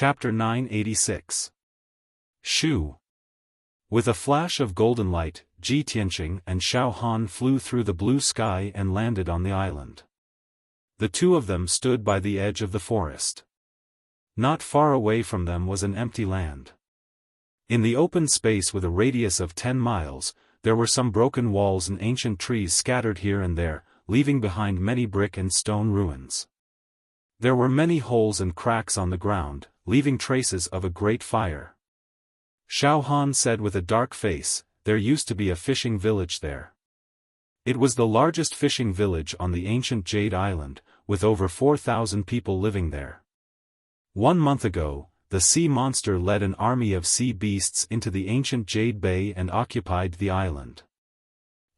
Chapter 986. Shu. With a flash of golden light, Ji Tianqing and Xiaofan flew through the blue sky and landed on the island. The two of them stood by the edge of the forest. Not far away from them was an empty land. In the open space with a radius of 10 miles, there were some broken walls and ancient trees scattered here and there, leaving behind many brick and stone ruins. There were many holes and cracks on the ground, leaving traces of a great fire. Xiaofan said with a dark face, "There used to be a fishing village there." It was the largest fishing village on the ancient Jade Island, with over 4,000 people living there. 1 month ago, the sea monster led an army of sea beasts into the ancient Jade Bay and occupied the island.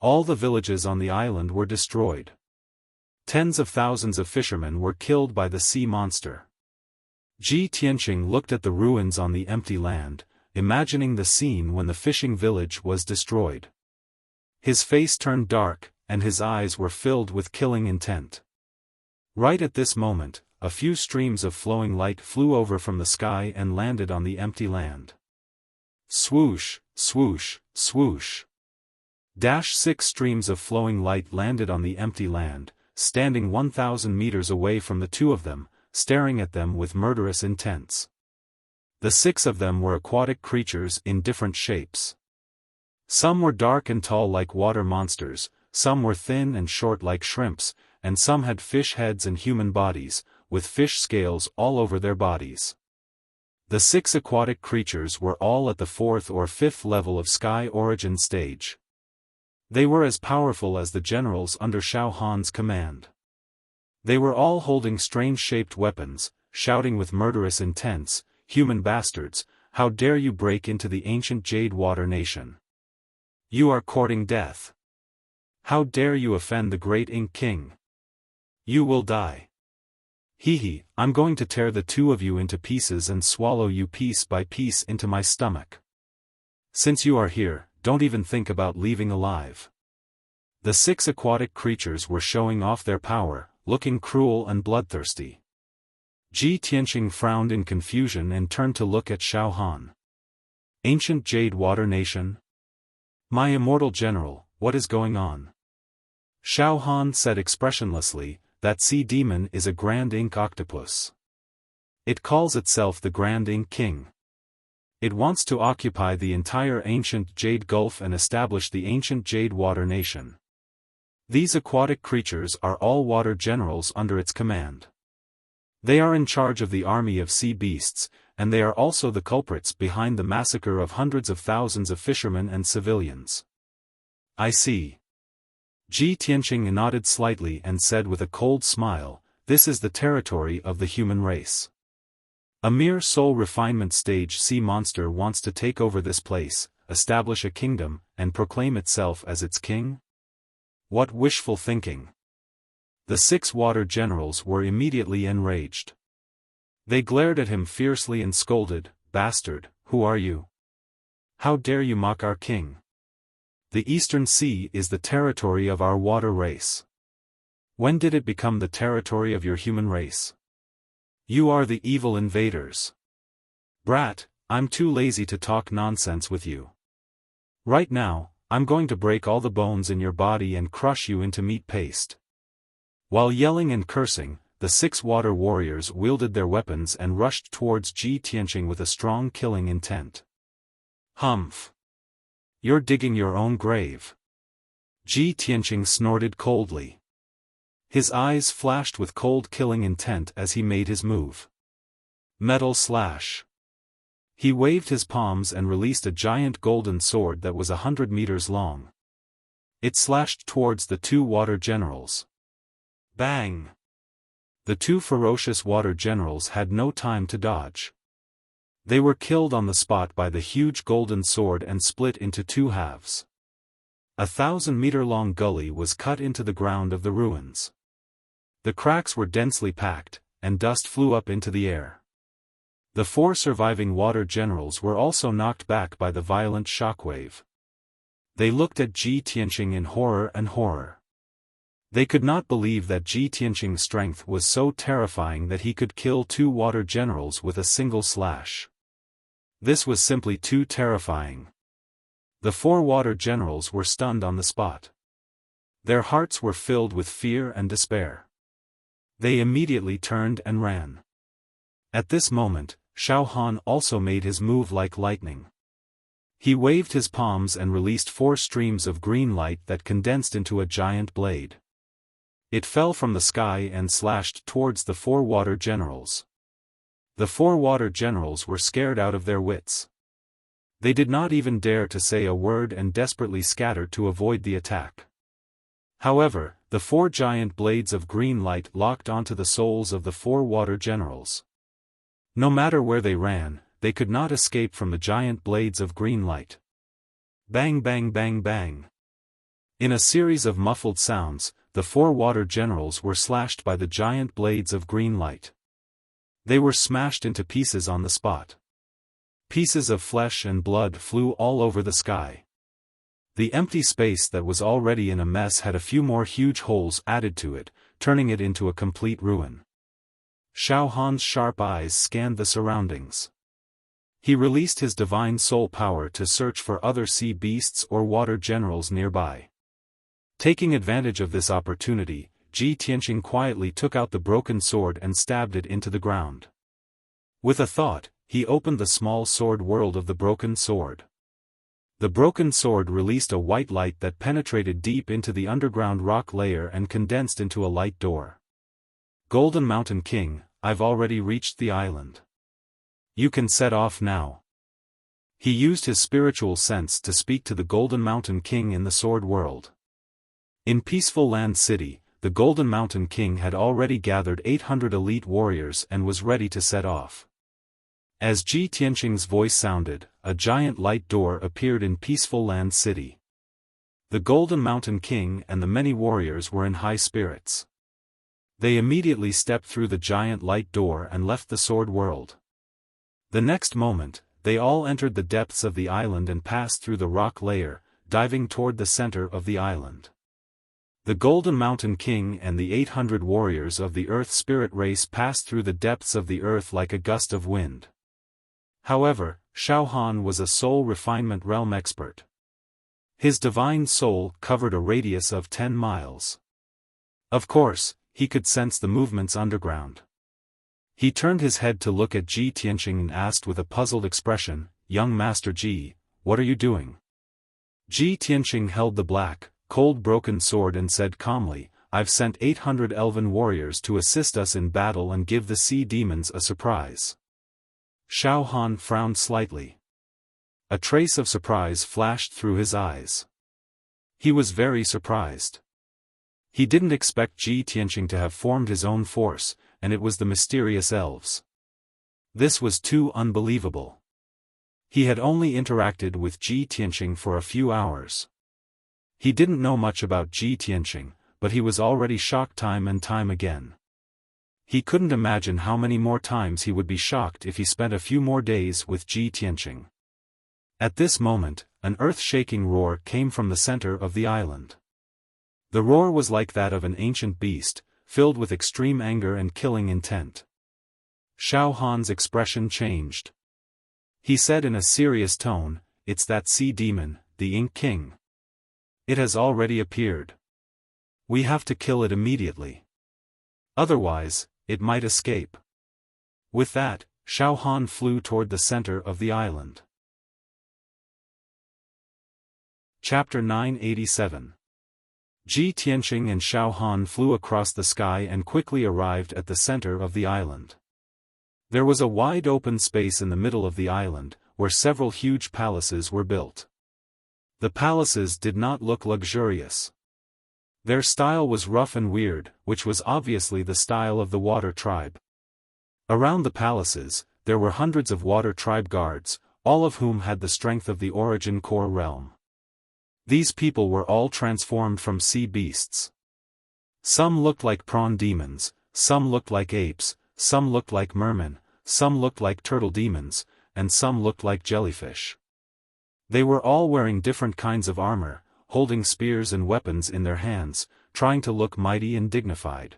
All the villages on the island were destroyed. Tens of thousands of fishermen were killed by the sea monster. Ji Tianqing looked at the ruins on the empty land, imagining the scene when the fishing village was destroyed. His face turned dark, and his eyes were filled with killing intent. Right at this moment, a few streams of flowing light flew over from the sky and landed on the empty land. Swoosh, swoosh, swoosh. 6 streams of flowing light landed on the empty land, standing 1,000 meters away from the two of them, staring at them with murderous intents. The 6 of them were aquatic creatures in different shapes. Some were dark and tall like water monsters, some were thin and short like shrimps, and some had fish heads and human bodies, with fish scales all over their bodies. The 6 aquatic creatures were all at the 4th or 5th level of Sky Origin stage. They were as powerful as the generals under Xiaofan's command. They were all holding strange-shaped weapons, shouting with murderous intents, "Human bastards, how dare you break into the ancient Jade Water Nation? You are courting death. How dare you offend the great Ink King? You will die. Hee, I'm going to tear the two of you into pieces and swallow you piece by piece into my stomach. Since you are here, don't even think about leaving alive." The 6 aquatic creatures were showing off their power, looking cruel and bloodthirsty. Ji Tianqing frowned in confusion and turned to look at Xiaofan. "Ancient Jade Water Nation? My immortal general, what is going on?" Xiaofan said expressionlessly, "That sea demon is a grand ink octopus. It calls itself the Grand Ink King. It wants to occupy the entire ancient Jade Gulf and establish the ancient Jade Water Nation. These aquatic creatures are all water generals under its command. They are in charge of the army of sea beasts, and they are also the culprits behind the massacre of hundreds of thousands of fishermen and civilians." "I see." Ji Tianqing nodded slightly and said with a cold smile, "This is the territory of the human race. A mere soul refinement stage sea monster wants to take over this place, establish a kingdom, and proclaim itself as its king? What wishful thinking." The 6 water generals were immediately enraged. They glared at him fiercely and scolded, "Bastard, who are you? How dare you mock our king? The Eastern Sea is the territory of our water race. When did it become the territory of your human race? You are the evil invaders. Brat, I'm too lazy to talk nonsense with you. Right now, I'm going to break all the bones in your body and crush you into meat paste." While yelling and cursing, the 6 water warriors wielded their weapons and rushed towards Ji Tianqing with a strong killing intent. "Humph! You're digging your own grave." Ji Tianqing snorted coldly. His eyes flashed with cold killing intent as he made his move. Metal slash. He waved his palms and released a giant golden sword that was 100 meters long. It slashed towards the 2 water generals. Bang! The 2 ferocious water generals had no time to dodge. They were killed on the spot by the huge golden sword and split into 2 halves. A 1,000-meter-long gully was cut into the ground of the ruins. The cracks were densely packed, and dust flew up into the air. The 4 surviving water generals were also knocked back by the violent shockwave. They looked at Ji Tianqing in horror and horror. They could not believe that Ji Tianqing's strength was so terrifying that he could kill 2 water generals with a single slash. This was simply too terrifying. The 4 water generals were stunned on the spot. Their hearts were filled with fear and despair. They immediately turned and ran. At this moment, Xiaofan also made his move like lightning. He waved his palms and released 4 streams of green light that condensed into a giant blade. It fell from the sky and slashed towards the 4 water generals. The 4 water generals were scared out of their wits. They did not even dare to say a word and desperately scattered to avoid the attack. However, the 4 giant blades of green light locked onto the souls of the 4 water generals. No matter where they ran, they could not escape from the giant blades of green light. Bang bang bang bang. In a series of muffled sounds, the 4 water generals were slashed by the giant blades of green light. They were smashed into pieces on the spot. Pieces of flesh and blood flew all over the sky. The empty space that was already in a mess had a few more huge holes added to it, turning it into a complete ruin. Xiaohan's sharp eyes scanned the surroundings. He released his divine soul power to search for other sea beasts or water generals nearby. Taking advantage of this opportunity, Ji Tianqing quietly took out the broken sword and stabbed it into the ground. With a thought, he opened the small sword world of the broken sword. The broken sword released a white light that penetrated deep into the underground rock layer and condensed into a light door. Golden Mountain King, I've already reached the island. You can set off now. He used his spiritual sense to speak to the Golden Mountain King in the sword world. In Peaceful Land City, the Golden Mountain King had already gathered 800 elite warriors and was ready to set off. As Ji Tianqing's voice sounded, a giant light door appeared in Peaceful Land City. The Golden Mountain King and the many warriors were in high spirits. They immediately stepped through the giant light door and left the sword world. The next moment, they all entered the depths of the island and passed through the rock layer, diving toward the center of the island. The Golden Mountain King and the 800 warriors of the Earth Spirit race passed through the depths of the earth like a gust of wind. However, Xiaofan was a soul refinement realm expert. His divine soul covered a radius of 10 miles. Of course, he could sense the movements underground. He turned his head to look at Ji Tianqing and asked with a puzzled expression, "Young Master Ji, what are you doing?" Ji Tianqing held the black, cold broken sword and said calmly, "I've sent 800 elven warriors to assist us in battle and give the sea demons a surprise." Xiaofan frowned slightly. A trace of surprise flashed through his eyes. He was very surprised. He didn't expect Ji Tianqing to have formed his own force, and it was the mysterious elves. This was too unbelievable. He had only interacted with Ji Tianqing for a few hours. He didn't know much about Ji Tianqing, but he was already shocked time and time again. He couldn't imagine how many more times he would be shocked if he spent a few more days with Ji Tianqing. At this moment, an earth-shaking roar came from the center of the island. The roar was like that of an ancient beast, filled with extreme anger and killing intent. Xiaohan's expression changed. He said in a serious tone, "It's that sea demon, the Ink King. It has already appeared. We have to kill it immediately. Otherwise, it might escape." With that, Xiaofan flew toward the center of the island. Chapter 987. Ji Tianqing and Xiaofan flew across the sky and quickly arrived at the center of the island. There was a wide open space in the middle of the island, where several huge palaces were built. The palaces did not look luxurious. Their style was rough and weird, which was obviously the style of the Water Tribe. Around the palaces, there were hundreds of Water Tribe guards, all of whom had the strength of the Origin Core realm. These people were all transformed from sea beasts. Some looked like prawn demons, some looked like apes, some looked like mermen, some looked like turtle demons, and some looked like jellyfish. They were all wearing different kinds of armor, holding spears and weapons in their hands, trying to look mighty and dignified.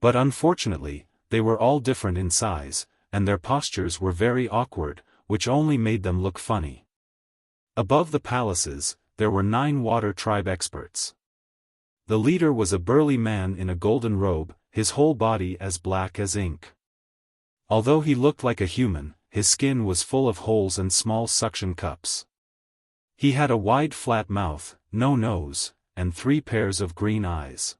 But unfortunately, they were all different in size, and their postures were very awkward, which only made them look funny. Above the palaces, there were 9 water tribe experts. The leader was a burly man in a golden robe, his whole body as black as ink. Although he looked like a human, his skin was full of holes and small suction cups. He had a wide flat mouth, no nose, and 3 pairs of green eyes.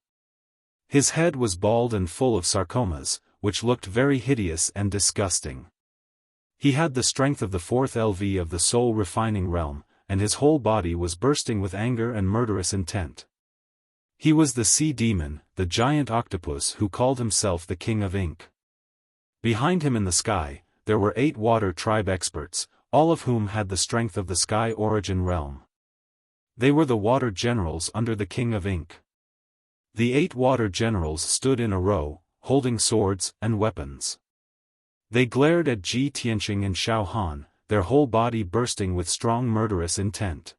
His head was bald and full of sarcomas, which looked very hideous and disgusting. He had the strength of the 4th LV of the soul-refining realm, and his whole body was bursting with anger and murderous intent. He was the sea demon, the giant octopus who called himself the King of Ink. Behind him in the sky, there were 8 water tribe experts, all of whom had the strength of the sky origin realm. They were the water generals under the King of Ink. The 8 water generals stood in a row, holding swords and weapons. They glared at Ji Tianqing and Xiaofan, their whole body bursting with strong murderous intent.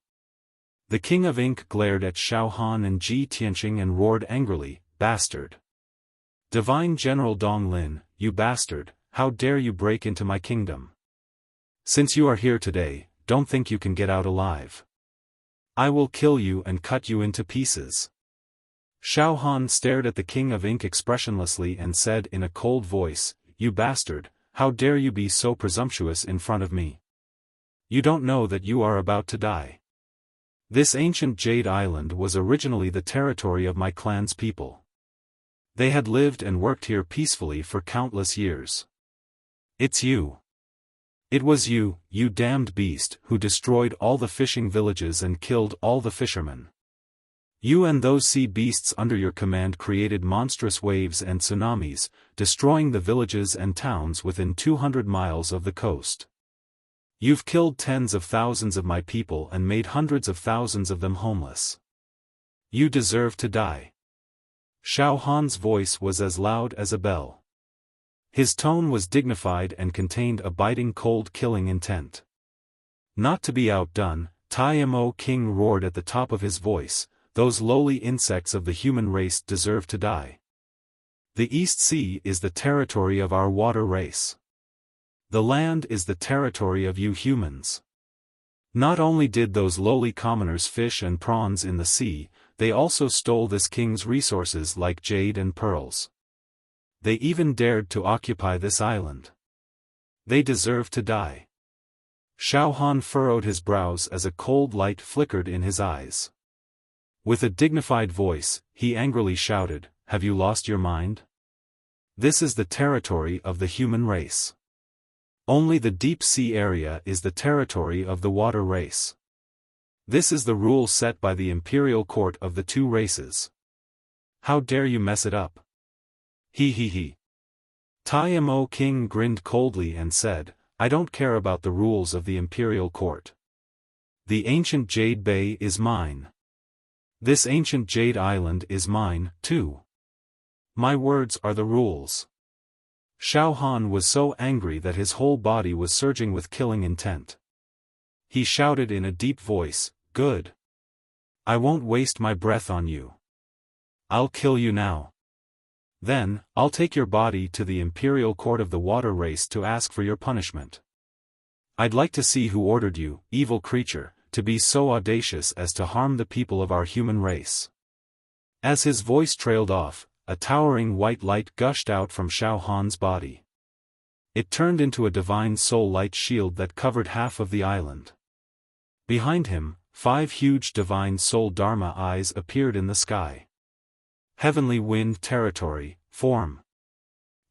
The King of Ink glared at Xiaofan and Ji Tianqing and roared angrily, "Bastard! Divine General Dong Lin, you bastard, how dare you break into my kingdom? Since you are here today, don't think you can get out alive. I will kill you and cut you into pieces." Xiaofan stared at the King of Ink expressionlessly and said in a cold voice, "You bastard, how dare you be so presumptuous in front of me? You don't know that you are about to die. This ancient Jade Island was originally the territory of my clan's people. They had lived and worked here peacefully for countless years. It's you. It was you, you damned beast, who destroyed all the fishing villages and killed all the fishermen. You and those sea beasts under your command created monstrous waves and tsunamis, destroying the villages and towns within 200 miles of the coast. You've killed tens of thousands of my people and made hundreds of thousands of them homeless. You deserve to die." Xiaohan's voice was as loud as a bell. His tone was dignified and contained a biting cold killing intent. Not to be outdone, Tai Mo King roared at the top of his voice, "Those lowly insects of the human race deserve to die. The East Sea is the territory of our water race. The land is the territory of you humans. Not only did those lowly commoners fish and prawns in the sea, they also stole this king's resources like jade and pearls. They even dared to occupy this island. They deserve to die." Xiaohan furrowed his brows as a cold light flickered in his eyes. With a dignified voice, he angrily shouted, "Have you lost your mind? This is the territory of the human race. Only the deep sea area is the territory of the water race. This is the rule set by the imperial court of the 2 races. How dare you mess it up? He he he." Tai Mo King grinned coldly and said, "I don't care about the rules of the imperial court. The ancient Jade Bay is mine. This ancient Jade Island is mine, too. My words are the rules." Xiaohan was so angry that his whole body was surging with killing intent. He shouted in a deep voice, "Good. I won't waste my breath on you. I'll kill you now. Then, I'll take your body to the imperial court of the water race to ask for your punishment. I'd like to see who ordered you, evil creature, to be so audacious as to harm the people of our human race." As his voice trailed off, a towering white light gushed out from Xiaohan's body. It turned into a divine soul light shield that covered half of the island. Behind him, 5 huge divine soul Dharma eyes appeared in the sky. Heavenly Wind Territory, form.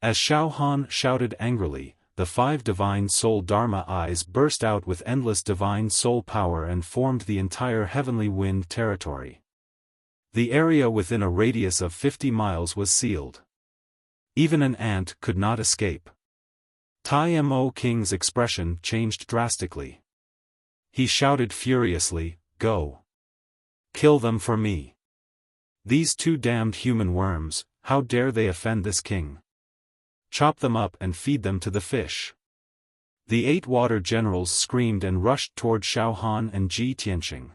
As Xiaohan shouted angrily, the 5 divine soul Dharma eyes burst out with endless divine soul power and formed the entire Heavenly Wind Territory. The area within a radius of 50 miles was sealed. Even an ant could not escape. Tai Mo King's expression changed drastically. He shouted furiously, "Go! Kill them for me! These 2 damned human worms, how dare they offend this king? Chop them up and feed them to the fish." The 8 water generals screamed and rushed toward Xiaohan and Ji Tianqing.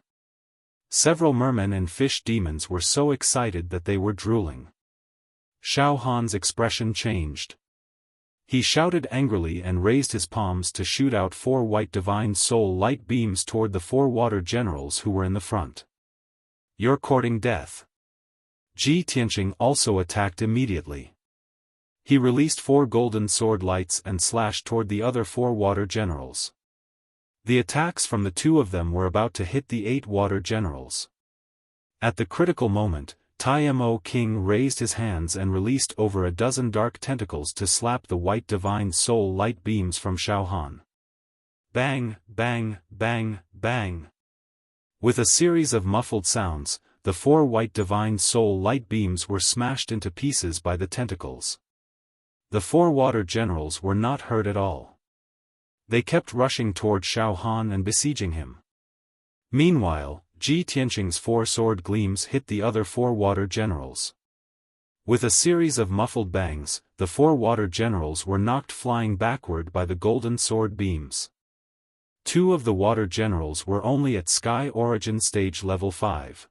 Several mermen and fish demons were so excited that they were drooling. Xiaofan's expression changed. He shouted angrily and raised his palms to shoot out 4 white divine soul light beams toward the 4 water generals who were in the front. "You're courting death." Ji Tianqing also attacked immediately. He released 4 golden sword lights and slashed toward the other 4 water generals. The attacks from the 2 of them were about to hit the 8 water generals. At the critical moment, Timo King raised his hands and released over a dozen dark tentacles to slap the white divine soul light beams from Xiaofan. Bang, bang, bang, bang. With a series of muffled sounds, the 4 white divine soul light beams were smashed into pieces by the tentacles. The 4 water generals were not hurt at all. They kept rushing toward Xiaofan and besieging him. Meanwhile, Ji Tianqing's 4 sword gleams hit the other 4 water generals. With a series of muffled bangs, the 4 water generals were knocked flying backward by the golden sword beams. 2 of the water generals were only at Sky Origin Stage Level 5.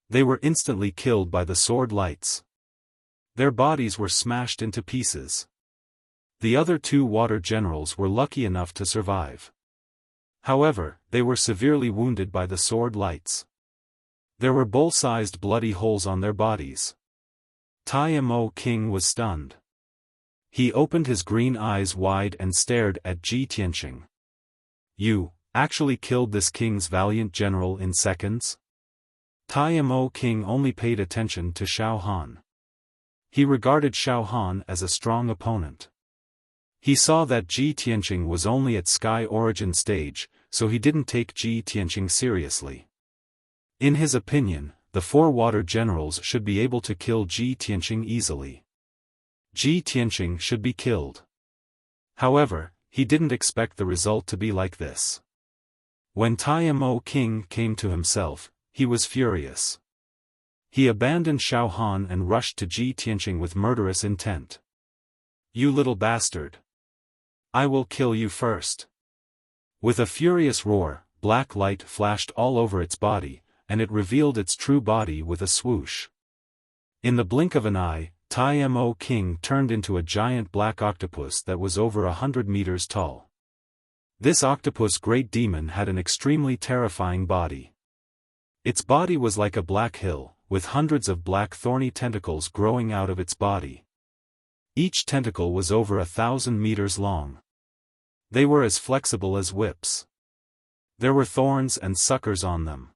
They were instantly killed by the sword lights. Their bodies were smashed into pieces. The other 2 water generals were lucky enough to survive. However, they were severely wounded by the sword lights. There were bull-sized bloody holes on their bodies. Timo King was stunned. He opened his green eyes wide and stared at Ji Tianqing. "You actually killed this king's valiant general in seconds?" Timo King only paid attention to Xiaofan. He regarded Xiaofan as a strong opponent. He saw that Ji Tianqing was only at Sky Origin stage, so he didn't take Ji Tianqing seriously. In his opinion, the 4 water generals should be able to kill Ji Tianqing easily. Ji Tianqing should be killed. However, he didn't expect the result to be like this. When Timo King came to himself, he was furious. He abandoned Xiaofan and rushed to Ji Tianqing with murderous intent. "You little bastard! I will kill you first." With a furious roar, black light flashed all over its body, and it revealed its true body with a swoosh. In the blink of an eye, Timo King turned into a giant black octopus that was over 100 meters tall. This octopus great demon had an extremely terrifying body. Its body was like a black hill, with hundreds of black thorny tentacles growing out of its body. Each tentacle was over 1,000 meters long. They were as flexible as whips. There were thorns and suckers on them.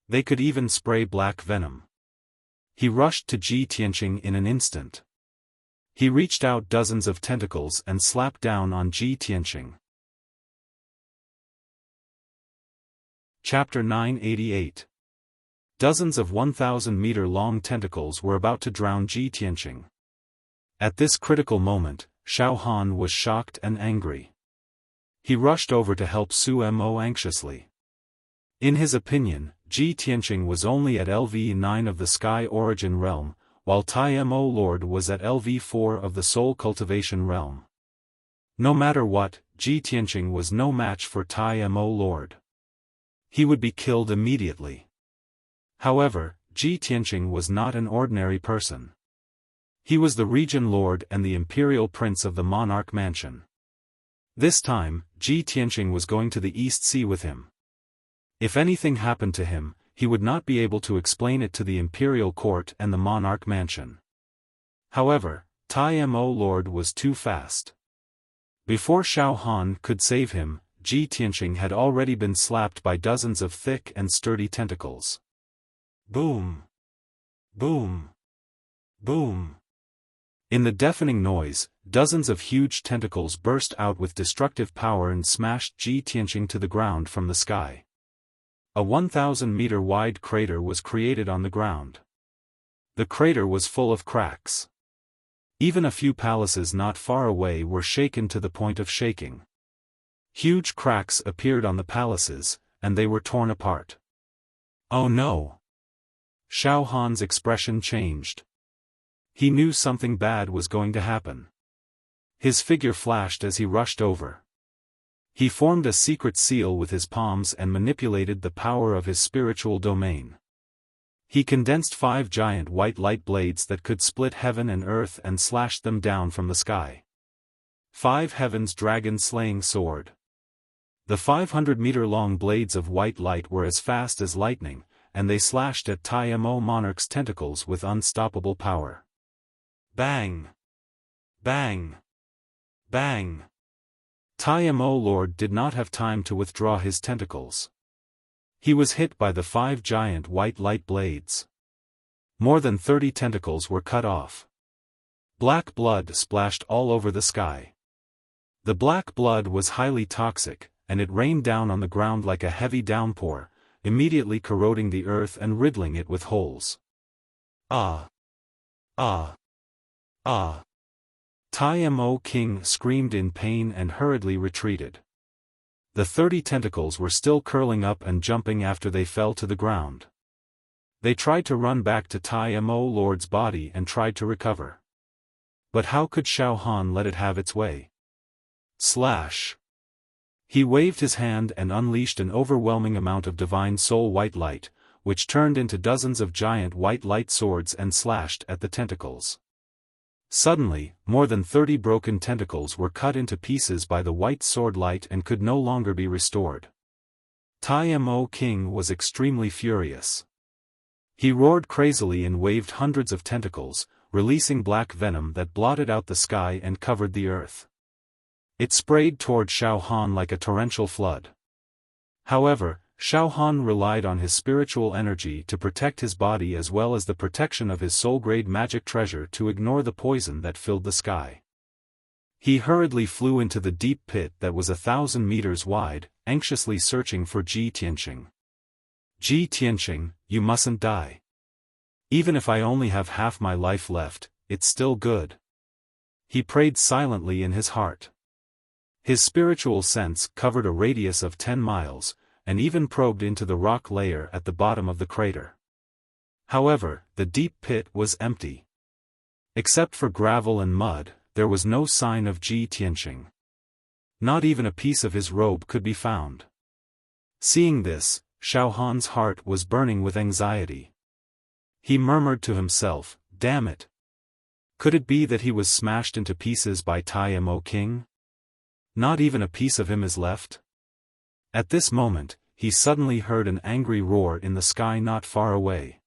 They could even spray black venom. He rushed to Ji Tianqing in an instant. He reached out dozens of tentacles and slapped down on Ji Tianqing. Chapter 988. Dozens of 1,000-meter-long tentacles were about to drown Ji Tianqing. At this critical moment, Xiaofan was shocked and angry. He rushed over to help Su Mo anxiously. In his opinion, Ji Tianqing was only at LV9 of the Sky Origin realm, while Timo Lord was at LV4 of the Soul Cultivation realm. No matter what, Ji Tianqing was no match for Timo Lord. He would be killed immediately. However, Ji Tianqing was not an ordinary person. He was the Region Lord and the Imperial Prince of the Monarch Mansion. This time, Ji Tianqing was going to the East Sea with him. If anything happened to him, he would not be able to explain it to the Imperial Court and the Monarch Mansion. However, Timo Lord was too fast. Before Xiaofan could save him, Ji Tianqing had already been slapped by dozens of thick and sturdy tentacles. Boom! Boom! Boom! In the deafening noise, dozens of huge tentacles burst out with destructive power and smashed Ji Tianqing to the ground from the sky. A 1,000-meter-wide crater was created on the ground. The crater was full of cracks. Even a few palaces not far away were shaken to the point of shaking. Huge cracks appeared on the palaces, and they were torn apart. Oh no! Xiaofan's expression changed. He knew something bad was going to happen. His figure flashed as he rushed over. He formed a secret seal with his palms and manipulated the power of his spiritual domain. He condensed 5 giant white light blades that could split heaven and earth and slashed them down from the sky. 5 Heaven's Dragon-Slaying Sword. The 500-meter-long blades of white light were as fast as lightning, and they slashed at Timo Monarch's tentacles with unstoppable power. Bang! Bang! Bang! Timo Lord did not have time to withdraw his tentacles. He was hit by the 5 giant white light blades. More than 30 tentacles were cut off. Black blood splashed all over the sky. The black blood was highly toxic, and it rained down on the ground like a heavy downpour, immediately corroding the earth and riddling it with holes. Ah! Ah! Ah! Timo King screamed in pain and hurriedly retreated. The 30 tentacles were still curling up and jumping after they fell to the ground. They tried to run back to Timo Lord's body and tried to recover. But how could Xiaofan let it have its way? Slash! He waved his hand and unleashed an overwhelming amount of divine soul white light, which turned into dozens of giant white light swords and slashed at the tentacles. Suddenly, more than 30 broken tentacles were cut into pieces by the white sword light and could no longer be restored. Timo King was extremely furious. He roared crazily and waved hundreds of tentacles, releasing black venom that blotted out the sky and covered the earth. It sprayed toward Xiaofan like a torrential flood. However, Xiaofan relied on his spiritual energy to protect his body as well as the protection of his soul-grade magic treasure to ignore the poison that filled the sky. He hurriedly flew into the deep pit that was 1,000 meters wide, anxiously searching for Ji Tianqing. Ji Tianqing, you mustn't die. Even if I only have half my life left, it's still good. He prayed silently in his heart. His spiritual sense covered a radius of 10 miles, and even probed into the rock layer at the bottom of the crater. However, the deep pit was empty. Except for gravel and mud, there was no sign of Ji Tianqing. Not even a piece of his robe could be found. Seeing this, Xiaofan's heart was burning with anxiety. He murmured to himself, "Damn it! Could it be that he was smashed into pieces by Timo King? Not even a piece of him is left?" At this moment, he suddenly heard an angry roar in the sky not far away.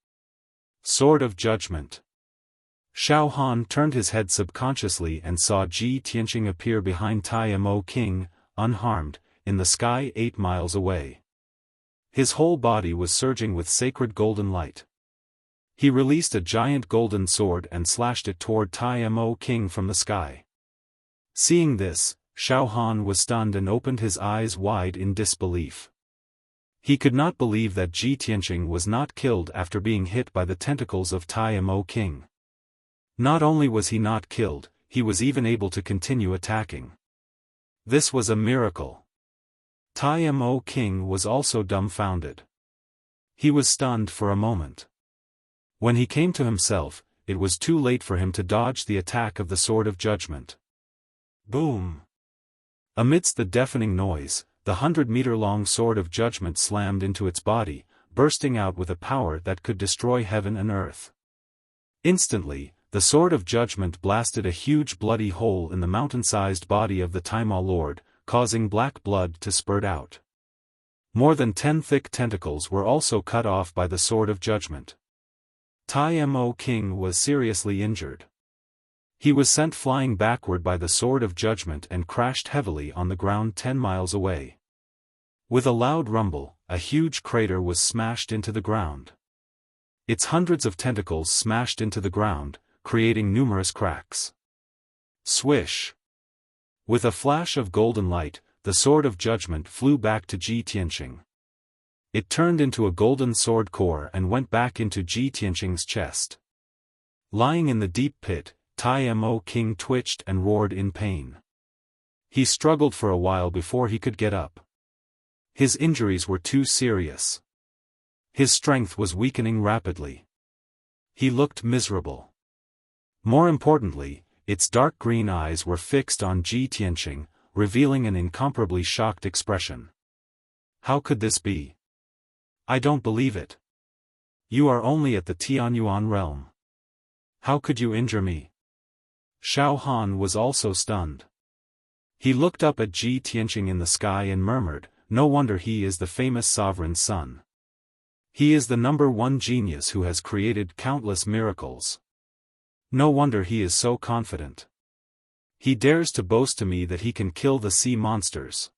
Sword of Judgment. Xiaofan turned his head subconsciously and saw Ji Tianqing appear behind Timo King, unharmed, in the sky 8 miles away. His whole body was surging with sacred golden light. He released a giant golden sword and slashed it toward Timo King from the sky. Seeing this, Xiaofan was stunned and opened his eyes wide in disbelief. He could not believe that Ji Tianqing was not killed after being hit by the tentacles of Timo King. Not only was he not killed, he was even able to continue attacking. This was a miracle. Timo King was also dumbfounded. He was stunned for a moment. When he came to himself, it was too late for him to dodge the attack of the Sword of Judgment. Boom! Amidst the deafening noise, the 100-meter-long Sword of Judgment slammed into its body, bursting out with a power that could destroy heaven and earth. Instantly, the Sword of Judgment blasted a huge bloody hole in the mountain-sized body of the Timo Lord, causing black blood to spurt out. More than 10 thick tentacles were also cut off by the Sword of Judgment. Timo King was seriously injured. He was sent flying backward by the Sword of Judgment and crashed heavily on the ground 10 miles away. With a loud rumble, a huge crater was smashed into the ground. Its hundreds of tentacles smashed into the ground, creating numerous cracks. Swish! With a flash of golden light, the Sword of Judgment flew back to Ji Tianqing. It turned into a golden sword core and went back into Ji Tianqing's chest. Lying in the deep pit, Timo King twitched and roared in pain. He struggled for a while before he could get up. His injuries were too serious. His strength was weakening rapidly. He looked miserable. More importantly, its dark green eyes were fixed on Ji Tianqing, revealing an incomparably shocked expression. How could this be? I don't believe it. You are only at the Tianyuan realm. How could you injure me? Xiaofan was also stunned. He looked up at Ji Tianqing in the sky and murmured, no wonder he is the famous sovereign's son. He is the #1 genius who has created countless miracles. No wonder he is so confident. He dares to boast to me that he can kill the sea monsters.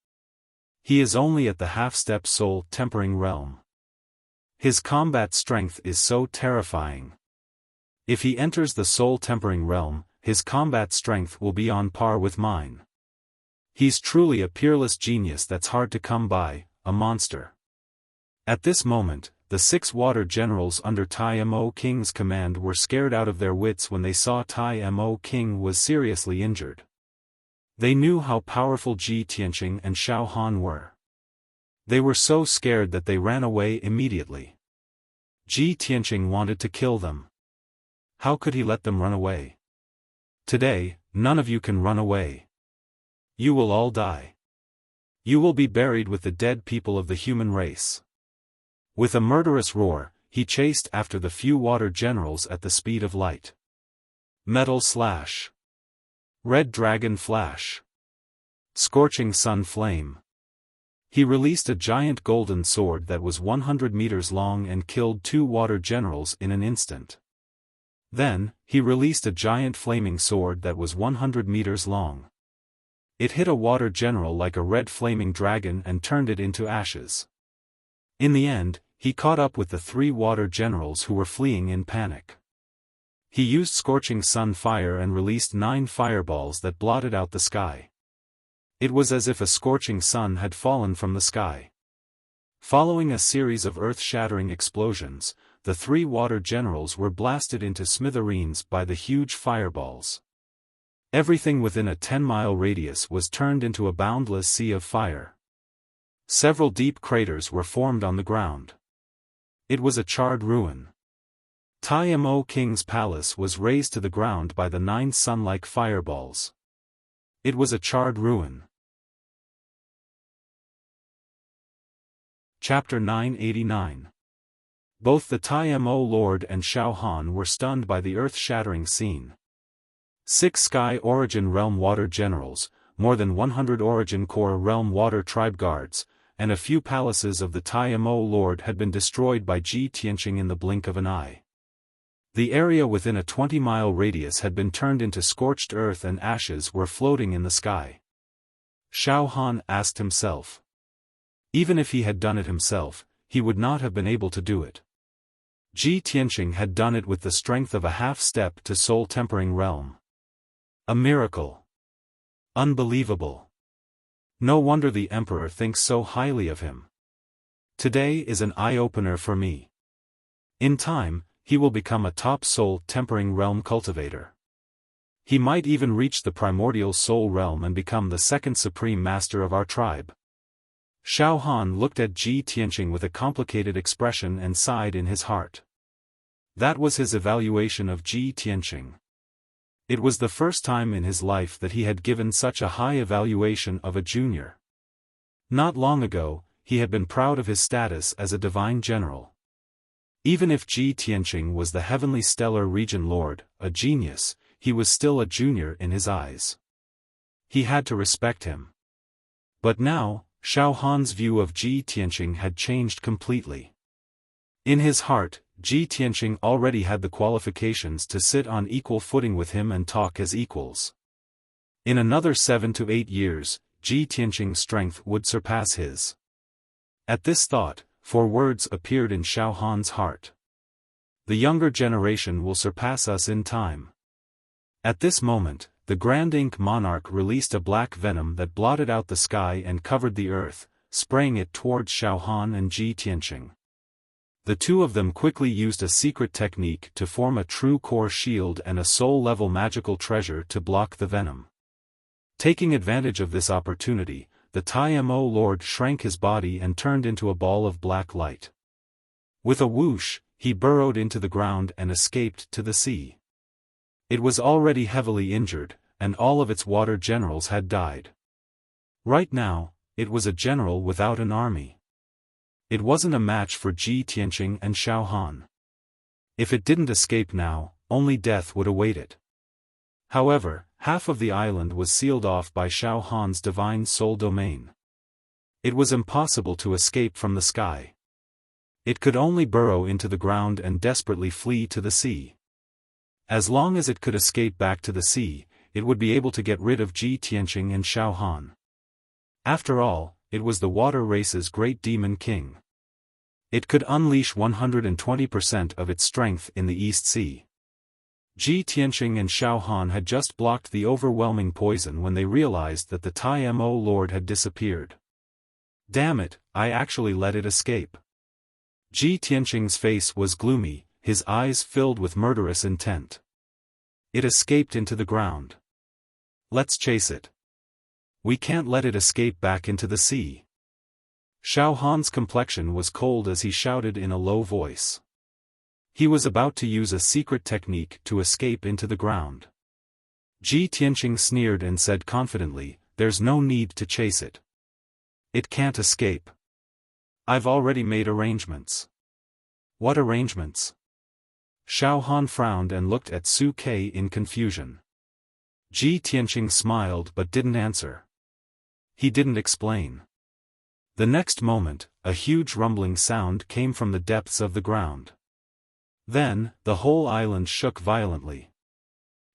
He is only at the half-step soul-tempering realm. His combat strength is so terrifying. If he enters the soul-tempering realm, his combat strength will be on par with mine. He's truly a peerless genius that's hard to come by, a monster. At this moment, the 6 water generals under Tai Mo King's command were scared out of their wits when they saw Tai Mo King was seriously injured. They knew how powerful Ji Tianqing and Xiaofan were. They were so scared that they ran away immediately. Ji Tianqing wanted to kill them. How could he let them run away? Today, none of you can run away. You will all die. You will be buried with the dead people of the human race. With a murderous roar, he chased after the few water generals at the speed of light. Metal slash. Red dragon flash. Scorching sun flame. He released a giant golden sword that was 100 meters long and killed 2 water generals in an instant. Then, he released a giant flaming sword that was 100 meters long. It hit a water general like a red flaming dragon and turned it into ashes. In the end, he caught up with the 3 water generals who were fleeing in panic. He used scorching sun fire and released 9 fireballs that blotted out the sky. It was as if a scorching sun had fallen from the sky. Following a series of earth-shattering explosions, the 3 water generals were blasted into smithereens by the huge fireballs. Everything within a 10-mile radius was turned into a boundless sea of fire. Several deep craters were formed on the ground. It was a charred ruin. Tai Mo King's palace was razed to the ground by the 9 sun-like fireballs. It was a charred ruin. Chapter 989. Both the Tai Mo Lord and Xiaofan were stunned by the earth-shattering scene. 6 Sky Origin Realm Water Generals, more than 100 Origin Core Realm Water Tribe Guards, and a few palaces of the Tai Mo Lord had been destroyed by Ji Tianqing in the blink of an eye. The area within a 20-mile radius had been turned into scorched earth and ashes were floating in the sky. Xiaofan asked himself. Even if he had done it himself, he would not have been able to do it. Ji Tianqing had done it with the strength of a half-step to soul-tempering realm. A miracle. Unbelievable. No wonder the emperor thinks so highly of him. Today is an eye-opener for me. In time, he will become a top soul-tempering realm cultivator. He might even reach the primordial soul realm and become the 2nd supreme master of our tribe. Xiaofan looked at Ji Tianqing with a complicated expression and sighed in his heart. That was his evaluation of Ji Tianqing. It was the first time in his life that he had given such a high evaluation of a junior. Not long ago, he had been proud of his status as a divine general. Even if Ji Tianqing was the heavenly stellar region lord, a genius, he was still a junior in his eyes. He had to respect him. But now, Xiaohan's view of Ji Tianqing had changed completely. In his heart, Ji Tianqing already had the qualifications to sit on equal footing with him and talk as equals. In another 7 to 8 years, Ji Tianqing's strength would surpass his. At this thought, 4 words appeared in Xiaohan's heart. The younger generation will surpass us in time. At this moment, the Grand Ink Monarch released a black venom that blotted out the sky and covered the earth, spraying it towards Xiaofan and Ji Tianqing. The 2 of them quickly used a secret technique to form a true core shield and a soul-level magical treasure to block the venom. Taking advantage of this opportunity, the Tai Mo Lord shrank his body and turned into a ball of black light. With a whoosh, he burrowed into the ground and escaped to the sea. It was already heavily injured, and all of its water generals had died. Right now, it was a general without an army. It wasn't a match for Ji Tianqing and Xiaofan. If it didn't escape now, only death would await it. However, half of the island was sealed off by Xiaohan's divine soul domain. It was impossible to escape from the sky. It could only burrow into the ground and desperately flee to the sea. As long as it could escape back to the sea, it would be able to get rid of Ji Tianqing and Xiaofan. After all, it was the water race's great demon king. It could unleash 120% of its strength in the East Sea. Ji Tianqing and Xiaofan had just blocked the overwhelming poison when they realized that the Tai Mo Lord had disappeared. Damn it, I actually let it escape. Ji Tianqing's face was gloomy, his eyes filled with murderous intent. It escaped into the ground. Let's chase it. We can't let it escape back into the sea. Xiaohan's complexion was cold as he shouted in a low voice. He was about to use a secret technique to escape into the ground. Ji Tianqing sneered and said confidently, "There's no need to chase it. It can't escape. I've already made arrangements." "What arrangements?" Xiaofan frowned and looked at Su Ke in confusion. Ji Tianqing smiled but didn't answer. He didn't explain. The next moment, a huge rumbling sound came from the depths of the ground. Then, the whole island shook violently.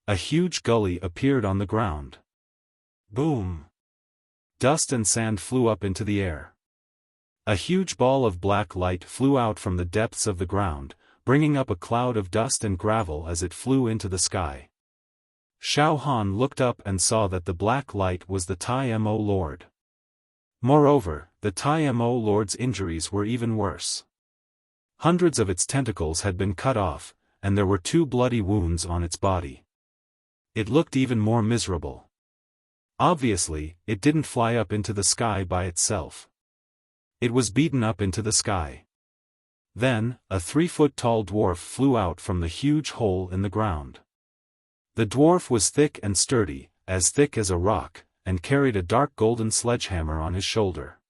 A huge gully appeared on the ground. Boom! Dust and sand flew up into the air. A huge ball of black light flew out from the depths of the ground, bringing up a cloud of dust and gravel as it flew into the sky. Xiaohan looked up and saw that the black light was the Tai Mo Lord. Moreover, the Tai Mo Lord's injuries were even worse. Hundreds of its tentacles had been cut off, and there were 2 bloody wounds on its body. It looked even more miserable. Obviously, it didn't fly up into the sky by itself. It was beaten up into the sky. Then, a 3-foot-tall dwarf flew out from the huge hole in the ground. The dwarf was thick and sturdy, as thick as a rock, and carried a dark golden sledgehammer on his shoulder.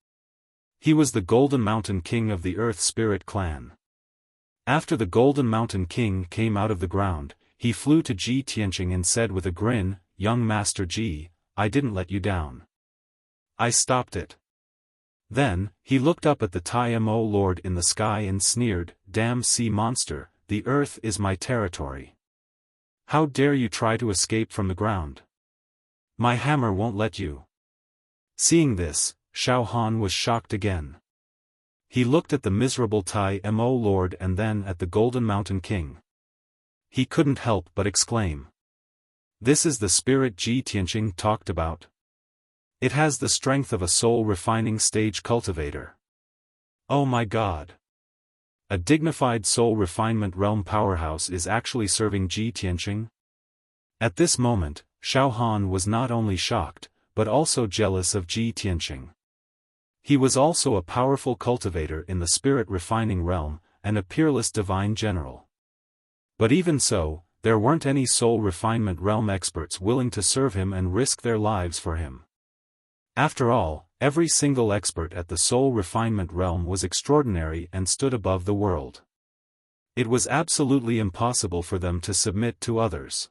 He was the Golden Mountain King of the Earth Spirit clan. After the Golden Mountain King came out of the ground, he flew to Ji Tianqing and said with a grin, "Young Master Ji, I didn't let you down. I stopped it." Then, he looked up at the Tai Mo Lord in the sky and sneered, "Damn sea monster, the earth is my territory. How dare you try to escape from the ground? My hammer won't let you." Seeing this, Xiaohan was shocked again. He looked at the miserable Tai Mo Lord and then at the Golden Mountain King. He couldn't help but exclaim. This is the spirit Ji Tianqing talked about. It has the strength of a soul-refining stage cultivator. Oh my God! A dignified soul refinement realm powerhouse is actually serving Ji Tianqing? At this moment, Xiaohan was not only shocked, but also jealous of Ji Tianqing. He was also a powerful cultivator in the spirit refining realm, and a peerless divine general. But even so, there weren't any soul refinement realm experts willing to serve him and risk their lives for him. After all, every single expert at the soul refinement realm was extraordinary and stood above the world. It was absolutely impossible for them to submit to others.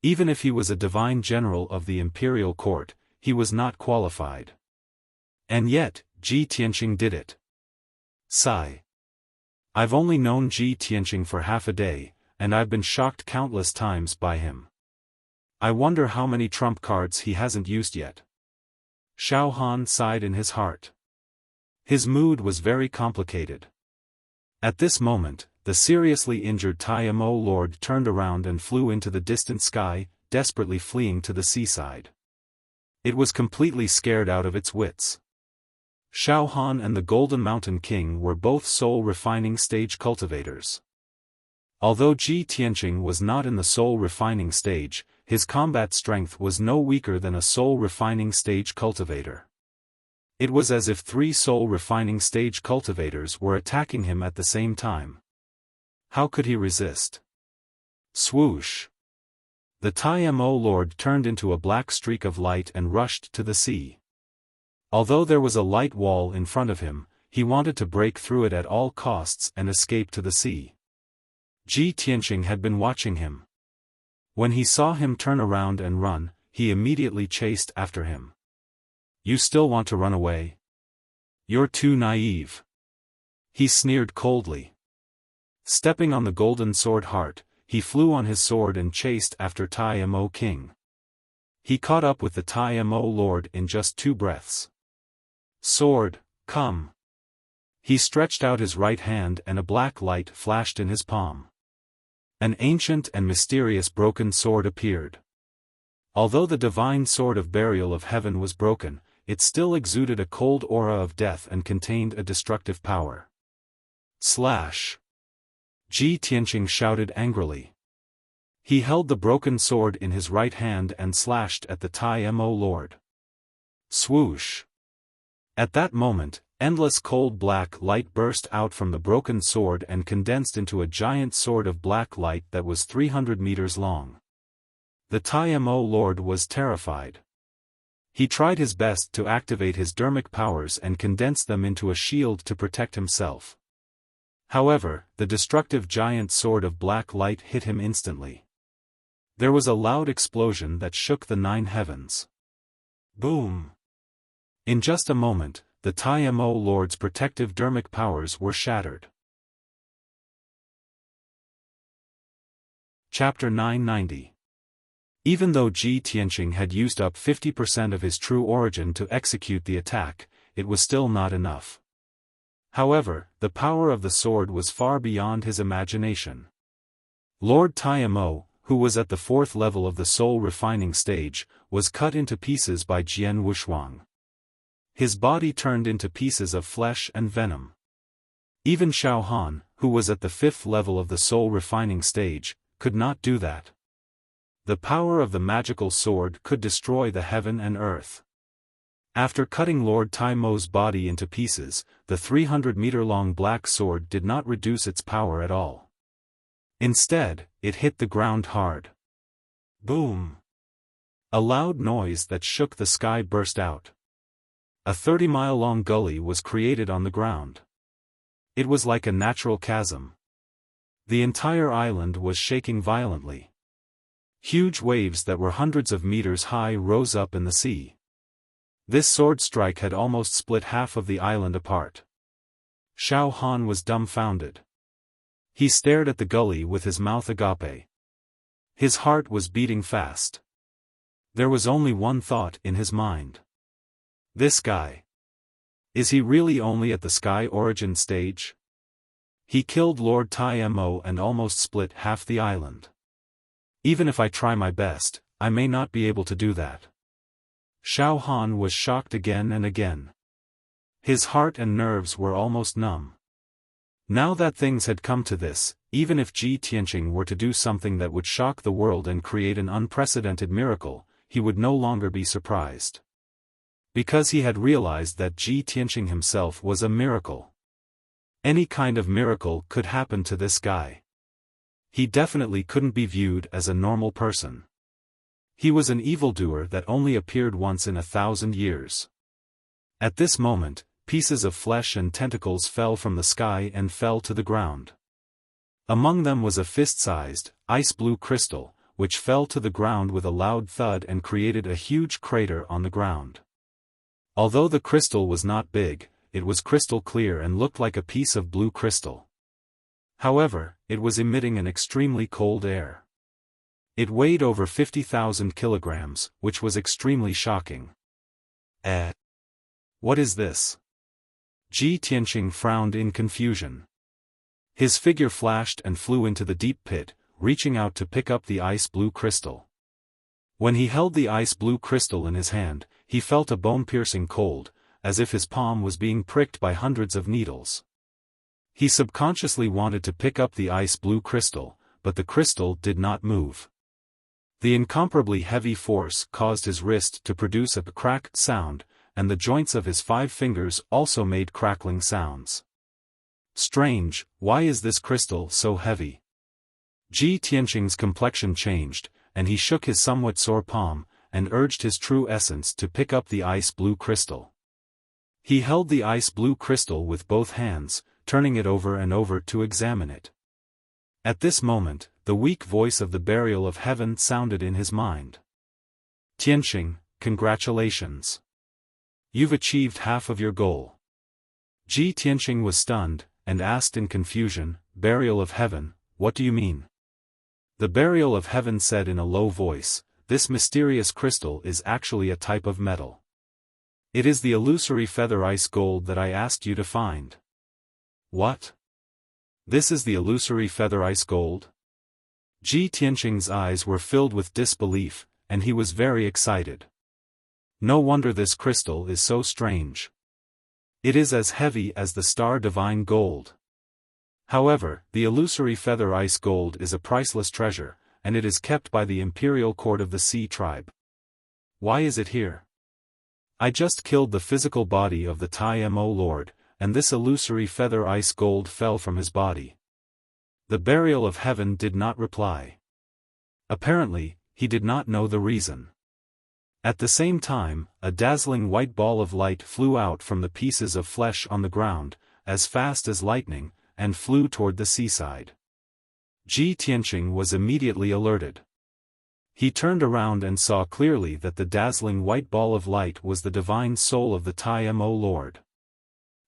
Even if he was a divine general of the imperial court, he was not qualified. And yet, Ji Tianqing did it. Sigh. I've only known Ji Tianqing for half a day, and I've been shocked countless times by him. I wonder how many trump cards he hasn't used yet. Xiaohan sighed in his heart. His mood was very complicated. At this moment, the seriously injured Tai Mo Lord turned around and flew into the distant sky, desperately fleeing to the seaside. It was completely scared out of its wits. Xiaohan and the Golden Mountain King were both soul-refining stage cultivators. Although Ji Tianqing was not in the soul-refining stage, his combat strength was no weaker than a soul-refining stage cultivator. It was as if 3 soul-refining stage cultivators were attacking him at the same time. How could he resist? Swoosh! The Tai Mo Lord turned into a black streak of light and rushed to the sea. Although there was a light wall in front of him, he wanted to break through it at all costs and escape to the sea. Ji Tianqing had been watching him. When he saw him turn around and run, he immediately chased after him. "You still want to run away? You're too naive," he sneered coldly. Stepping on the golden sword heart, he flew on his sword and chased after Tai Mo King. He caught up with the Tai Mo Lord in just 2 breaths. "Sword, come." He stretched out his right hand and a black light flashed in his palm. An ancient and mysterious broken sword appeared. Although the divine sword of burial of heaven was broken, it still exuded a cold aura of death and contained a destructive power. Slash! Ji Tianqing shouted angrily. He held the broken sword in his right hand and slashed at the Tai Mo Lord. Swoosh! At that moment, endless cold black light burst out from the broken sword and condensed into a giant sword of black light that was 300 meters long. The Tai Mo Lord was terrified. He tried his best to activate his dermic powers and condense them into a shield to protect himself. However, the destructive giant sword of black light hit him instantly. There was a loud explosion that shook the 9 heavens. Boom! In just a moment, the Tai Mo Lord's protective dermic powers were shattered. Chapter 990. Even though Ji Tianqing had used up 50% of his true origin to execute the attack, it was still not enough. However, the power of the sword was far beyond his imagination. Lord Tai Mo, who was at the 4th level of the soul refining stage, was cut into pieces by Jian Wushuang. His body turned into pieces of flesh and venom. Even Xiaofan, who was at the 5th level of the soul refining stage, could not do that. The power of the magical sword could destroy the heaven and earth. After cutting Lord Tai Mo's body into pieces, the 300-meter-long black sword did not reduce its power at all. Instead, it hit the ground hard. Boom! A loud noise that shook the sky burst out. A 30-mile-long gully was created on the ground. It was like a natural chasm. The entire island was shaking violently. Huge waves that were hundreds of meters high rose up in the sea. This sword strike had almost split half of the island apart. Xiaofan was dumbfounded. He stared at the gully with his mouth agape. His heart was beating fast. There was only one thought in his mind. This guy. Is he really only at the sky origin stage? He killed Lord Tai Mo and almost split half the island. Even if I try my best, I may not be able to do that. Xiaofan was shocked again and again. His heart and nerves were almost numb. Now that things had come to this, even if Ji Tianqing were to do something that would shock the world and create an unprecedented miracle, he would no longer be surprised. Because he had realized that Ji Tianqing himself was a miracle. Any kind of miracle could happen to this guy. He definitely couldn't be viewed as a normal person. He was an evildoer that only appeared once in 1,000 years. At this moment, pieces of flesh and tentacles fell from the sky and fell to the ground. Among them was a fist-sized, ice-blue crystal, which fell to the ground with a loud thud and created a huge crater on the ground. Although the crystal was not big, it was crystal clear and looked like a piece of blue crystal. However, it was emitting an extremely cold air. It weighed over 50,000 kilograms, which was extremely shocking. What is this? Ji Tianqing frowned in confusion. His figure flashed and flew into the deep pit, reaching out to pick up the ice-blue crystal. When he held the ice-blue crystal in his hand, he felt a bone-piercing cold, as if his palm was being pricked by hundreds of needles. He subconsciously wanted to pick up the ice-blue crystal, but the crystal did not move. The incomparably heavy force caused his wrist to produce a cracked sound, and the joints of his 5 fingers also made crackling sounds. Strange, why is this crystal so heavy? Ji Tianqing's complexion changed, and he shook his somewhat sore palm, and urged his true essence to pick up the ice-blue crystal. He held the ice-blue crystal with both hands, turning it over and over to examine it. At this moment, the weak voice of the burial of heaven sounded in his mind. Tianxing, congratulations. You've achieved half of your goal. Ji Tianxing was stunned, and asked in confusion, Burial of heaven, what do you mean? The burial of heaven said in a low voice, this mysterious crystal is actually a type of metal. It is the illusory feather ice gold that I asked you to find. What? This is the illusory feather ice gold? Ji Tianxing's eyes were filled with disbelief, and he was very excited. No wonder this crystal is so strange. It is as heavy as the star divine gold. However, the illusory feather ice gold is a priceless treasure, and it is kept by the imperial court of the Sea tribe. Why is it here? I just killed the physical body of the Tai Mo Lord, and this illusory feather ice gold fell from his body. The burial of heaven did not reply. Apparently, he did not know the reason. At the same time, a dazzling white ball of light flew out from the pieces of flesh on the ground, as fast as lightning, and flew toward the seaside. Ji Tianxing was immediately alerted. He turned around and saw clearly that the dazzling white ball of light was the divine soul of the Tai Mo Lord.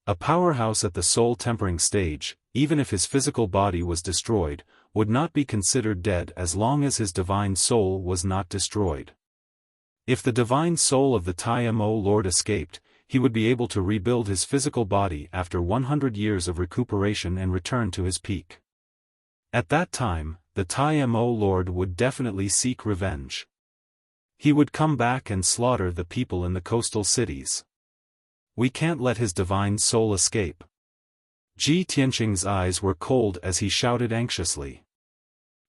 A powerhouse at the soul-tempering stage, even if his physical body was destroyed, would not be considered dead as long as his divine soul was not destroyed. If the divine soul of the Tai Mo Lord escaped, he would be able to rebuild his physical body after 100 years of recuperation and return to his peak. At that time, the Tai Mo Lord would definitely seek revenge. He would come back and slaughter the people in the coastal cities. We can't let his divine soul escape. Ji Tianxing's eyes were cold as he shouted anxiously.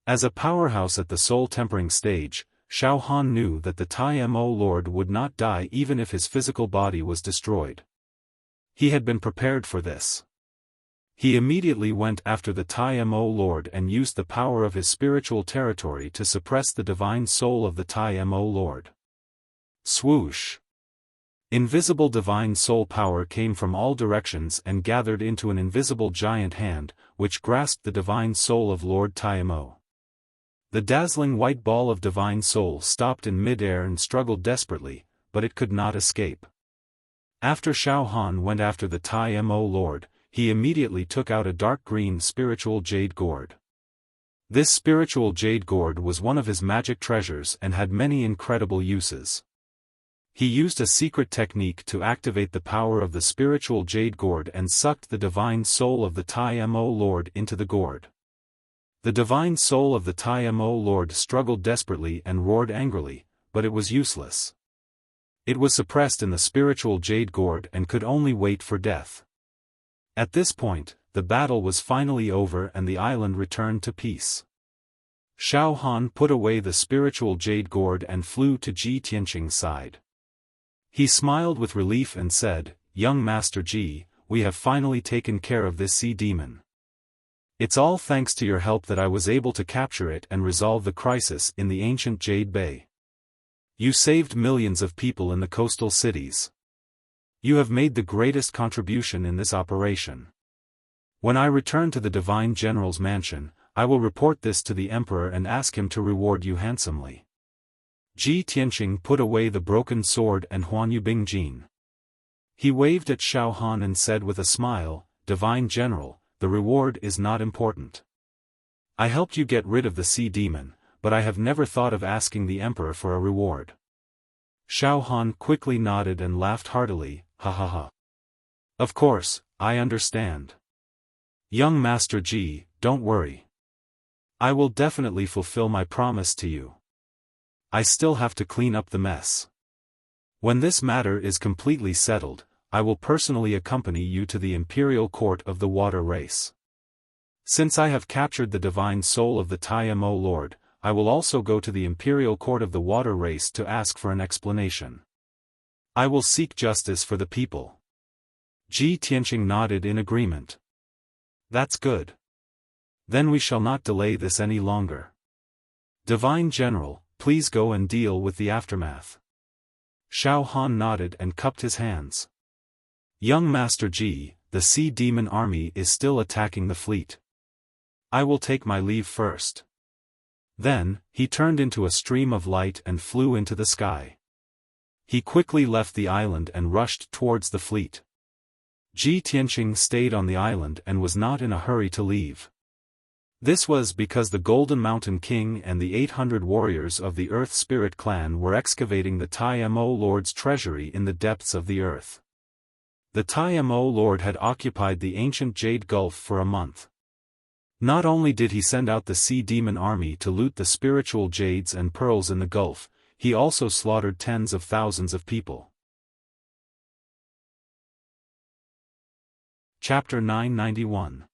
As a powerhouse at the soul-tempering stage, Xiaofan knew that the Tai Mo Lord would not die even if his physical body was destroyed. He had been prepared for this. He immediately went after the Tai Mo Lord and used the power of his spiritual territory to suppress the divine soul of the Tai Mo Lord. Swoosh! Invisible divine soul power came from all directions and gathered into an invisible giant hand, which grasped the divine soul of Lord Tai Mo. The dazzling white ball of divine soul stopped in mid-air and struggled desperately, but it could not escape. After Xiaofan went after the Tai Mo Lord, he immediately took out a dark green spiritual jade gourd. This spiritual jade gourd was one of his magic treasures and had many incredible uses. He used a secret technique to activate the power of the spiritual jade gourd and sucked the divine soul of the Tai Mo Lord into the gourd. The divine soul of the Tai Mo Lord struggled desperately and roared angrily, but it was useless. It was suppressed in the spiritual jade gourd and could only wait for death. At this point, the battle was finally over and the island returned to peace. Xiaofan put away the spiritual jade gourd and flew to Ji Tianxing's side. He smiled with relief and said, "Young Master Ji, we have finally taken care of this sea demon. It's all thanks to your help that I was able to capture it and resolve the crisis in the ancient Jade Bay. You saved millions of people in the coastal cities. You have made the greatest contribution in this operation. When I return to the Divine General's mansion, I will report this to the Emperor and ask him to reward you handsomely." Ji Tianxing put away the broken sword and Huan Yubing. He waved at Xiaofan and said with a smile, "Divine General, the reward is not important. I helped you get rid of the sea demon, but I have never thought of asking the Emperor for a reward." Xiaofan quickly nodded and laughed heartily, "Ha ha ha. Of course, I understand. Young Master Ji, don't worry. I will definitely fulfill my promise to you. I still have to clean up the mess. When this matter is completely settled, I will personally accompany you to the imperial court of the water race. Since I have captured the divine soul of the Tai Mo Lord, I will also go to the imperial court of the water race to ask for an explanation. I will seek justice for the people." Ji Tianxing nodded in agreement. "That's good. Then we shall not delay this any longer. Divine General, please go and deal with the aftermath." Xiaofan nodded and cupped his hands. Young Master Ji, the sea demon army is still attacking the fleet. I will take my leave first. Then, he turned into a stream of light and flew into the sky. He quickly left the island and rushed towards the fleet. Ji Tianqing stayed on the island and was not in a hurry to leave. This was because the Golden Mountain King and the 800 warriors of the Earth Spirit clan were excavating the Tai Mo Lord's treasury in the depths of the earth. The Tai Mo Lord had occupied the ancient Jade Gulf for a month. Not only did he send out the sea demon army to loot the spiritual jades and pearls in the Gulf, he also slaughtered tens of thousands of people. Chapter 991.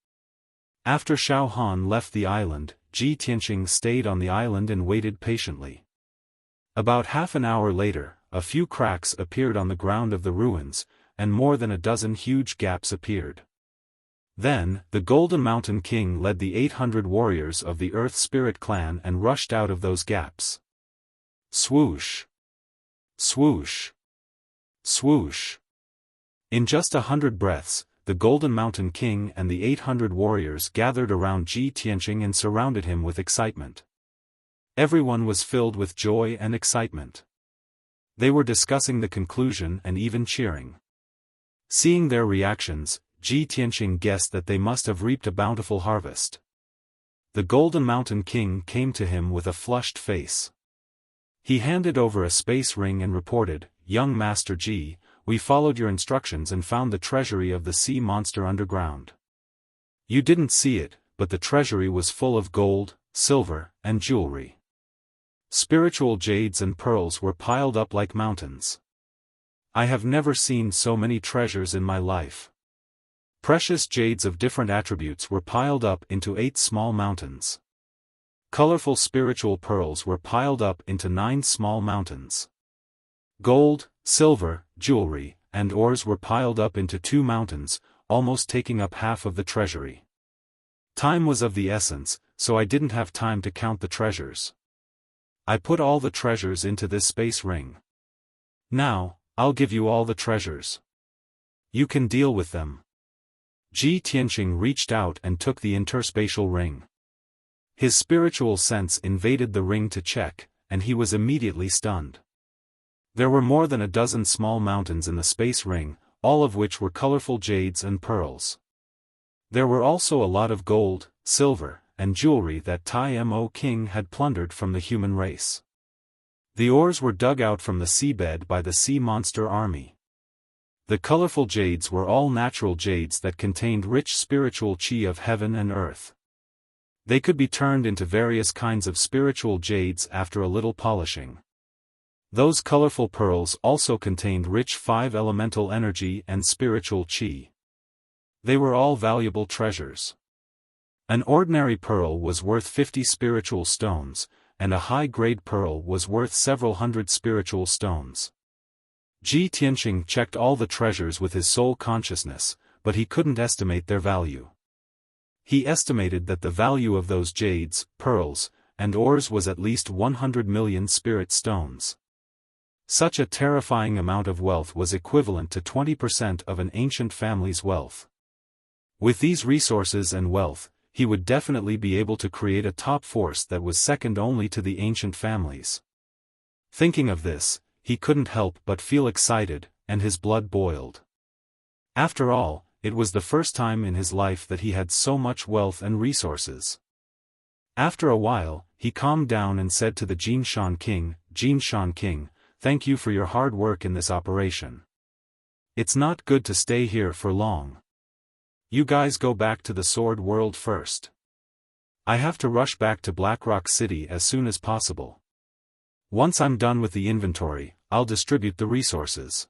After Xiaofan left the island, Ji Tianqing stayed on the island and waited patiently. About half an hour later, a few cracks appeared on the ground of the ruins, and more than a dozen huge gaps appeared. Then, the Golden Mountain King led the 800 warriors of the Earth Spirit clan and rushed out of those gaps. Swoosh! Swoosh! Swoosh! In just 100 breaths, the Golden Mountain King and the 800 warriors gathered around Ji Tianqing and surrounded him with excitement. Everyone was filled with joy and excitement. They were discussing the conclusion and even cheering. Seeing their reactions, Ji Tianqing guessed that they must have reaped a bountiful harvest. The Golden Mountain King came to him with a flushed face. He handed over a space ring and reported, "Young Master Ji, we followed your instructions and found the treasury of the sea monster underground. You didn't see it, but the treasury was full of gold, silver, and jewelry. Spiritual jades and pearls were piled up like mountains. I have never seen so many treasures in my life. Precious jades of different attributes were piled up into 8 small mountains. Colorful spiritual pearls were piled up into 9 small mountains. Gold, silver, jewelry, and ores were piled up into 2 mountains, almost taking up half of the treasury. Time was of the essence, so I didn't have time to count the treasures. I put all the treasures into this space ring. Now, I'll give you all the treasures. You can deal with them." Ji Tianqing reached out and took the interspatial ring. His spiritual sense invaded the ring to check, and he was immediately stunned. There were more than a dozen small mountains in the space ring, all of which were colorful jades and pearls. There were also a lot of gold, silver, and jewelry that Tai Mo King had plundered from the human race. The ores were dug out from the seabed by the sea monster army. The colorful jades were all natural jades that contained rich spiritual chi of heaven and earth. They could be turned into various kinds of spiritual jades after a little polishing. Those colorful pearls also contained rich 5 elemental energy and spiritual chi. They were all valuable treasures. An ordinary pearl was worth 50 spiritual stones, and a high-grade pearl was worth several hundred spiritual stones. Ji Tianqing checked all the treasures with his soul consciousness, but he couldn't estimate their value. He estimated that the value of those jades, pearls, and ores was at least 100 million spirit stones. Such a terrifying amount of wealth was equivalent to 20% of an ancient family's wealth. With these resources and wealth, he would definitely be able to create a top force that was second only to the ancient families. Thinking of this, he couldn't help but feel excited, and his blood boiled. After all, it was the first time in his life that he had so much wealth and resources. After a while, he calmed down and said to the Jinshan King, "Thank you for your hard work in this operation. It's not good to stay here for long. You guys go back to the Sword World first. I have to rush back to Blackrock City as soon as possible. Once I'm done with the inventory, I'll distribute the resources."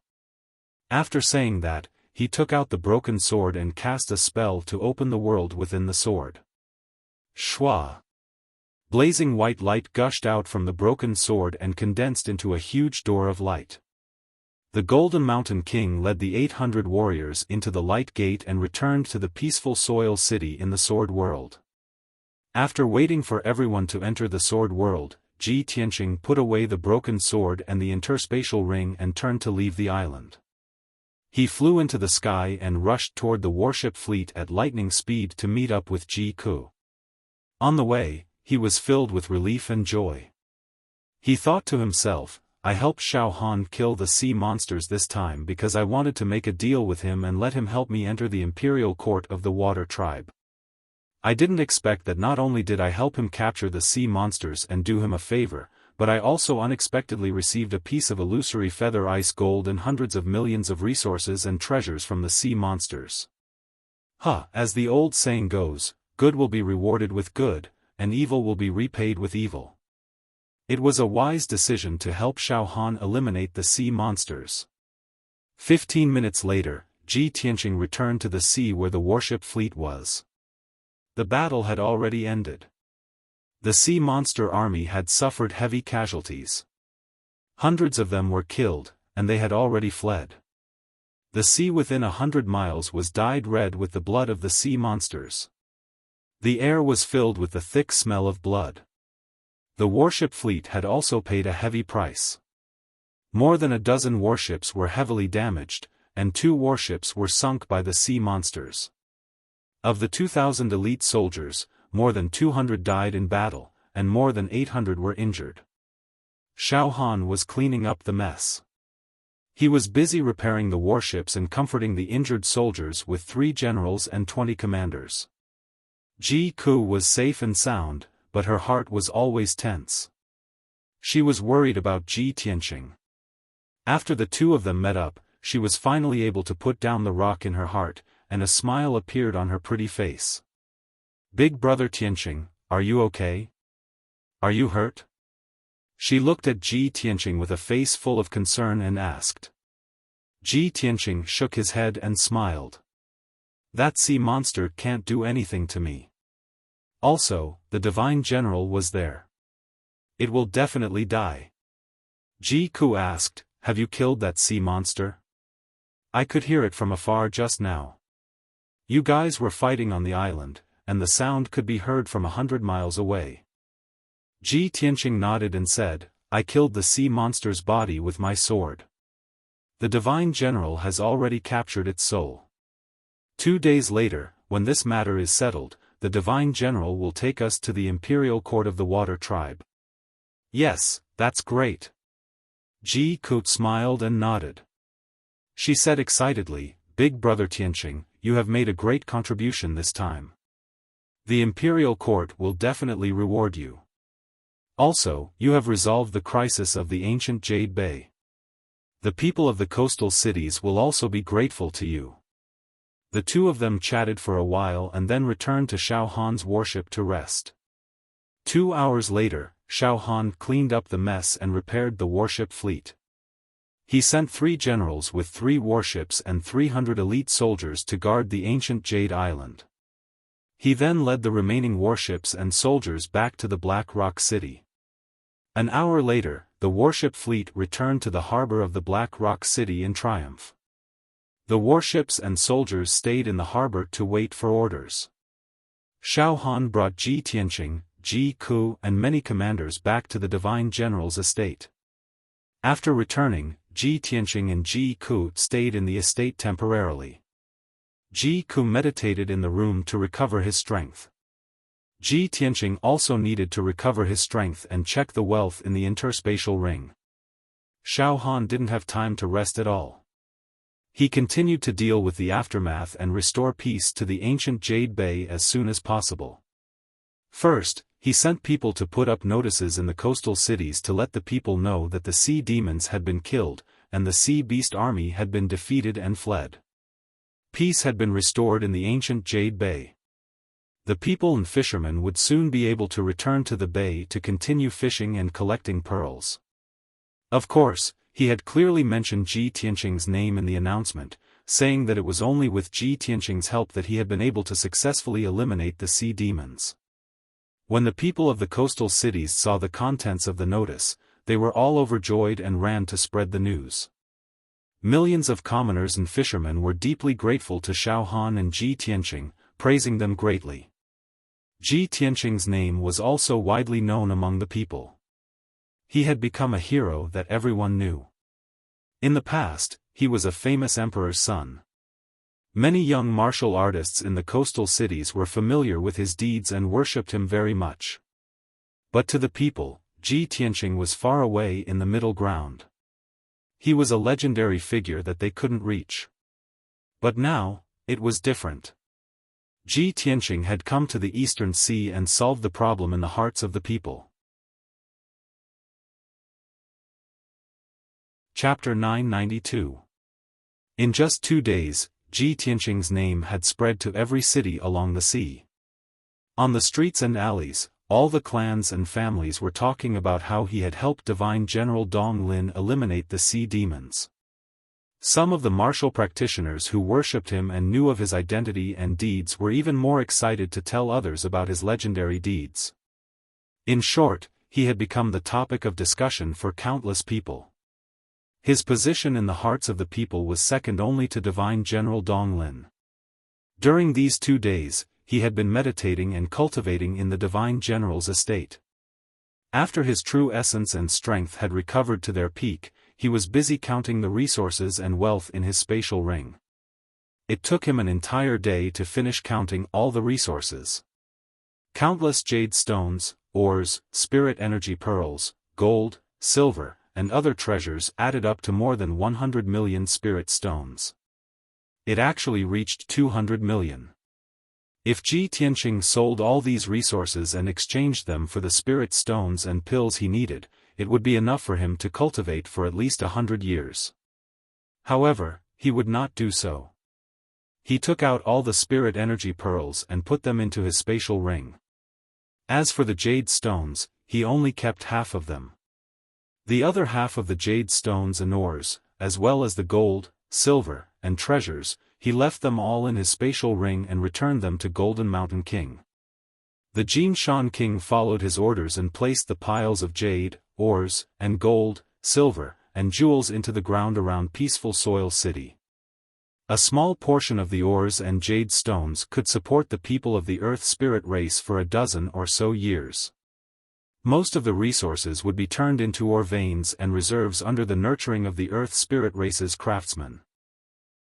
After saying that, he took out the broken sword and cast a spell to open the world within the sword. Shwa! Blazing white light gushed out from the broken sword and condensed into a huge door of light. The Golden Mountain King led the 800 warriors into the light gate and returned to the peaceful soil city in the Sword World. After waiting for everyone to enter the Sword World, Ji Tianqing put away the broken sword and the interspatial ring and turned to leave the island. He flew into the sky and rushed toward the warship fleet at lightning speed to meet up with Ji Ku. On the way, he was filled with relief and joy. He thought to himself, I helped Xiaofan kill the sea monsters this time because I wanted to make a deal with him and let him help me enter the imperial court of the water tribe. I didn't expect that not only did I help him capture the sea monsters and do him a favor, but I also unexpectedly received a piece of illusory feather ice gold and hundreds of millions of resources and treasures from the sea monsters. As the old saying goes, good will be rewarded with good, and evil will be repaid with evil. It was a wise decision to help Xiaofan eliminate the sea monsters. 15 minutes later, Ji Tianqing returned to the sea where the warship fleet was. The battle had already ended. The sea monster army had suffered heavy casualties. Hundreds of them were killed, and they had already fled. The sea within 100 miles was dyed red with the blood of the sea monsters. The air was filled with the thick smell of blood. The warship fleet had also paid a heavy price. More than a dozen warships were heavily damaged, and 2 warships were sunk by the sea monsters. Of the 2,000 elite soldiers, more than 200 died in battle, and more than 800 were injured. Xiaofan was cleaning up the mess. He was busy repairing the warships and comforting the injured soldiers with 3 generals and 20 commanders. Ji Ku was safe and sound, but her heart was always tense. She was worried about Ji Tianqing. After the 2 of them met up, she was finally able to put down the rock in her heart, and a smile appeared on her pretty face. Big brother Tianqing, are you okay? Are you hurt? She looked at Ji Tianqing with a face full of concern and asked. Ji Tianqing shook his head and smiled. That sea monster can't do anything to me. Also, the divine general was there. It will definitely die. Ji Ku asked, have you killed that sea monster? I could hear it from afar just now. You guys were fighting on the island, and the sound could be heard from 100 miles away. Ji Tianqing nodded and said, I killed the sea monster's body with my sword. The divine general has already captured its soul. 2 days later, when this matter is settled, the divine general will take us to the imperial court of the water tribe. Yes, that's great. Ji Ku smiled and nodded. She said excitedly, Big brother Tianqing, you have made a great contribution this time. The imperial court will definitely reward you. Also, you have resolved the crisis of the ancient Jade Bay. The people of the coastal cities will also be grateful to you. The 2 of them chatted for a while and then returned to Xiaofan's warship to rest. 2 hours later, Xiaofan cleaned up the mess and repaired the warship fleet. He sent 3 generals with 3 warships and 300 elite soldiers to guard the ancient Jade Island. He then led the remaining warships and soldiers back to the Black Rock City. An hour later, the warship fleet returned to the harbor of the Black Rock City in triumph. The warships and soldiers stayed in the harbor to wait for orders. Xiaofan brought Ji Tianqing, Ji Ku and many commanders back to the divine general's estate. After returning, Ji Tianqing and Ji Ku stayed in the estate temporarily. Ji Ku meditated in the room to recover his strength. Ji Tianqing also needed to recover his strength and check the wealth in the interspatial ring. Xiaofan didn't have time to rest at all. He continued to deal with the aftermath and restore peace to the ancient Jade Bay as soon as possible. First, he sent people to put up notices in the coastal cities to let the people know that the sea demons had been killed, and the sea beast army had been defeated and fled. Peace had been restored in the ancient Jade Bay. The people and fishermen would soon be able to return to the bay to continue fishing and collecting pearls. Of course, he had clearly mentioned Ji Tianqing's name in the announcement, saying that it was only with Ji Tianqing's help that he had been able to successfully eliminate the sea demons. When the people of the coastal cities saw the contents of the notice, they were all overjoyed and ran to spread the news. Millions of commoners and fishermen were deeply grateful to Xiaofan and Ji Tianqing, praising them greatly. Ji Tianqing's name was also widely known among the people. He had become a hero that everyone knew. In the past, he was a famous emperor's son. Many young martial artists in the coastal cities were familiar with his deeds and worshipped him very much. But to the people, Ji Tianqing was far away in the middle ground. He was a legendary figure that they couldn't reach. But now, it was different. Ji Tianqing had come to the Eastern Sea and solved the problem in the hearts of the people. Chapter 992. In just 2 days, Ji Tianqing's name had spread to every city along the sea. On the streets and alleys, all the clans and families were talking about how he had helped Divine General Dong Lin eliminate the sea demons. Some of the martial practitioners who worshipped him and knew of his identity and deeds were even more excited to tell others about his legendary deeds. In short, he had become the topic of discussion for countless people. His position in the hearts of the people was second only to Divine General Dong Lin. During these 2 days, he had been meditating and cultivating in the Divine General's estate. After his true essence and strength had recovered to their peak, he was busy counting the resources and wealth in his spatial ring. It took him an entire day to finish counting all the resources. Countless jade stones, ores, spirit energy pearls, gold, silver, and other treasures added up to more than 100 million spirit stones. It actually reached 200 million. If Ji Tianqing sold all these resources and exchanged them for the spirit stones and pills he needed, it would be enough for him to cultivate for at least 100 years. However, he would not do so. He took out all the spirit energy pearls and put them into his spatial ring. As for the jade stones, he only kept half of them. The other half of the jade stones and ores, as well as the gold, silver, and treasures, he left them all in his spatial ring and returned them to Golden Mountain King. The Jinshan King followed his orders and placed the piles of jade, ores, and gold, silver, and jewels into the ground around Peaceful Soil City. A small portion of the ores and jade stones could support the people of the Earth Spirit race for a dozen or so years. Most of the resources would be turned into ore veins and reserves under the nurturing of the Earth Spirit race's craftsmen.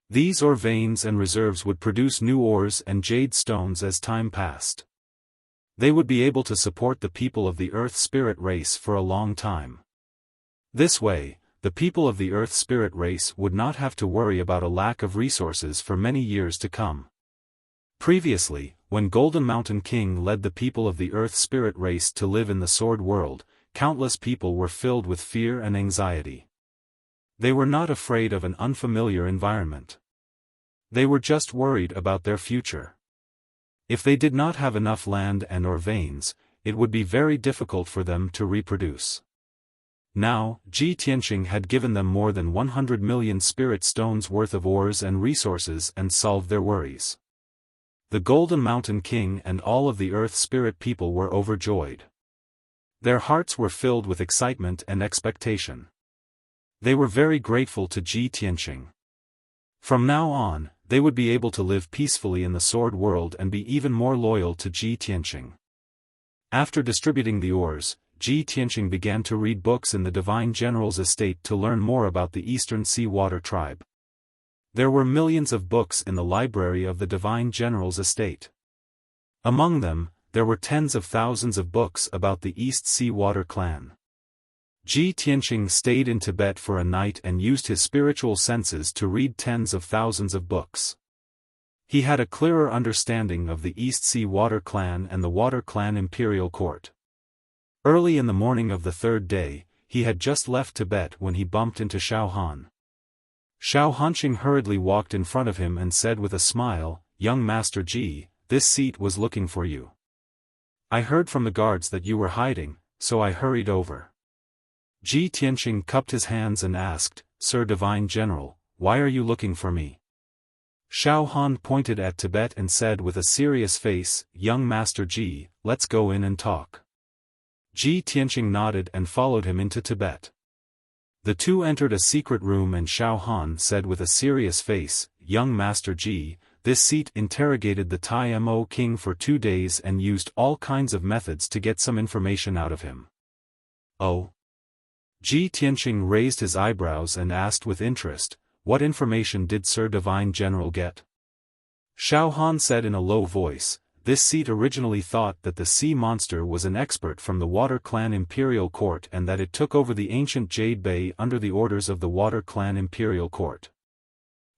These ore veins and reserves would produce new ores and jade stones as time passed. They would be able to support the people of the Earth Spirit race for a long time. This way, the people of the Earth Spirit race would not have to worry about a lack of resources for many years to come. Previously, when Golden Mountain King led the people of the Earth Spirit race to live in the Sword World, countless people were filled with fear and anxiety. They were not afraid of an unfamiliar environment. They were just worried about their future. If they did not have enough land and or veins, it would be very difficult for them to reproduce. Now, Ji Tianqing had given them more than 100 million spirit stones worth of ores and resources and solved their worries. The Golden Mountain King and all of the Earth Spirit people were overjoyed. Their hearts were filled with excitement and expectation. They were very grateful to Ji Tianqing. From now on, they would be able to live peacefully in the Sword World and be even more loyal to Ji Tianqing. After distributing the ores, Ji Tianqing began to read books in the Divine General's estate to learn more about the Eastern Sea Water tribe. There were millions of books in the library of the Divine General's estate. Among them, there were tens of thousands of books about the East Sea Water clan. Ji Tianqing stayed in Tibet for a night and used his spiritual senses to read tens of thousands of books. He had a clearer understanding of the East Sea Water clan and the Water Clan Imperial Court. Early in the morning of the 3rd day, he had just left Tibet when he bumped into Xiaofan. Xiaofan hurriedly walked in front of him and said with a smile, "Young Master Ji, this seat was looking for you. I heard from the guards that you were hiding, so I hurried over." Ji Tianqing cupped his hands and asked, "Sir Divine General, why are you looking for me?" Xiaofan pointed at Tibet and said with a serious face, "Young Master Ji, let's go in and talk." Ji Tianqing nodded and followed him into Tibet. The two entered a secret room and Xiaofan said with a serious face, "Young Master Ji, this seat interrogated the Tai Mo king for 2 days and used all kinds of methods to get some information out of him." "Oh?" Ji Tianqing raised his eyebrows and asked with interest, what information did Sir Divine General get? Xiaofan said in a low voice, this seat originally thought that the sea monster was an expert from the Water Clan Imperial Court and that it took over the ancient Jade Bay under the orders of the Water Clan Imperial Court.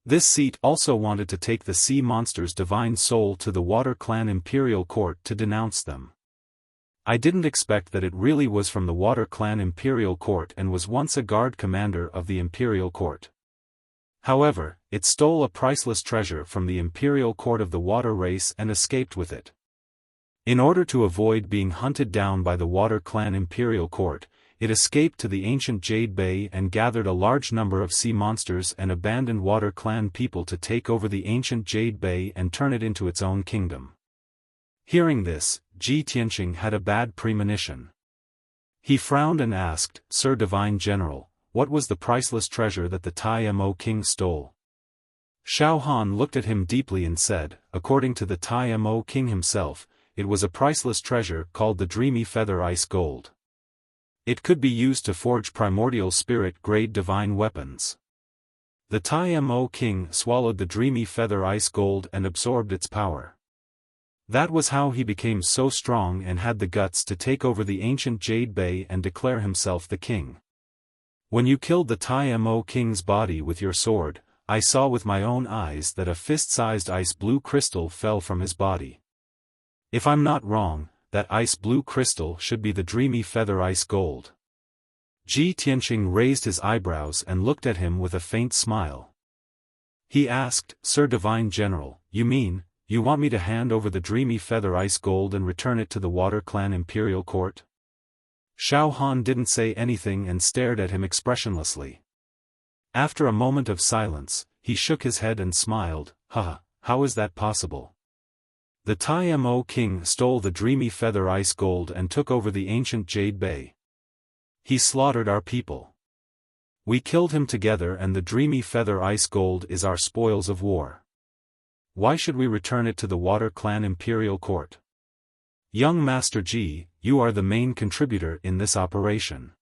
This seat also wanted to take the sea monster's divine soul to the Water Clan Imperial Court to denounce them. I didn't expect that it really was from the Water Clan Imperial Court and was once a guard commander of the Imperial Court. However, it stole a priceless treasure from the Imperial Court of the Water Race and escaped with it. In order to avoid being hunted down by the Water Clan Imperial Court, it escaped to the ancient Jade Bay and gathered a large number of sea monsters and abandoned Water Clan people to take over the ancient Jade Bay and turn it into its own kingdom. Hearing this, Ji Tianqing had a bad premonition. He frowned and asked, Sir Divine General, what was the priceless treasure that the Tai Mo King stole? Xiaofan looked at him deeply and said, according to the Tai Mo King himself, it was a priceless treasure called the Dreamy Feather Ice Gold. It could be used to forge primordial spirit-grade divine weapons. The Tai Mo King swallowed the Dreamy Feather Ice Gold and absorbed its power. That was how he became so strong and had the guts to take over the ancient Jade Bay and declare himself the king. When you killed the Tai Mo King's body with your sword, I saw with my own eyes that a fist-sized ice blue crystal fell from his body. If I'm not wrong, that ice blue crystal should be the Dreamy Feather Ice Gold. Ji Tianqing raised his eyebrows and looked at him with a faint smile. He asked, Sir Divine General, you mean, you want me to hand over the Dreamy Feather Ice Gold and return it to the Water Clan Imperial Court? Xiaofan didn't say anything and stared at him expressionlessly. After a moment of silence, he shook his head and smiled, Haha, how is that possible? The Tai Mo King stole the Dreamy Feather Ice Gold and took over the ancient Jade Bay. He slaughtered our people. We killed him together and the Dreamy Feather Ice Gold is our spoils of war. Why should we return it to the Water Clan Imperial Court? Young Master Ji, you are the main contributor in this operation.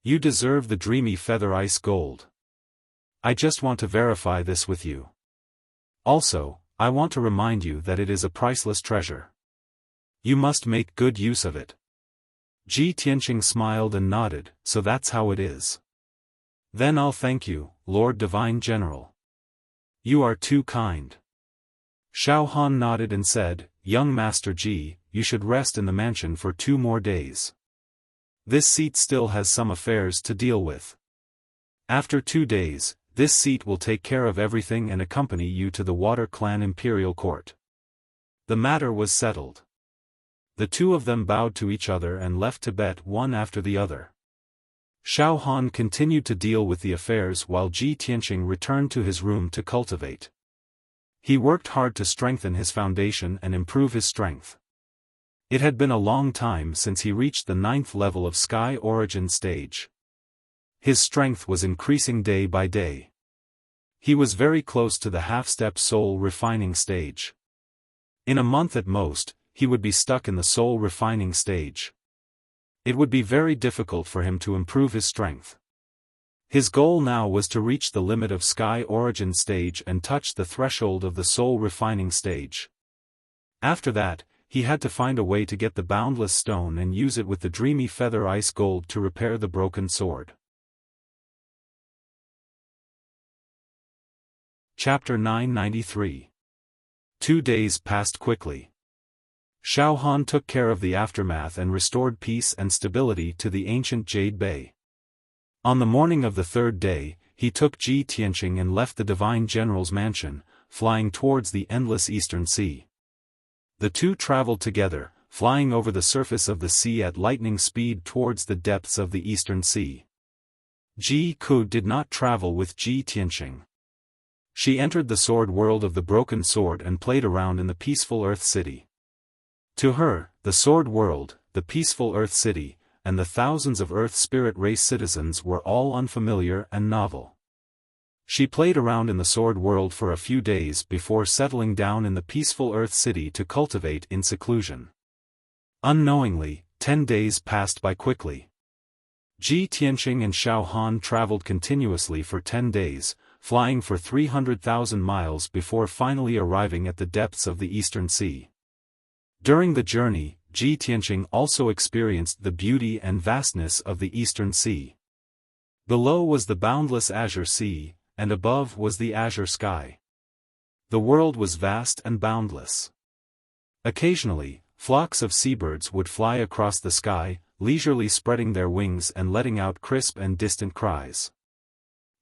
You deserve the Dreamy Feather Ice Gold. I just want to verify this with you. Also, I want to remind you that it is a priceless treasure. You must make good use of it. Ji Tianqing smiled and nodded, so that's how it is. Then I'll thank you, Lord Divine General. You are too kind. Xiaofan nodded and said, Young Master Ji, you should rest in the mansion for 2 more days. This seat still has some affairs to deal with. After 2 days, this seat will take care of everything and accompany you to the Water Clan Imperial Court. The matter was settled. The two of them bowed to each other and left Tibet one after the other. Xiaofan continued to deal with the affairs while Ji Tianqing returned to his room to cultivate. He worked hard to strengthen his foundation and improve his strength. It had been a long time since he reached the 9th level of Sky Origin stage. His strength was increasing day by day. He was very close to the half-step soul refining stage. In a month at most, he would be stuck in the soul refining stage. It would be very difficult for him to improve his strength. His goal now was to reach the limit of Sky Origin stage and touch the threshold of the soul refining stage. After that, he had to find a way to get the boundless stone and use it with the Dreamy Feather Ice Gold to repair the broken sword. Chapter 993. 2 days passed quickly. Xiaofan took care of the aftermath and restored peace and stability to the ancient Jade Bay. On the morning of the 3rd day, he took Ji Tianqing and left the Divine General's mansion, flying towards the endless Eastern Sea. The two traveled together, flying over the surface of the sea at lightning speed towards the depths of the Eastern Sea. Ji Ku did not travel with Ji Tianqing. She entered the sword world of the broken sword and played around in the peaceful Earth City. To her, the sword world, the peaceful Earth City, and the thousands of Earth Spirit race citizens were all unfamiliar and novel. She played around in the sword world for a few days before settling down in the peaceful Earth City to cultivate in seclusion. Unknowingly, 10 days passed by quickly. Ji Tianqing and Xiaofan traveled continuously for 10 days, flying for 300,000 miles before finally arriving at the depths of the Eastern Sea. During the journey, Ji Tianqing also experienced the beauty and vastness of the Eastern Sea. Below was the boundless azure sea, and above was the azure sky. The world was vast and boundless. Occasionally, flocks of seabirds would fly across the sky, leisurely spreading their wings and letting out crisp and distant cries.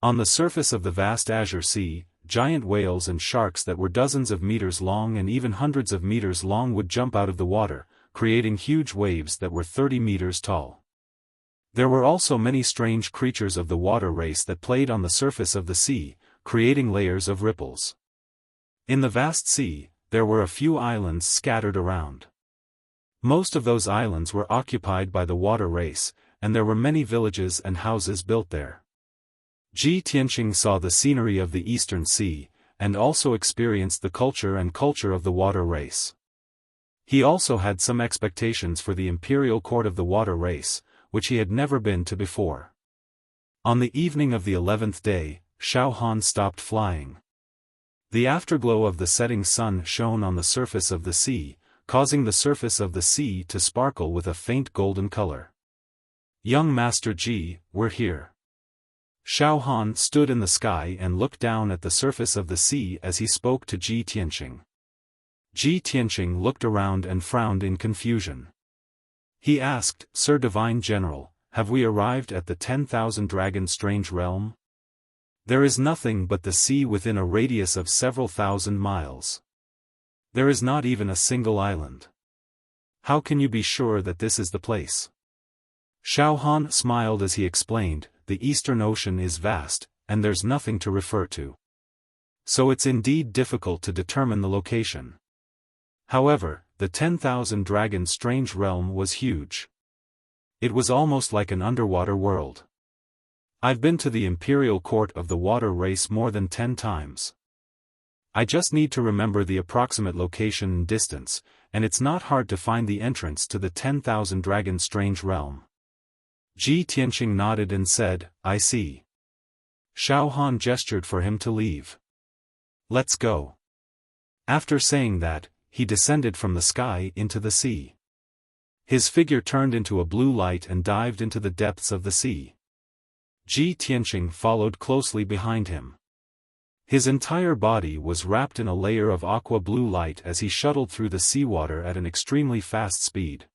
On the surface of the vast azure sea, giant whales and sharks that were dozens of meters long and even hundreds of meters long would jump out of the water, creating huge waves that were 30 meters tall. There were also many strange creatures of the water race that played on the surface of the sea, creating layers of ripples. In the vast sea, there were a few islands scattered around. Most of those islands were occupied by the water race, and there were many villages and houses built there. Ji Tianqing saw the scenery of the Eastern Sea, and also experienced the culture of the water race. He also had some expectations for the imperial court of the water race, which he had never been to before. On the evening of the 11th day, Xiaofan stopped flying. The afterglow of the setting sun shone on the surface of the sea, causing the surface of the sea to sparkle with a faint golden color. "Young Master Ji, we're here." Xiaofan stood in the sky and looked down at the surface of the sea as he spoke to Ji Tianqing. Ji Tianqing looked around and frowned in confusion. He asked, "Sir Divine General, have we arrived at the 10,000 Dragon Strange Realm? There is nothing but the sea within a radius of several thousand miles. There is not even a single island. How can you be sure that this is the place?" Xiaofan smiled as he explained, "The Eastern Ocean is vast, and there's nothing to refer to. So it's indeed difficult to determine the location. However, the 10,000 Dragon Strange Realm was huge. It was almost like an underwater world. I've been to the imperial court of the water race more than 10 times. I just need to remember the approximate location and distance, and it's not hard to find the entrance to the 10,000 Dragon Strange Realm." Ji Tianqing nodded and said, "I see." Xiaofan gestured for him to leave. "Let's go." After saying that, he descended from the sky into the sea. His figure turned into a blue light and dived into the depths of the sea. Ji Tianqing followed closely behind him. His entire body was wrapped in a layer of aqua blue light as he shuttled through the seawater at an extremely fast speed.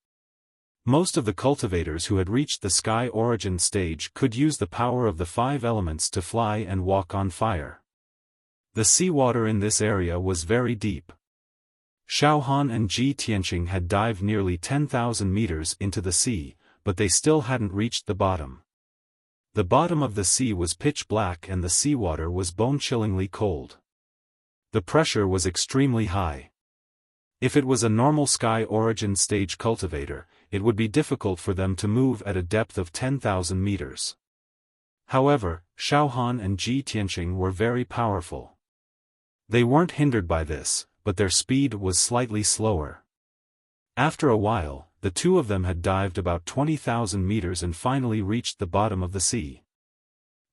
Most of the cultivators who had reached the sky origin stage could use the power of the 5 elements to fly and walk on fire. The seawater in this area was very deep. Xiaofan and Ji Tianqing had dived nearly 10,000 meters into the sea, but they still hadn't reached the bottom. The bottom of the sea was pitch black and the seawater was bone-chillingly cold. The pressure was extremely high. If it was a normal sky origin stage cultivator, it would be difficult for them to move at a depth of 10,000 meters. However, Xiaofan and Ji Tianqing were very powerful. They weren't hindered by this, but their speed was slightly slower. After a while, the two of them had dived about 20,000 meters and finally reached the bottom of the sea.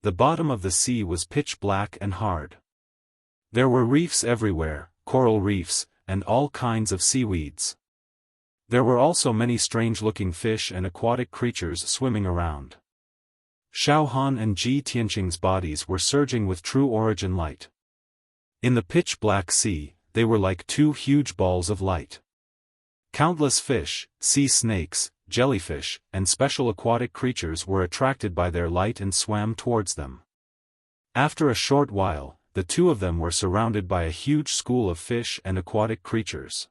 The bottom of the sea was pitch black and hard. There were reefs everywhere, coral reefs, and all kinds of seaweeds. There were also many strange-looking fish and aquatic creatures swimming around. Xiaofan and Ji Tianqing's bodies were surging with true origin light. In the pitch-black sea, they were like 2 huge balls of light. Countless fish, sea snakes, jellyfish, and special aquatic creatures were attracted by their light and swam towards them. After a short while, the two of them were surrounded by a huge school of fish and aquatic creatures.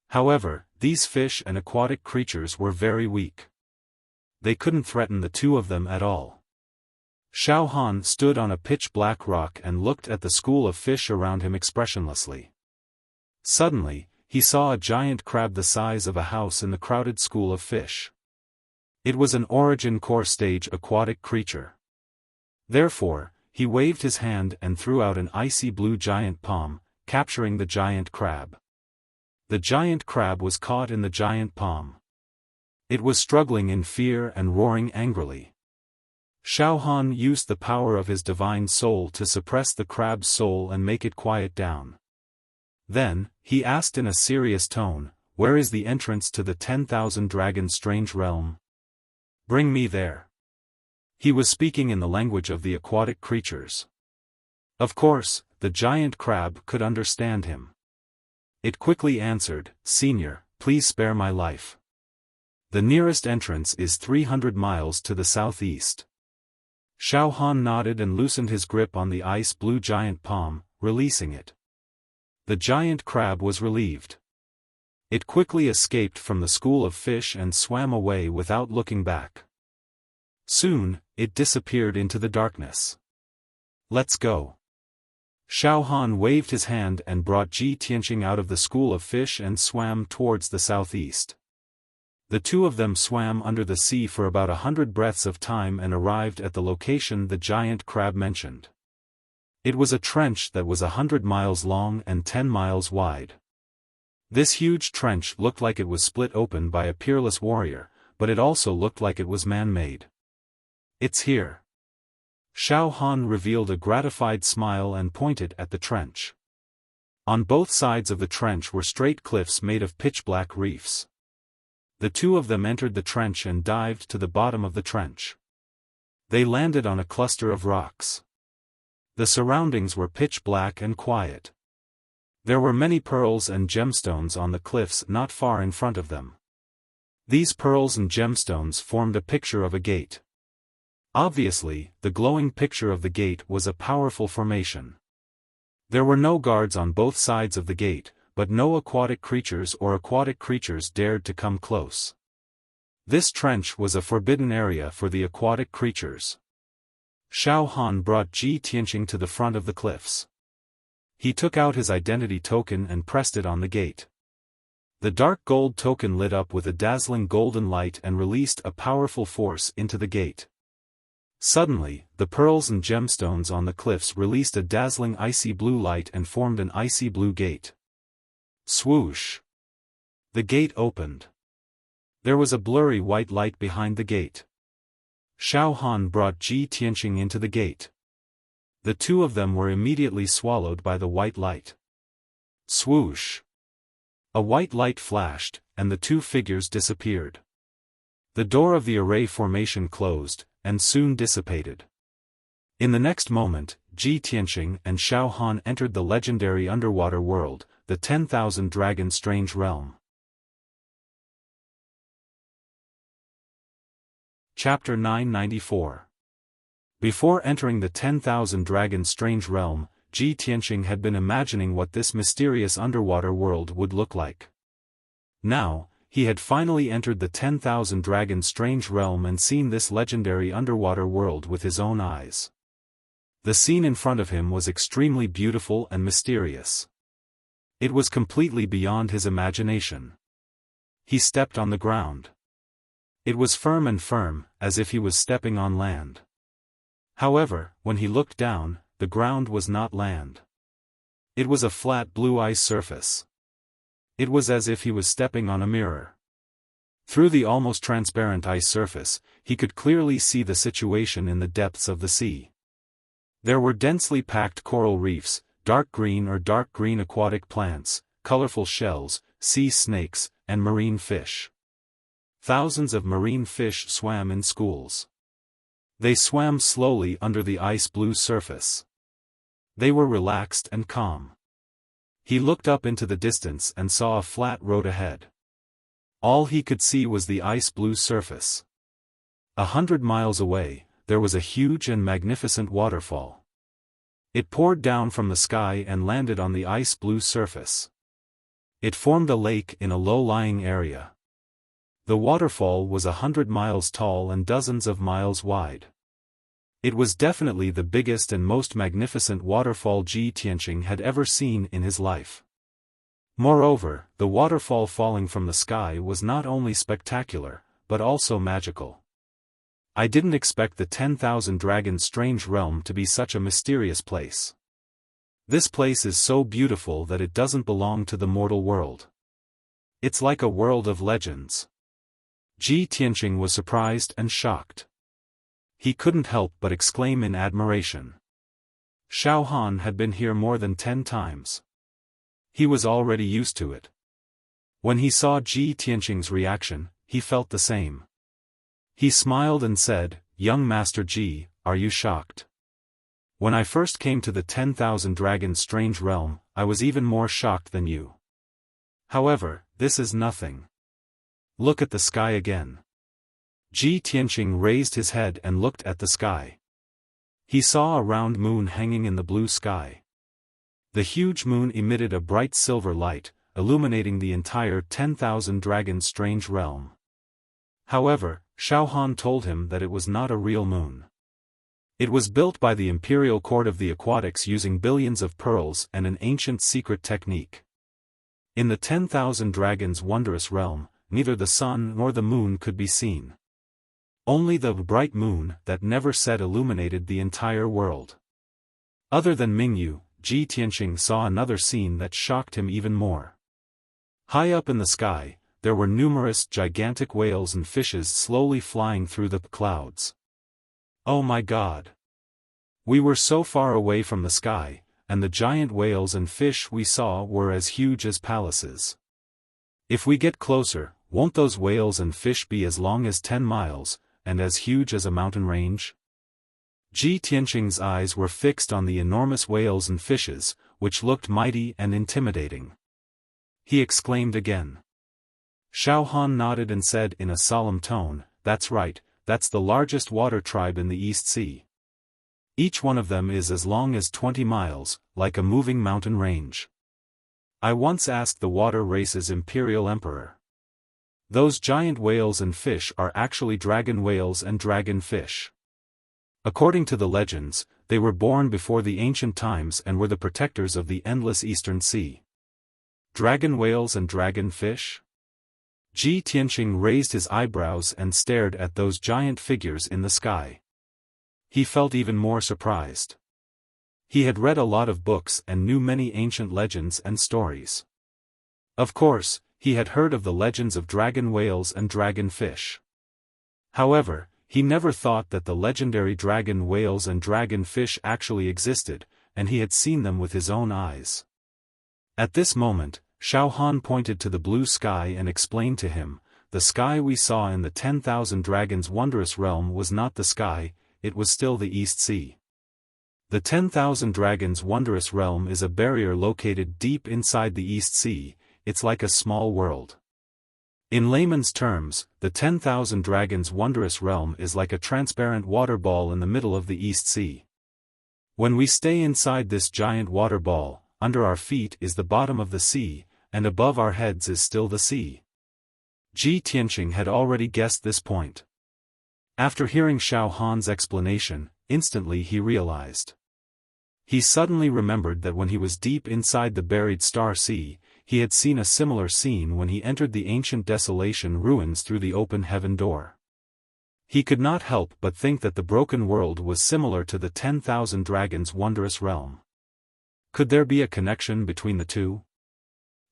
However, these fish and aquatic creatures were very weak. They couldn't threaten the two of them at all. Xiaofan stood on a pitch-black rock and looked at the school of fish around him expressionlessly. Suddenly, he saw a giant crab the size of a house in the crowded school of fish. It was an origin core stage aquatic creature. Therefore, he waved his hand and threw out an icy blue giant palm, capturing the giant crab. The giant crab was caught in the giant palm. It was struggling in fear and roaring angrily. Xiaofan used the power of his divine soul to suppress the crab's soul and make it quiet down. Then, he asked in a serious tone, "Where is the entrance to the 10,000 dragons' strange realm? Bring me there." He was speaking in the language of the aquatic creatures. Of course, the giant crab could understand him. It quickly answered, "Senior, please spare my life. The nearest entrance is 300 miles to the southeast." Xiaofan nodded and loosened his grip on the ice-blue giant palm, releasing it. The giant crab was relieved. It quickly escaped from the school of fish and swam away without looking back. Soon, it disappeared into the darkness. "Let's go." Xiaofan waved his hand and brought Ji Tianqing out of the school of fish and swam towards the southeast. The two of them swam under the sea for about 100 breaths of time and arrived at the location the giant crab mentioned. It was a trench that was 100 miles long and 10 miles wide. This huge trench looked like it was split open by a peerless warrior, but it also looked like it was man-made. "It's here." Xiaofan revealed a gratified smile and pointed at the trench. On both sides of the trench were straight cliffs made of pitch-black reefs. The two of them entered the trench and dived to the bottom of the trench. They landed on a cluster of rocks. The surroundings were pitch-black and quiet. There were many pearls and gemstones on the cliffs not far in front of them. These pearls and gemstones formed a picture of a gate. Obviously, the glowing picture of the gate was a powerful formation. There were no guards on both sides of the gate, but no aquatic creatures dared to come close. This trench was a forbidden area for the aquatic creatures. Xiaofan brought Ji Tianqing to the front of the cliffs. He took out his identity token and pressed it on the gate. The dark gold token lit up with a dazzling golden light and released a powerful force into the gate. Suddenly, the pearls and gemstones on the cliffs released a dazzling icy blue light and formed an icy blue gate. Swoosh! The gate opened. There was a blurry white light behind the gate. Xiaofan brought Ji Tianqing into the gate. The two of them were immediately swallowed by the white light. Swoosh! A white light flashed, and the two figures disappeared. The door of the array formation closed, and soon dissipated. In the next moment, Ji Tianqing and Xiaofan entered the legendary underwater world, the 10,000 Dragon Strange Realm. Chapter 994. Before entering the 10,000 Dragon Strange Realm, Ji Tianqing had been imagining what this mysterious underwater world would look like. Now, he had finally entered the 10,000 Dragon Strange Realm and seen this legendary underwater world with his own eyes. The scene in front of him was extremely beautiful and mysterious. It was completely beyond his imagination. He stepped on the ground. It was firm, as if he was stepping on land. However, when he looked down, the ground was not land. It was a flat blue ice surface. It was as if he was stepping on a mirror. Through the almost transparent ice surface, he could clearly see the situation in the depths of the sea. There were densely packed coral reefs, dark green or dark green aquatic plants, colorful shells, sea snakes, and marine fish. Thousands of marine fish swam in schools. They swam slowly under the ice-blue surface. They were relaxed and calm. He looked up into the distance and saw a flat road ahead. All he could see was the ice-blue surface. 100 miles away, there was a huge and magnificent waterfall. It poured down from the sky and landed on the ice-blue surface. It formed a lake in a low-lying area. The waterfall was 100 miles tall and dozens of miles wide. It was definitely the biggest and most magnificent waterfall Ji Tianqing had ever seen in his life. Moreover, the waterfall falling from the sky was not only spectacular, but also magical. I didn't expect the 10,000 Dragon Strange Realm to be such a mysterious place. This place is so beautiful that it doesn't belong to the mortal world. It's like a world of legends. Ji Tianqing was surprised and shocked. He couldn't help but exclaim in admiration. Xiaofan had been here more than 10 times. He was already used to it. When he saw Ji Tianqing's reaction, he felt the same. He smiled and said, "Young Master Ji, are you shocked? When I first came to the 10,000 Dragons strange realm, I was even more shocked than you. However, this is nothing. Look at the sky again." Ji Tianqing raised his head and looked at the sky. He saw a round moon hanging in the blue sky. The huge moon emitted a bright silver light, illuminating the entire 10,000 Dragons strange realm. However, Xiaofan told him that it was not a real moon. It was built by the Imperial Court of the Aquatics using billions of pearls and an ancient secret technique. In the 10,000 Dragons wondrous realm, neither the sun nor the moon could be seen. Only the bright moon that never set illuminated the entire world. Other than Mingyu, Ji Tianqing saw another scene that shocked him even more. High up in the sky, there were numerous gigantic whales and fishes slowly flying through the clouds. Oh my God! We were so far away from the sky, and the giant whales and fish we saw were as huge as palaces. If we get closer, won't those whales and fish be as long as 10 miles, and as huge as a mountain range? Ji Tianqing's eyes were fixed on the enormous whales and fishes, which looked mighty and intimidating. He exclaimed again. Xiaofan nodded and said in a solemn tone, "That's right, that's the largest water tribe in the East Sea. Each one of them is as long as 20 miles, like a moving mountain range. I once asked the water race's imperial emperor. Those giant whales and fish are actually dragon whales and dragon fish. According to the legends, they were born before the ancient times and were the protectors of the endless Eastern Sea. Dragon whales and dragon fish?" Ji Tianqing raised his eyebrows and stared at those giant figures in the sky. He felt even more surprised. He had read a lot of books and knew many ancient legends and stories. Of course, he had heard of the legends of dragon whales and dragon fish. However, he never thought that the legendary dragon whales and dragon fish actually existed, and he had seen them with his own eyes. At this moment, Xiaofan pointed to the blue sky and explained to him, "The sky we saw in the 10,000 Dragons wondrous realm was not the sky, it was still the East Sea. The 10,000 Dragons wondrous realm is a barrier located deep inside the East Sea. It's like a small world. In layman's terms, the 10,000 Dragons wondrous realm is like a transparent water ball in the middle of the East Sea. When we stay inside this giant water ball, under our feet is the bottom of the sea, and above our heads is still the sea." Ji Tianqing had already guessed this point. After hearing Xiaofan's explanation, instantly he realized. He suddenly remembered that when he was deep inside the buried Star Sea, he had seen a similar scene when he entered the ancient desolation ruins through the open heaven door. He could not help but think that the broken world was similar to the 10,000 Dragons wondrous realm. Could there be a connection between the two?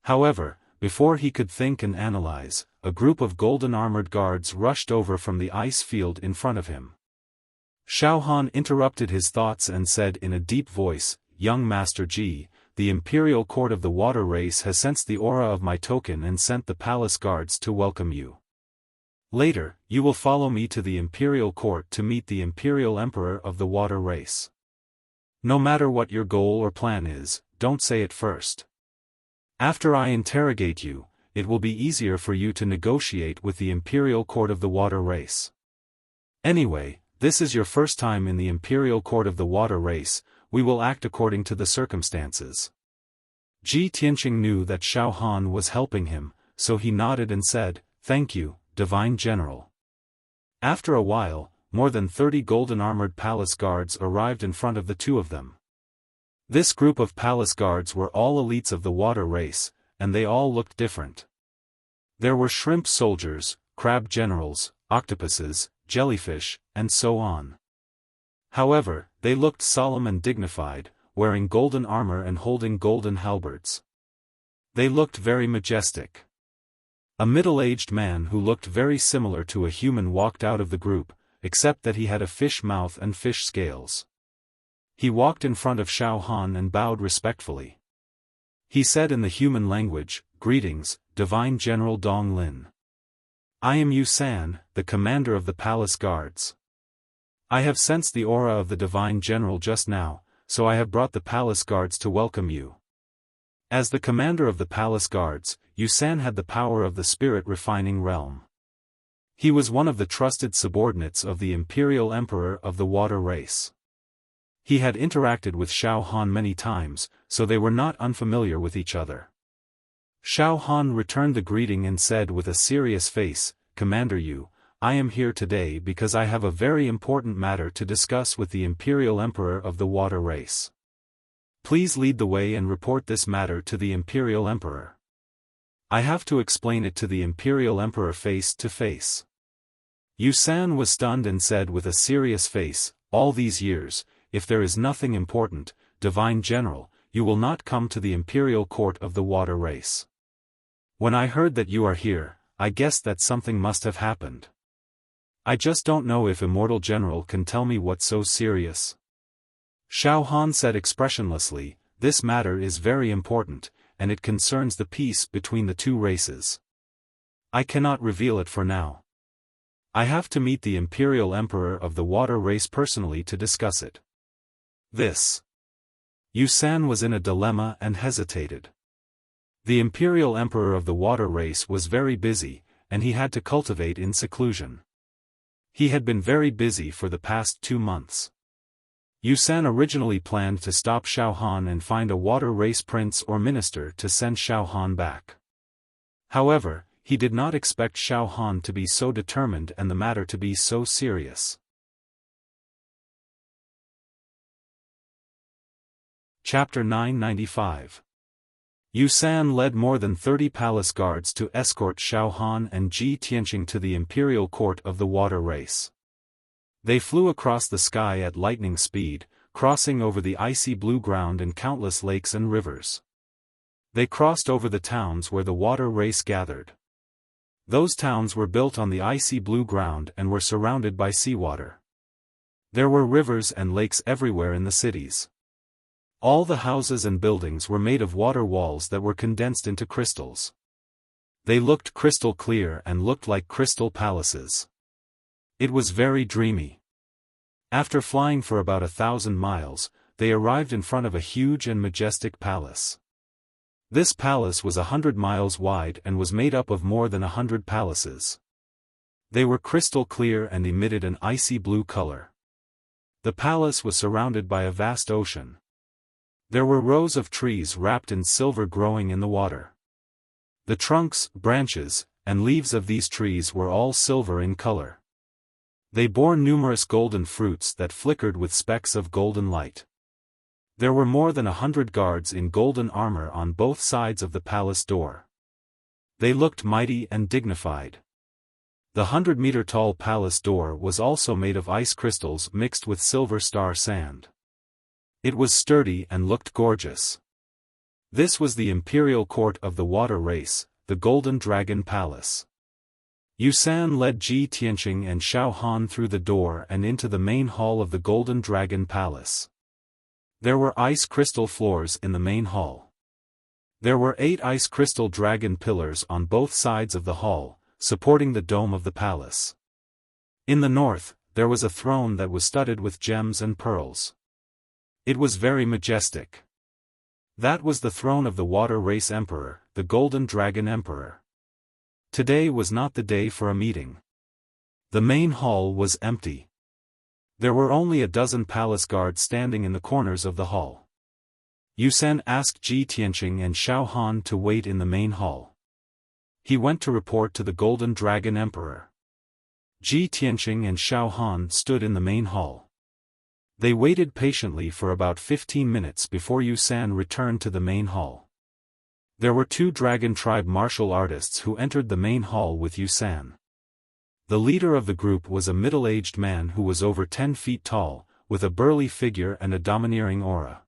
However, before he could think and analyze, a group of golden armored guards rushed over from the ice field in front of him. Xiaofan interrupted his thoughts and said in a deep voice, "Young Master Ji, the Imperial Court of the Water Race has sensed the aura of my token and sent the palace guards to welcome you. Later, you will follow me to the Imperial Court to meet the Imperial Emperor of the Water Race. No matter what your goal or plan is, don't say it first. After I interrogate you, it will be easier for you to negotiate with the Imperial Court of the Water Race. Anyway, this is your first time in the Imperial Court of the Water Race, we will act according to the circumstances." Ji Tianqing knew that Xiaofan was helping him, so he nodded and said, "Thank you, Divine General." After a while, more than 30 golden-armored palace guards arrived in front of the two of them. This group of palace guards were all elites of the water race, and they all looked different. There were shrimp soldiers, crab generals, octopuses, jellyfish, and so on. However, they looked solemn and dignified, wearing golden armor and holding golden halberds. They looked very majestic. A middle-aged man who looked very similar to a human walked out of the group, except that he had a fish mouth and fish scales. He walked in front of Xiaofan and bowed respectfully. He said in the human language, "Greetings, Divine General Dong Lin. I am Yu San, the commander of the palace guards. I have sensed the aura of the Divine General just now, so I have brought the palace guards to welcome you." As the commander of the palace guards, Yu San had the power of the spirit-refining realm. He was one of the trusted subordinates of the Imperial Emperor of the Water Race. He had interacted with Xiaofan many times, so they were not unfamiliar with each other. Xiaofan returned the greeting and said with a serious face, "Commander Yu, I am here today because I have a very important matter to discuss with the Imperial Emperor of the Water Race. Please lead the way and report this matter to the Imperial Emperor. I have to explain it to the Imperial Emperor face to face." Yu San was stunned and said with a serious face, "All these years, if there is nothing important, Divine General, you will not come to the Imperial Court of the Water Race. When I heard that you are here, I guessed that something must have happened. I just don't know if Immortal General can tell me what's so serious." Xiaofan said expressionlessly, "This matter is very important, and it concerns the peace between the two races. I cannot reveal it for now. I have to meet the Imperial Emperor of the Water Race personally to discuss it." This. Yu San was in a dilemma and hesitated. The Imperial Emperor of the Water Race was very busy, and he had to cultivate in seclusion. He had been very busy for the past 2 months. Yu San originally planned to stop Xiaofan and find a Water Race prince or minister to send Xiaofan back. However, he did not expect Xiaofan to be so determined and the matter to be so serious. Chapter 995. Yu San led more than 30 palace guards to escort Xiaofan and Ji Tianqing to the Imperial Court of the Water Race. They flew across the sky at lightning speed, crossing over the icy blue ground and countless lakes and rivers. They crossed over the towns where the Water Race gathered. Those towns were built on the icy blue ground and were surrounded by seawater. There were rivers and lakes everywhere in the cities. All the houses and buildings were made of water walls that were condensed into crystals. They looked crystal clear and looked like crystal palaces. It was very dreamy. After flying for about 1,000 miles, they arrived in front of a huge and majestic palace. This palace was 100 miles wide and was made up of more than 100 palaces. They were crystal clear and emitted an icy blue color. The palace was surrounded by a vast ocean. There were rows of trees wrapped in silver growing in the water. The trunks, branches, and leaves of these trees were all silver in color. They bore numerous golden fruits that flickered with specks of golden light. There were more than 100 guards in golden armor on both sides of the palace door. They looked mighty and dignified. The 100-meter-tall palace door was also made of ice crystals mixed with silver star sand. It was sturdy and looked gorgeous. This was the Imperial Court of the Water Race, the Golden Dragon Palace. Yu San led Ji Tianqing and Xiaofan through the door and into the main hall of the Golden Dragon Palace. There were ice crystal floors in the main hall. There were 8 ice crystal dragon pillars on both sides of the hall, supporting the dome of the palace. In the north, there was a throne that was studded with gems and pearls. It was very majestic. That was the throne of the Water Race Emperor, the Golden Dragon Emperor. Today was not the day for a meeting. The main hall was empty. There were only a dozen palace guards standing in the corners of the hall. Yu San asked Ji Tianqing and Xiaofan to wait in the main hall. He went to report to the Golden Dragon Emperor. Ji Tianqing and Xiaofan stood in the main hall. They waited patiently for about 15 minutes before Yu San returned to the main hall. There were 2 dragon tribe martial artists who entered the main hall with Yu San. The leader of the group was a middle-aged man who was over 10 feet tall, with a burly figure and a domineering aura.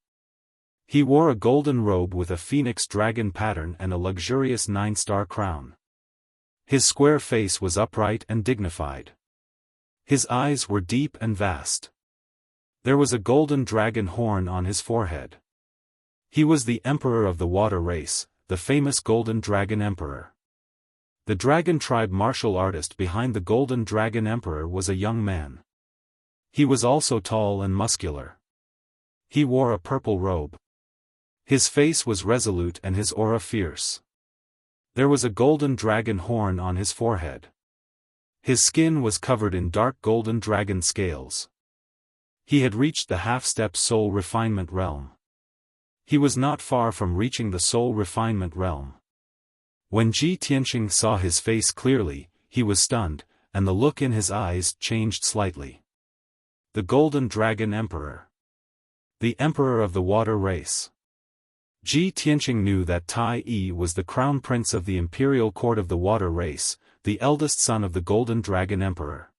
He wore a golden robe with a phoenix dragon pattern and a luxurious 9-star crown. His square face was upright and dignified. His eyes were deep and vast. There was a golden dragon horn on his forehead. He was the emperor of the water race, the famous Golden Dragon Emperor. The dragon tribe martial artist behind the Golden Dragon Emperor was a young man. He was also tall and muscular. He wore a purple robe. His face was resolute and his aura fierce. There was a golden dragon horn on his forehead. His skin was covered in dark golden dragon scales. He had reached the half-step soul refinement realm. He was not far from reaching the soul refinement realm. When Ji Tianqing saw his face clearly, he was stunned, and the look in his eyes changed slightly. The Golden Dragon Emperor. The Emperor of the Water Race. Ji Tianqing knew that Tai Yi was the crown prince of the imperial court of the water race, the eldest son of the Golden Dragon Emperor.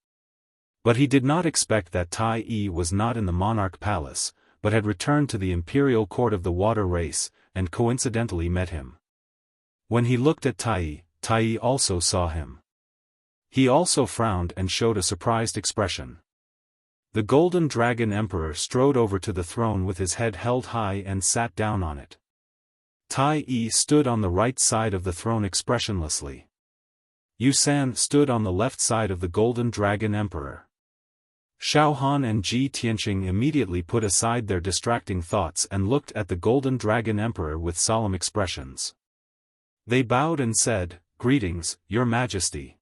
But he did not expect that Tai Yi was not in the monarch palace, but had returned to the imperial court of the water race, and coincidentally met him. When he looked at Tai Yi also saw him. He also frowned and showed a surprised expression. The Golden Dragon Emperor strode over to the throne with his head held high and sat down on it. Tai Yi stood on the right side of the throne expressionlessly. Yu San stood on the left side of the Golden Dragon Emperor. Xiaofan and Ji Tianqing immediately put aside their distracting thoughts and looked at the Golden Dragon Emperor with solemn expressions. They bowed and said, "Greetings, Your Majesty."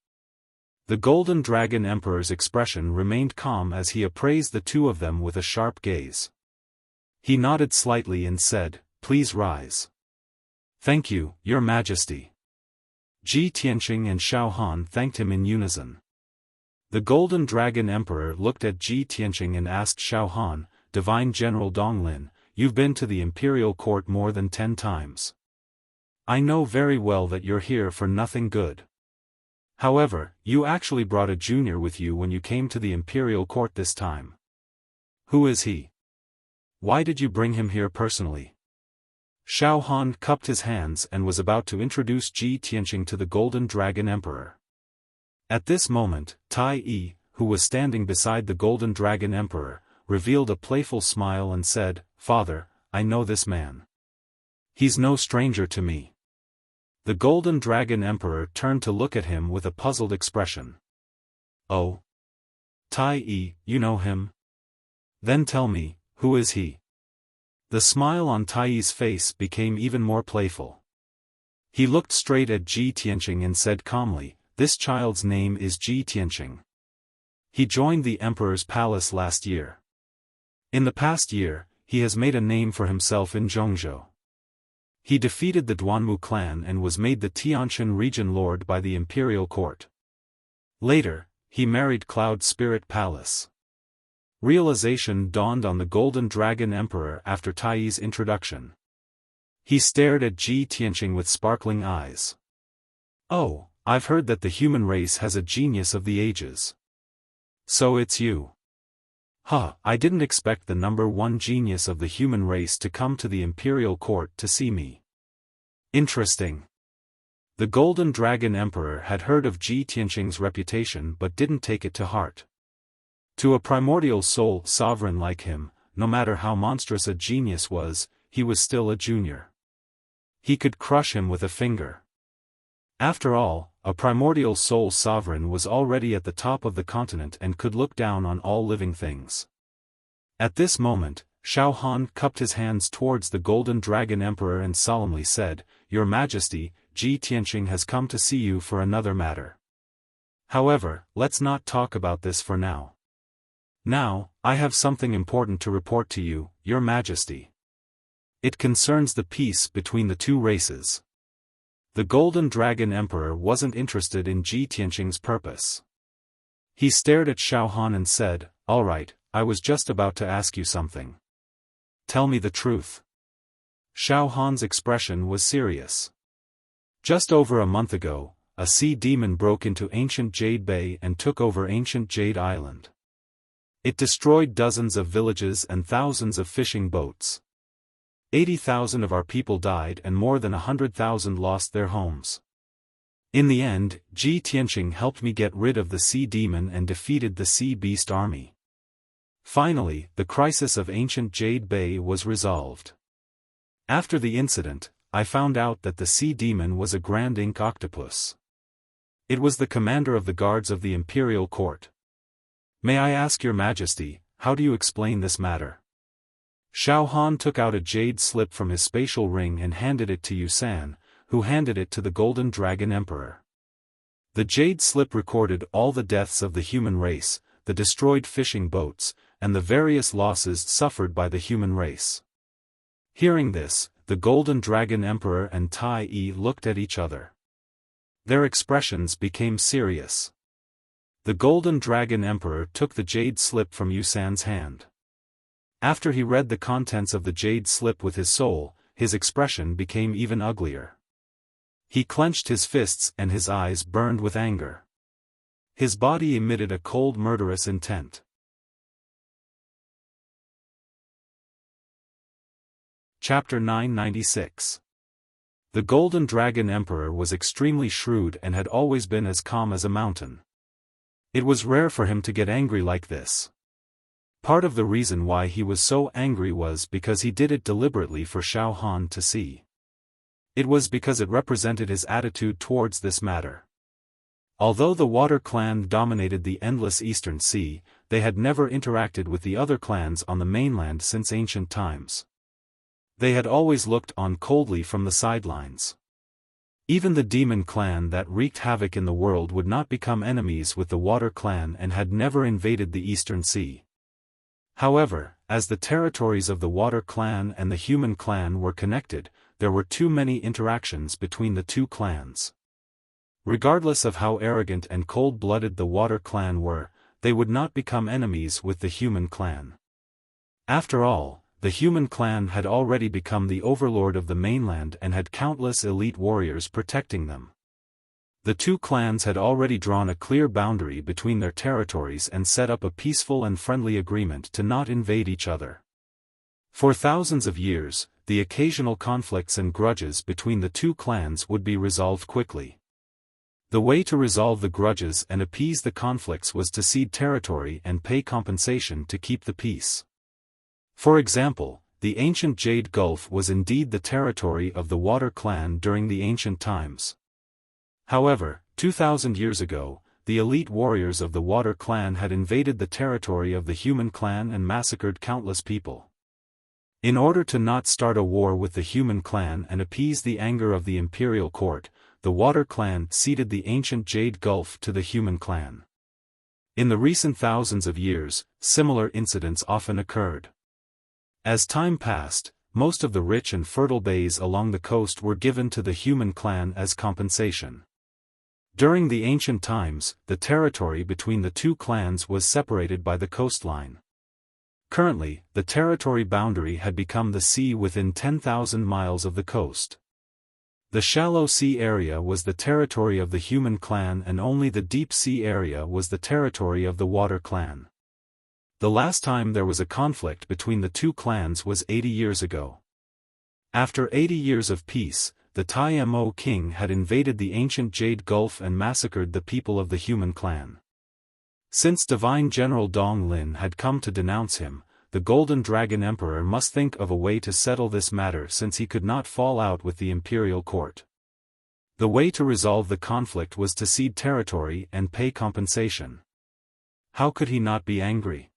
The Golden Dragon Emperor's expression remained calm as he appraised the two of them with a sharp gaze. He nodded slightly and said, "Please rise." "Thank you, Your Majesty." Ji Tianqing and Xiaofan thanked him in unison. The Golden Dragon Emperor looked at Ji Tianqing and asked Xiaofan, "Divine General Donglin, you've been to the imperial court more than 10 times. I know very well that you're here for nothing good. However, you actually brought a junior with you when you came to the imperial court this time. Who is he? Why did you bring him here personally?" Xiaofan cupped his hands and was about to introduce Ji Tianqing to the Golden Dragon Emperor. At this moment, Tai Yi, who was standing beside the Golden Dragon Emperor, revealed a playful smile and said, "Father, I know this man. He's no stranger to me." The Golden Dragon Emperor turned to look at him with a puzzled expression. "Oh? Tai Yi, you know him? Then tell me, who is he?" The smile on Tai Yi's face became even more playful. He looked straight at Ji Tianqing and said calmly, "This child's name is Ji Tianqing. He joined the Emperor's palace last year. In the past year, he has made a name for himself in Zhongzhou. He defeated the Duanmu clan and was made the Tianshan region lord by the imperial court. Later, he married Cloud Spirit Palace." Realization dawned on the Golden Dragon Emperor after Tai Yi's introduction. He stared at Ji Tianqing with sparkling eyes. "Oh, I've heard that the human race has a genius of the ages. So it's you. Huh, I didn't expect the #1 genius of the human race to come to the imperial court to see me. Interesting." The Golden Dragon Emperor had heard of Ji Tianqing's reputation but didn't take it to heart. To a primordial soul sovereign like him, no matter how monstrous a genius was, he was still a junior. He could crush him with a finger. After all, a primordial soul sovereign was already at the top of the continent and could look down on all living things. At this moment, Xiaofan cupped his hands towards the Golden Dragon Emperor and solemnly said, "Your Majesty, Ji Tianqing has come to see you for another matter. However, let's not talk about this for now. Now, I have something important to report to you, Your Majesty. It concerns the peace between the two races." The Golden Dragon Emperor wasn't interested in Ji Tianqing's purpose. He stared at Xiaofan and said, "All right, I was just about to ask you something. Tell me the truth." Xiaofan's expression was serious. Just over a month ago, a sea demon broke into ancient Jade Bay and took over ancient Jade Island. It destroyed dozens of villages and thousands of fishing boats. 80,000 of our people died and more than 100,000 lost their homes. In the end, Ji Tianqing helped me get rid of the sea demon and defeated the sea beast army. Finally, the crisis of ancient Jade Bay was resolved. After the incident, I found out that the sea demon was a grand ink octopus. It was the commander of the guards of the imperial court. May I ask your majesty, how do you explain this matter? Xiaofan took out a jade slip from his spatial ring and handed it to Yusan, who handed it to the Golden Dragon Emperor. The jade slip recorded all the deaths of the human race, the destroyed fishing boats, and the various losses suffered by the human race. Hearing this, the Golden Dragon Emperor and Tai Yi looked at each other. Their expressions became serious. The Golden Dragon Emperor took the jade slip from Yusan's hand. After he read the contents of the jade slip with his soul, his expression became even uglier. He clenched his fists and his eyes burned with anger. His body emitted a cold murderous intent. Chapter 996. The Golden Dragon Emperor was extremely shrewd and had always been as calm as a mountain. It was rare for him to get angry like this. Part of the reason why he was so angry was because he did it deliberately for Xiaofan to see. It was because it represented his attitude towards this matter. Although the Water Clan dominated the endless Eastern Sea, they had never interacted with the other clans on the mainland since ancient times. They had always looked on coldly from the sidelines. Even the Demon Clan that wreaked havoc in the world would not become enemies with the Water Clan and had never invaded the Eastern Sea. However, as the territories of the Water Clan and the Human Clan were connected, there were too many interactions between the two clans. Regardless of how arrogant and cold-blooded the Water Clan were, they would not become enemies with the Human Clan. After all, the Human Clan had already become the overlord of the mainland and had countless elite warriors protecting them. The two clans had already drawn a clear boundary between their territories and set up a peaceful and friendly agreement to not invade each other. For thousands of years, the occasional conflicts and grudges between the two clans would be resolved quickly. The way to resolve the grudges and appease the conflicts was to cede territory and pay compensation to keep the peace. For example, the ancient Jade Gulf was indeed the territory of the Water Clan during the ancient times. However, 2,000 years ago, the elite warriors of the Water Clan had invaded the territory of the Human Clan and massacred countless people. In order to not start a war with the Human Clan and appease the anger of the imperial court, the Water Clan ceded the ancient Jade Gulf to the Human Clan. In the recent thousands of years, similar incidents often occurred. As time passed, most of the rich and fertile bays along the coast were given to the Human Clan as compensation. During the ancient times, the territory between the two clans was separated by the coastline. Currently, the territory boundary had become the sea within 10,000 miles of the coast. The shallow sea area was the territory of the Human Clan and only the deep sea area was the territory of the Water Clan. The last time there was a conflict between the two clans was 80 years ago. After 80 years of peace, the Tai Mo king had invaded the ancient Jade Gulf and massacred the people of the Human Clan. Since Divine General Dong Lin had come to denounce him, the Golden Dragon Emperor must think of a way to settle this matter since he could not fall out with the imperial court. The way to resolve the conflict was to cede territory and pay compensation. How could he not be angry?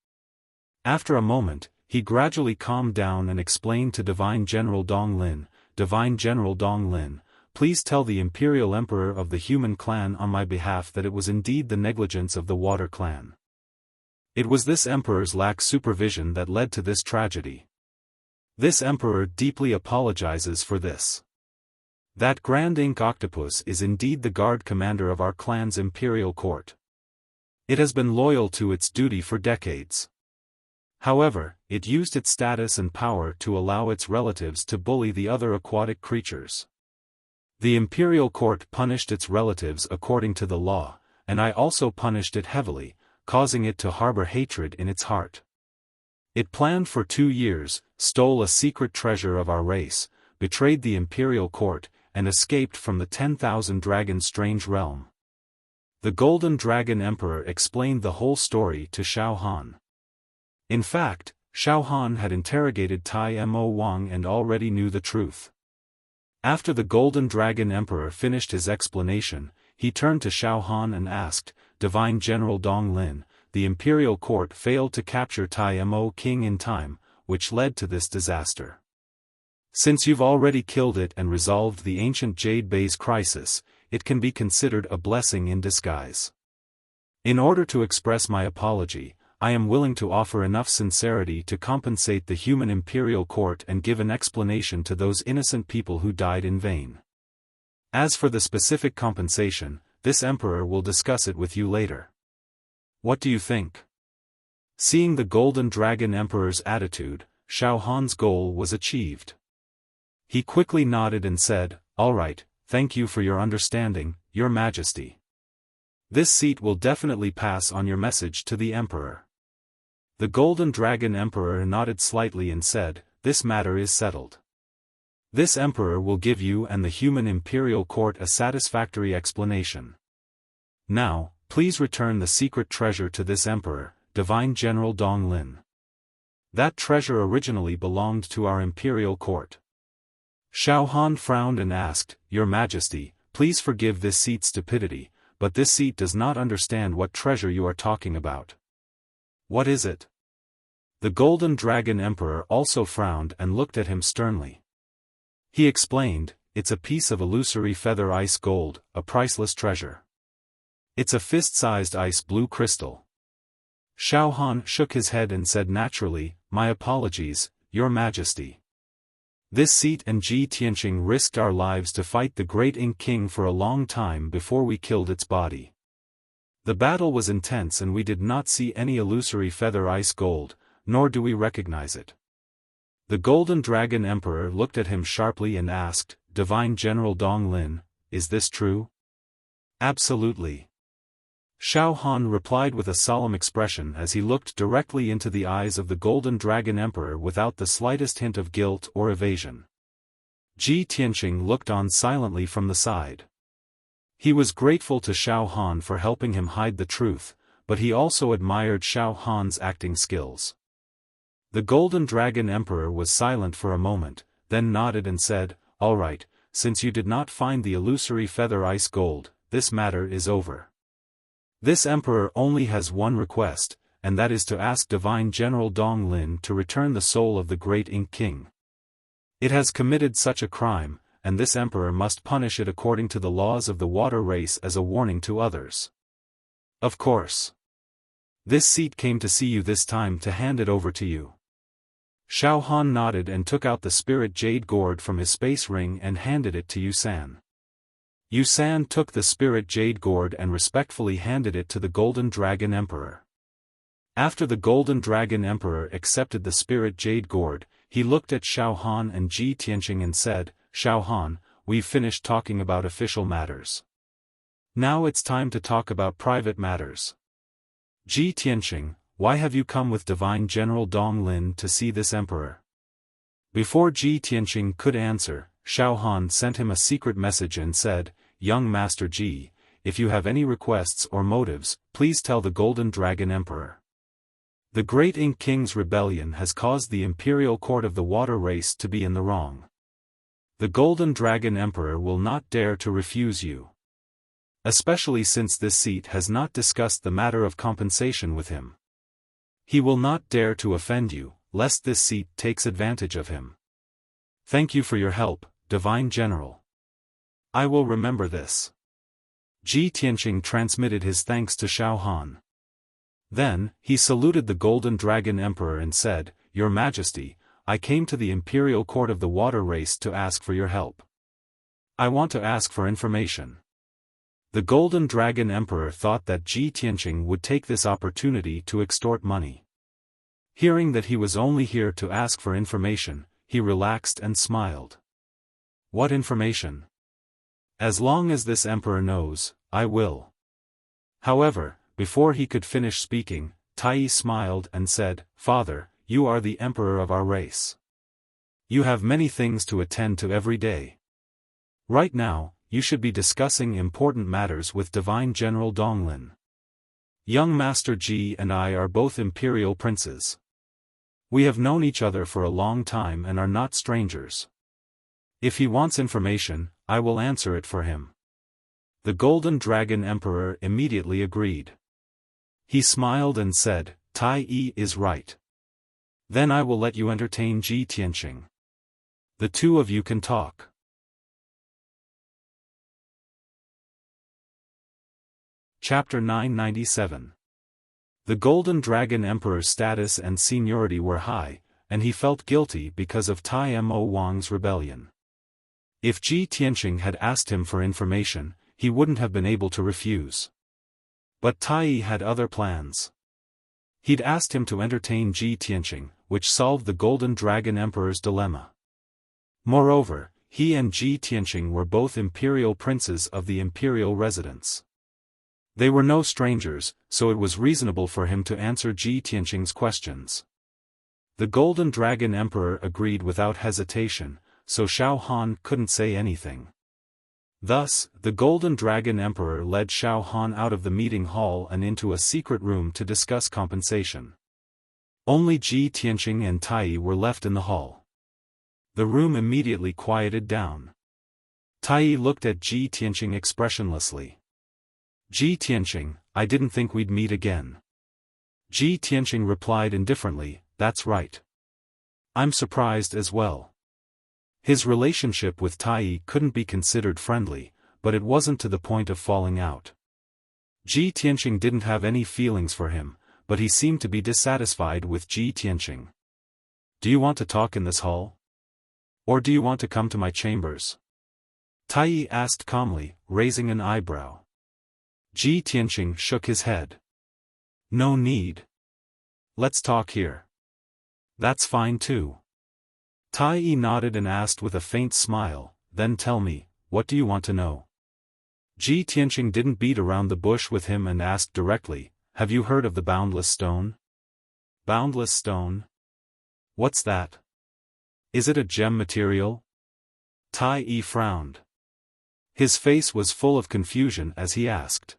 After a moment, he gradually calmed down and explained to Divine General Dong Lin, "Divine General Dong Lin, please tell the Imperial Emperor of the Human Clan on my behalf that it was indeed the negligence of the Water Clan. It was this Emperor's lack of supervision that led to this tragedy. This Emperor deeply apologizes for this. That Grand Ink Octopus is indeed the guard commander of our clan's Imperial Court. It has been loyal to its duty for decades. However, it used its status and power to allow its relatives to bully the other aquatic creatures. The Imperial Court punished its relatives according to the law, and I also punished it heavily, causing it to harbor hatred in its heart. It planned for 2 years, stole a secret treasure of our race, betrayed the Imperial Court, and escaped from the 10,000 dragons' strange realm. The Golden Dragon Emperor explained the whole story to Xiaofan. In fact, Xiaofan had interrogated Tai Mo Wang and already knew the truth. After the Golden Dragon Emperor finished his explanation, he turned to Xiaofan and asked, "Divine General Dong Lin, the imperial court failed to capture Tai Mo King in time, which led to this disaster. Since you've already killed it and resolved the ancient Jade Base crisis, it can be considered a blessing in disguise. In order to express my apology, I am willing to offer enough sincerity to compensate the human imperial court and give an explanation to those innocent people who died in vain. As for the specific compensation, this emperor will discuss it with you later. What do you think?" Seeing the Golden Dragon Emperor's attitude, Xiaohan's goal was achieved. He quickly nodded and said, "All right, thank you for your understanding, Your Majesty. This seat will definitely pass on your message to the Emperor." The Golden Dragon Emperor nodded slightly and said, "This matter is settled. This Emperor will give you and the human imperial court a satisfactory explanation. Now, please return the secret treasure to this Emperor, Divine General Dong Lin. That treasure originally belonged to our imperial court." Xiaofan frowned and asked, "Your Majesty, please forgive this seat's stupidity, but this seat does not understand what treasure you are talking about. What is it?" The Golden Dragon Emperor also frowned and looked at him sternly. He explained, "It's a piece of illusory feather ice gold, a priceless treasure. It's a fist-sized ice blue crystal." Xiaofan shook his head and said naturally, "My apologies, Your Majesty. This seat and Ji Tianqing risked our lives to fight the great Ink King for a long time before we killed its body. The battle was intense and we did not see any illusory feather ice gold, nor do we recognize it." The Golden Dragon Emperor looked at him sharply and asked, "Divine General Dong Lin, is this true?" "Absolutely." Xiaofan replied with a solemn expression as he looked directly into the eyes of the Golden Dragon Emperor without the slightest hint of guilt or evasion. Ji Tianqing looked on silently from the side. He was grateful to Xiaofan for helping him hide the truth, but he also admired Xiaofan's acting skills. The Golden Dragon Emperor was silent for a moment, then nodded and said, "All right, since you did not find the illusory feather ice gold, this matter is over. This Emperor only has one request, and that is to ask Divine General Dong Lin to return the soul of the great Ink King. It has committed such a crime, and this Emperor must punish it according to the laws of the water race as a warning to others. Of course. This seat came to see you this time to hand it over to you." Xiaofan nodded and took out the spirit jade gourd from his space ring and handed it to Yusan. Yusan took the spirit jade gourd and respectfully handed it to the Golden Dragon Emperor. After the Golden Dragon Emperor accepted the spirit jade gourd, he looked at Xiaofan and Ji Tianqing and said, "Xiaofan, we've finished talking about official matters. Now it's time to talk about private matters. Ji Tianqing, why have you come with Divine General Dong Lin to see this Emperor?" Before Ji Tianqing could answer, Xiaofan sent him a secret message and said, "Young Master Ji, if you have any requests or motives, please tell the Golden Dragon Emperor. The great Ink King's rebellion has caused the imperial court of the water race to be in the wrong. The Golden Dragon Emperor will not dare to refuse you. Especially since this seat has not discussed the matter of compensation with him. He will not dare to offend you, lest this seat takes advantage of him. Thank you for your help, Divine General. I will remember this." Ji Tianqing transmitted his thanks to Xiaofan. Then, he saluted the Golden Dragon Emperor and said, "Your Majesty, I came to the imperial court of the water race to ask for your help. I want to ask for information." The Golden Dragon Emperor thought that Ji Tianqing would take this opportunity to extort money. Hearing that he was only here to ask for information, he relaxed and smiled. "What information? As long as this Emperor knows, I will." However, before he could finish speaking, Tai smiled and said, "Father, you are the Emperor of our race. You have many things to attend to every day. Right now, you should be discussing important matters with Divine General Donglin. Young Master Ji and I are both imperial princes. We have known each other for a long time and are not strangers. If he wants information, I will answer it for him. The Golden Dragon Emperor immediately agreed. He smiled and said, Tai Yi is right. Then I will let you entertain Ji Tianqing. The two of you can talk. Chapter 997. The Golden Dragon Emperor's status and seniority were high, and he felt guilty because of Tai Mo Wang's rebellion. If Ji Tianqing had asked him for information, he wouldn't have been able to refuse. But Tai Yi had other plans. He'd asked him to entertain Ji Tianqing, which solved the Golden Dragon Emperor's dilemma. Moreover, he and Ji Tianqing were both imperial princes of the imperial residence. They were no strangers, so it was reasonable for him to answer Ji Tianqing's questions. The Golden Dragon Emperor agreed without hesitation, so Xiaofan couldn't say anything. Thus, the Golden Dragon Emperor led Xiaofan out of the meeting hall and into a secret room to discuss compensation. Only Ji Tianqing and Tai Yi were left in the hall. The room immediately quieted down. Tai Yi looked at Ji Tianqing expressionlessly. Ji Tianqing, I didn't think we'd meet again. Ji Tianqing replied indifferently, that's right. I'm surprised as well. His relationship with Tai Yi couldn't be considered friendly, but it wasn't to the point of falling out. Ji Tianqing didn't have any feelings for him, but he seemed to be dissatisfied with Ji Tianqing. Do you want to talk in this hall? Or do you want to come to my chambers? Tai Yi asked calmly, raising an eyebrow. Ji Tianqing shook his head. No need. Let's talk here. That's fine too. Tai Yi nodded and asked with a faint smile, then tell me, what do you want to know? Ji Tianqing didn't beat around the bush with him and asked directly, have you heard of the Boundless Stone? Boundless Stone? What's that? Is it a gem material? Tai Yi frowned. His face was full of confusion as he asked.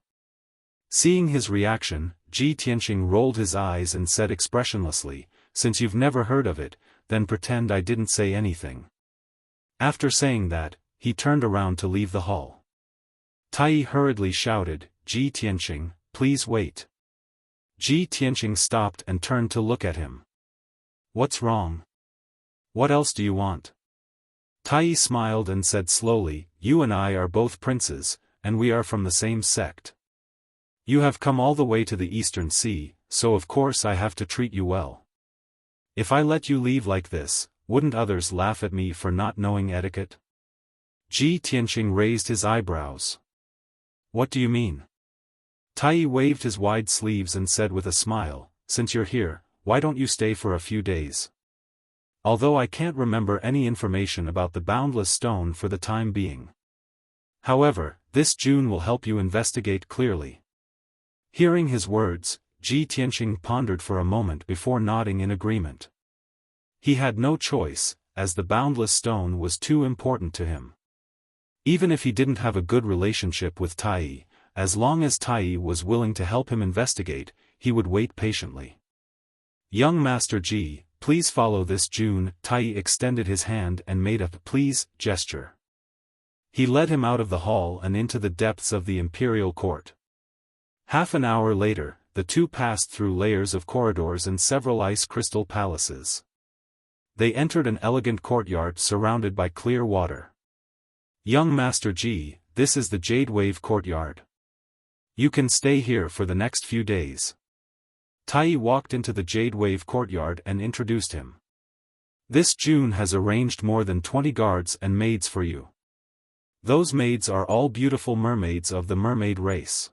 Seeing his reaction, Ji Tianqing rolled his eyes and said expressionlessly, since you've never heard of it, then pretend I didn't say anything. After saying that, he turned around to leave the hall. Tai Yi hurriedly shouted, Ji Tianqing, please wait. Ji Tianqing stopped and turned to look at him. What's wrong? What else do you want? Tai Yi smiled and said slowly, you and I are both princes, and we are from the same sect. You have come all the way to the Eastern Sea, so of course I have to treat you well. If I let you leave like this, wouldn't others laugh at me for not knowing etiquette? Ji Tianqing raised his eyebrows. What do you mean? Tai Yi waved his wide sleeves and said with a smile, since you're here, why don't you stay for a few days? Although I can't remember any information about the Boundless Stone for the time being. However, this June will help you investigate clearly. Hearing his words, Ji Tianqing pondered for a moment before nodding in agreement. He had no choice, as the Boundless Stone was too important to him. Even if he didn't have a good relationship with Tai Yi, as long as Tai Yi was willing to help him investigate, he would wait patiently. Young Master Ji, please follow this June. Tai Yi extended his hand and made a please gesture. He led him out of the hall and into the depths of the imperial court. Half an hour later, the two passed through layers of corridors and several ice crystal palaces. They entered an elegant courtyard surrounded by clear water. Young Master Ji, this is the Jade Wave courtyard. You can stay here for the next few days. Tai Yi walked into the Jade Wave courtyard and introduced him. This June has arranged more than 20 guards and maids for you. Those maids are all beautiful mermaids of the mermaid race.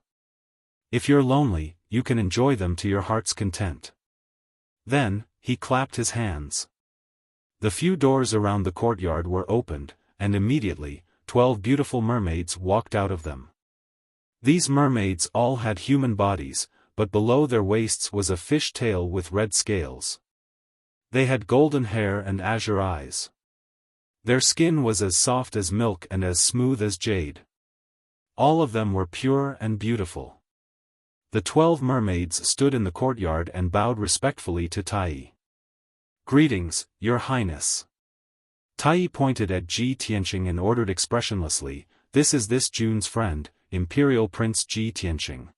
If you're lonely, you can enjoy them to your heart's content. Then, he clapped his hands. The few doors around the courtyard were opened, and immediately, 12 beautiful mermaids walked out of them. These mermaids all had human bodies, but below their waists was a fish tail with red scales. They had golden hair and azure eyes. Their skin was as soft as milk and as smooth as jade. All of them were pure and beautiful. The 12 mermaids stood in the courtyard and bowed respectfully to Tai. "Greetings, Your Highness." Tai pointed at Ji Tianqing and ordered expressionlessly, "This is this June's friend, Imperial Prince Ji Tianqing.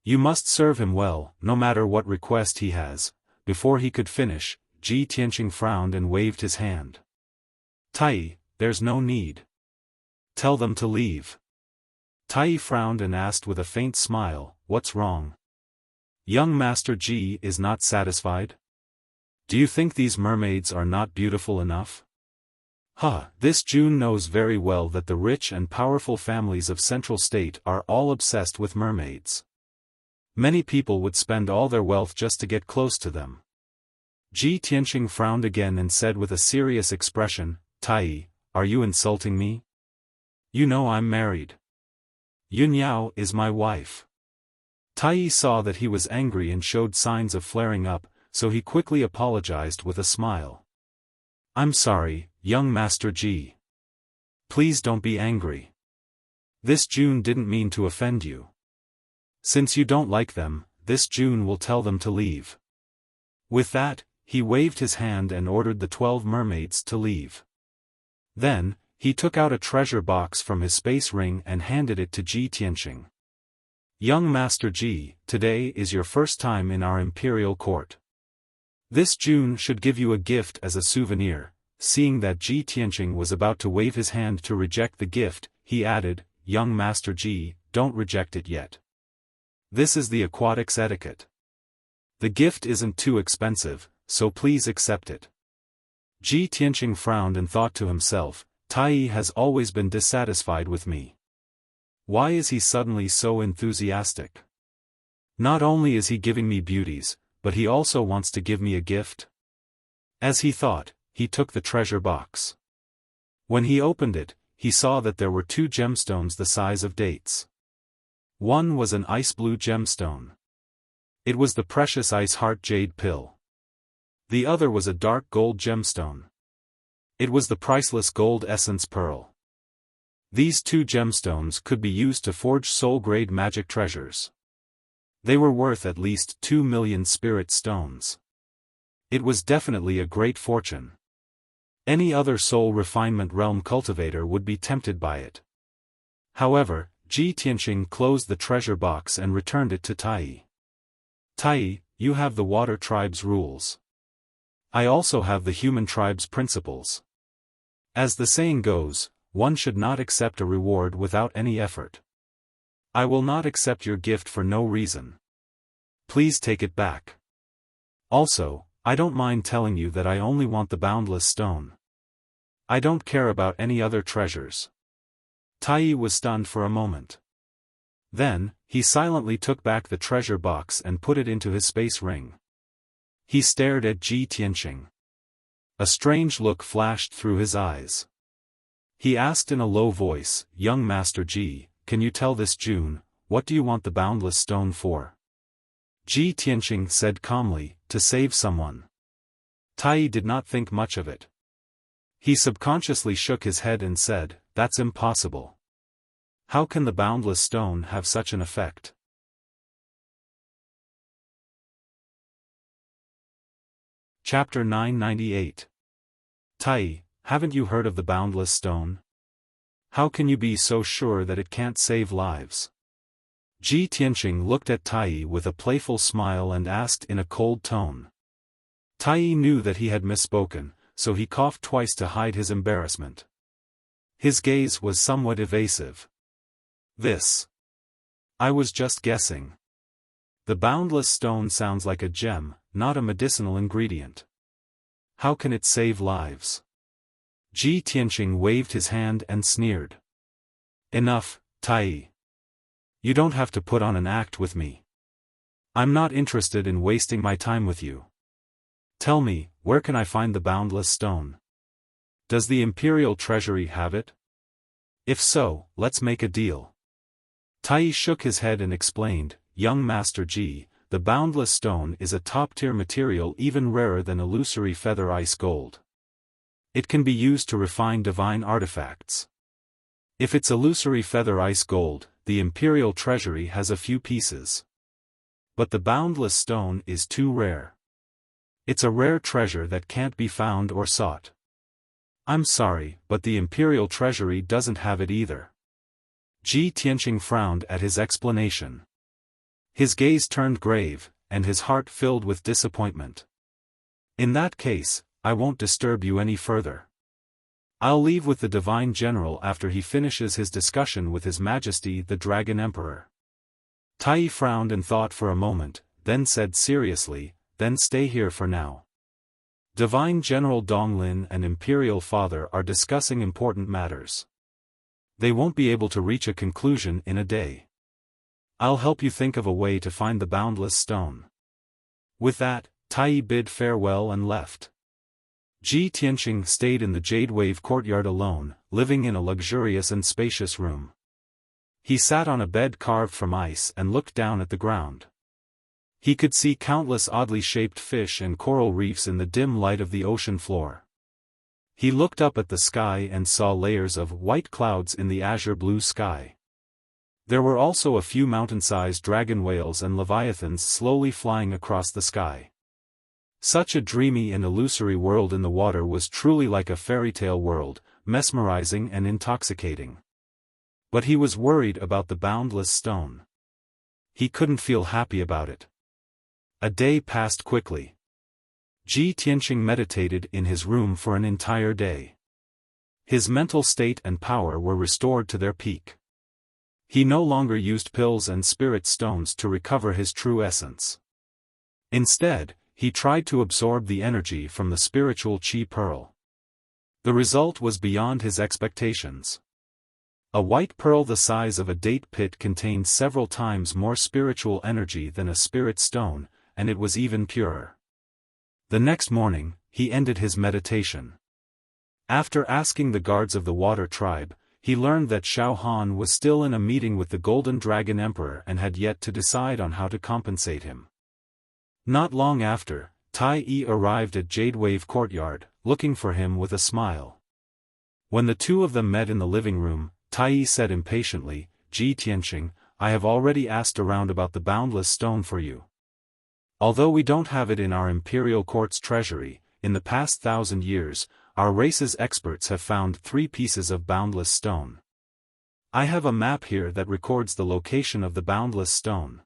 You must serve him well, no matter what request he has." Before he could finish, Ji Tianqing frowned and waved his hand. "Tai, there's no need. Tell them to leave." Tai frowned and asked with a faint smile, "What's wrong? Young Master Ji is not satisfied? Do you think these mermaids are not beautiful enough?" This June knows very well that the rich and powerful families of Central State are all obsessed with mermaids. Many people would spend all their wealth just to get close to them. Ji Tianqing frowned again and said with a serious expression, "Tai, are you insulting me? You know I'm married. Yun Yao is my wife." Tai saw that he was angry and showed signs of flaring up, so he quickly apologized with a smile. "I'm sorry, young Master Ji. Please don't be angry. This June didn't mean to offend you. Since you don't like them, this June will tell them to leave." With that, he waved his hand and ordered the 12 mermaids to leave. Then, he took out a treasure box from his space ring and handed it to Ji Tianqing. "Young Master Ji, today is your first time in our imperial court. This June should give you a gift as a souvenir." Seeing that Ji Tianqing was about to wave his hand to reject the gift, he added, "Young Master Ji, don't reject it yet. This is the aquatics etiquette. The gift isn't too expensive, so please accept it." Ji Tianqing frowned and thought to himself, Tai has always been dissatisfied with me. Why is he suddenly so enthusiastic? Not only is he giving me beauties, but he also wants to give me a gift? As he thought, he took the treasure box. When he opened it, he saw that there were 2 gemstones the size of dates. One was an ice blue gemstone. It was the precious ice heart jade pill. The other was a dark gold gemstone. It was the priceless gold essence pearl. These 2 gemstones could be used to forge soul-grade magic treasures. They were worth at least 2 million spirit stones. It was definitely a great fortune. Any other soul refinement realm cultivator would be tempted by it. However, Ji Tianqing closed the treasure box and returned it to Tai. "Tai, you have the water tribe's rules. I also have the human tribe's principles. As the saying goes, one should not accept a reward without any effort. I will not accept your gift for no reason. Please take it back. Also, I don't mind telling you that I only want the boundless stone. I don't care about any other treasures." Tai was stunned for a moment. Then, he silently took back the treasure box and put it into his space ring. He stared at Ji Tianqing. A strange look flashed through his eyes. He asked in a low voice, "Young Master Ji, can you tell this June, what do you want the boundless stone for?" Ji Tianqing said calmly, "To save someone." Tai did not think much of it. He subconsciously shook his head and said, "That's impossible. How can the boundless stone have such an effect?" Chapter 998. Tai, haven't you heard of the boundless stone? How can you be so sure that it can't save lives? Ji Tianqing looked at Tai with a playful smile and asked in a cold tone. Tai knew that he had misspoken, so he coughed twice to hide his embarrassment. His gaze was somewhat evasive. I was just guessing. The boundless stone sounds like a gem, not a medicinal ingredient. How can it save lives?" Ji Tianqing waved his hand and sneered. "Enough, Tai. You don't have to put on an act with me. I'm not interested in wasting my time with you. Tell me, where can I find the boundless stone? Does the Imperial Treasury have it? If so, let's make a deal." Tai shook his head and explained, "Young Master Ji, the boundless stone is a top-tier material even rarer than illusory feather ice gold. It can be used to refine divine artifacts. If it's illusory feather ice gold, the imperial treasury has a few pieces. But the boundless stone is too rare. It's a rare treasure that can't be found or sought. I'm sorry, but the imperial treasury doesn't have it either. Ji Tianqing frowned at his explanation. His gaze turned grave, and his heart filled with disappointment. In that case, I won't disturb you any further. I'll leave with the divine general after he finishes his discussion with His Majesty the Dragon Emperor. Tai frowned and thought for a moment, then said seriously, then stay here for now. Divine General Donglin and Imperial Father are discussing important matters. They won't be able to reach a conclusion in a day. I'll help you think of a way to find the boundless stone. With that, Tai bid farewell and left. Ji Tianqing stayed in the Jade Wave courtyard alone, living in a luxurious and spacious room. He sat on a bed carved from ice and looked down at the ground. He could see countless oddly shaped fish and coral reefs in the dim light of the ocean floor. He looked up at the sky and saw layers of white clouds in the azure blue sky. There were also a few mountain-sized dragon whales and leviathans slowly flying across the sky. Such a dreamy and illusory world in the water was truly like a fairy tale world, mesmerizing and intoxicating. But he was worried about the boundless stone. He couldn't feel happy about it. A day passed quickly. Ji Tianqing meditated in his room for an entire day. His mental state and power were restored to their peak. He no longer used pills and spirit stones to recover his true essence. Instead, he tried to absorb the energy from the spiritual chi pearl. The result was beyond his expectations. A white pearl the size of a date pit contained several times more spiritual energy than a spirit stone, and it was even purer. The next morning, he ended his meditation. After asking the guards of the water tribe, he learned that Xiaofan was still in a meeting with the Golden Dragon Emperor and had yet to decide on how to compensate him. Not long after, Tai Yi arrived at Jade Wave Courtyard, looking for him with a smile. When the two of them met in the living room, Tai Yi said impatiently, "Ji Tianqing, I have already asked around about the boundless stone for you. Although we don't have it in our imperial court's treasury, in the past 1,000 years, our race's experts have found 3 pieces of boundless stone. I have a map here that records the location of the boundless stone."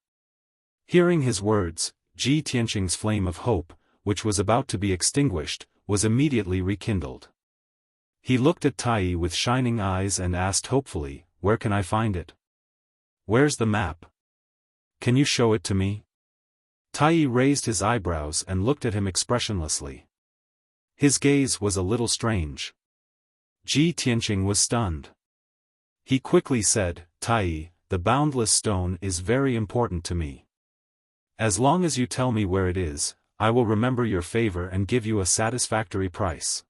Hearing his words, Ji Tianqing's flame of hope, which was about to be extinguished, was immediately rekindled. He looked at Tai Yi with shining eyes and asked hopefully, "Where can I find it? Where's the map? Can you show it to me?" Tai Yi raised his eyebrows and looked at him expressionlessly. His gaze was a little strange. Ji Tianqing was stunned. He quickly said, "Tai Yi, the boundless stone is very important to me. As long as you tell me where it is, I will remember your favor and give you a satisfactory price."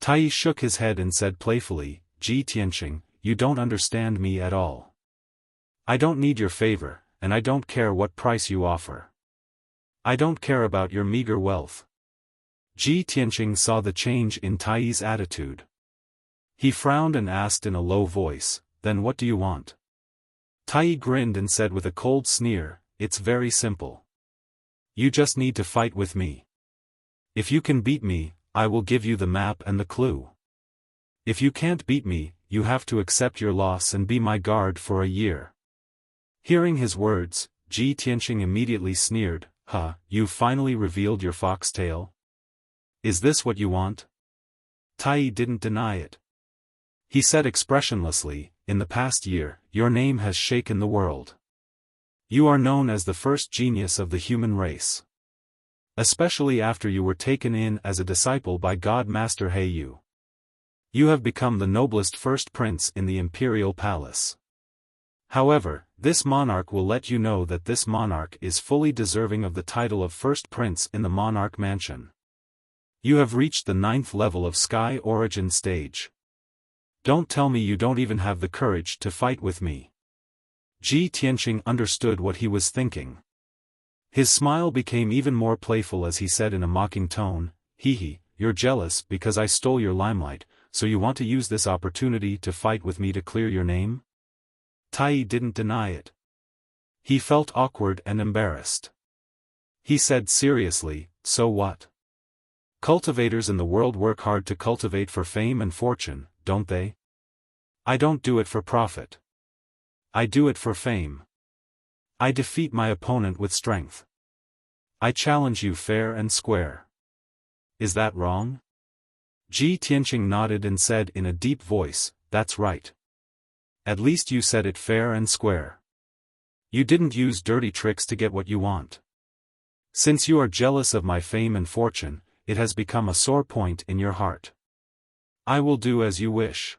Tai Yi shook his head and said playfully, "Ji Tianqing, you don't understand me at all. I don't need your favor, and I don't care what price you offer. I don't care about your meager wealth." Ji Tianqing saw the change in Tai Yi's attitude. He frowned and asked in a low voice, "Then what do you want?" Tai Yi grinned and said with a cold sneer, "It's very simple. You just need to fight with me. If you can beat me, I will give you the map and the clue. If you can't beat me, you have to accept your loss and be my guard for a year." Hearing his words, Ji Tianqing immediately sneered, "Huh, you finally revealed your foxtail? Is this what you want?" Tai Yi didn't deny it. He said expressionlessly, "In the past year, your name has shaken the world. You are known as the first genius of the human race. Especially after you were taken in as a disciple by God Master Heiyu. You have become the noblest first prince in the imperial palace. However, this monarch will let you know that this monarch is fully deserving of the title of first prince in the monarch mansion. You have reached the 9th level of Sky Origin stage. Don't tell me you don't even have the courage to fight with me." Ji Tianqing understood what he was thinking. His smile became even more playful as he said in a mocking tone, "Hee hee, you're jealous because I stole your limelight, so you want to use this opportunity to fight with me to clear your name? Tai didn't deny it. He felt awkward and embarrassed. He said seriously, so what? Cultivators in the world work hard to cultivate for fame and fortune, don't they? I don't do it for profit. I do it for fame. I defeat my opponent with strength. I challenge you fair and square. Is that wrong? Ji Tianqing nodded and said in a deep voice, that's right. At least you said it fair and square. You didn't use dirty tricks to get what you want. Since you are jealous of my fame and fortune, it has become a sore point in your heart. I will do as you wish.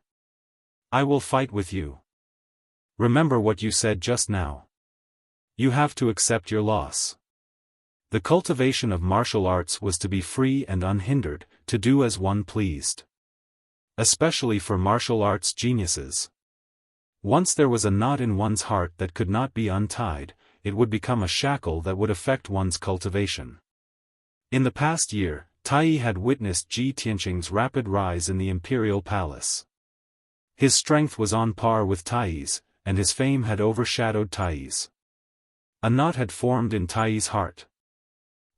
I will fight with you. Remember what you said just now. You have to accept your loss. The cultivation of martial arts was to be free and unhindered, to do as one pleased. Especially for martial arts geniuses. Once there was a knot in one's heart that could not be untied, it would become a shackle that would affect one's cultivation. In the past year, Tai had witnessed Ji Tianqing's rapid rise in the imperial palace. His strength was on par with Tai's, and his fame had overshadowed Tai's. A knot had formed in Tai's heart.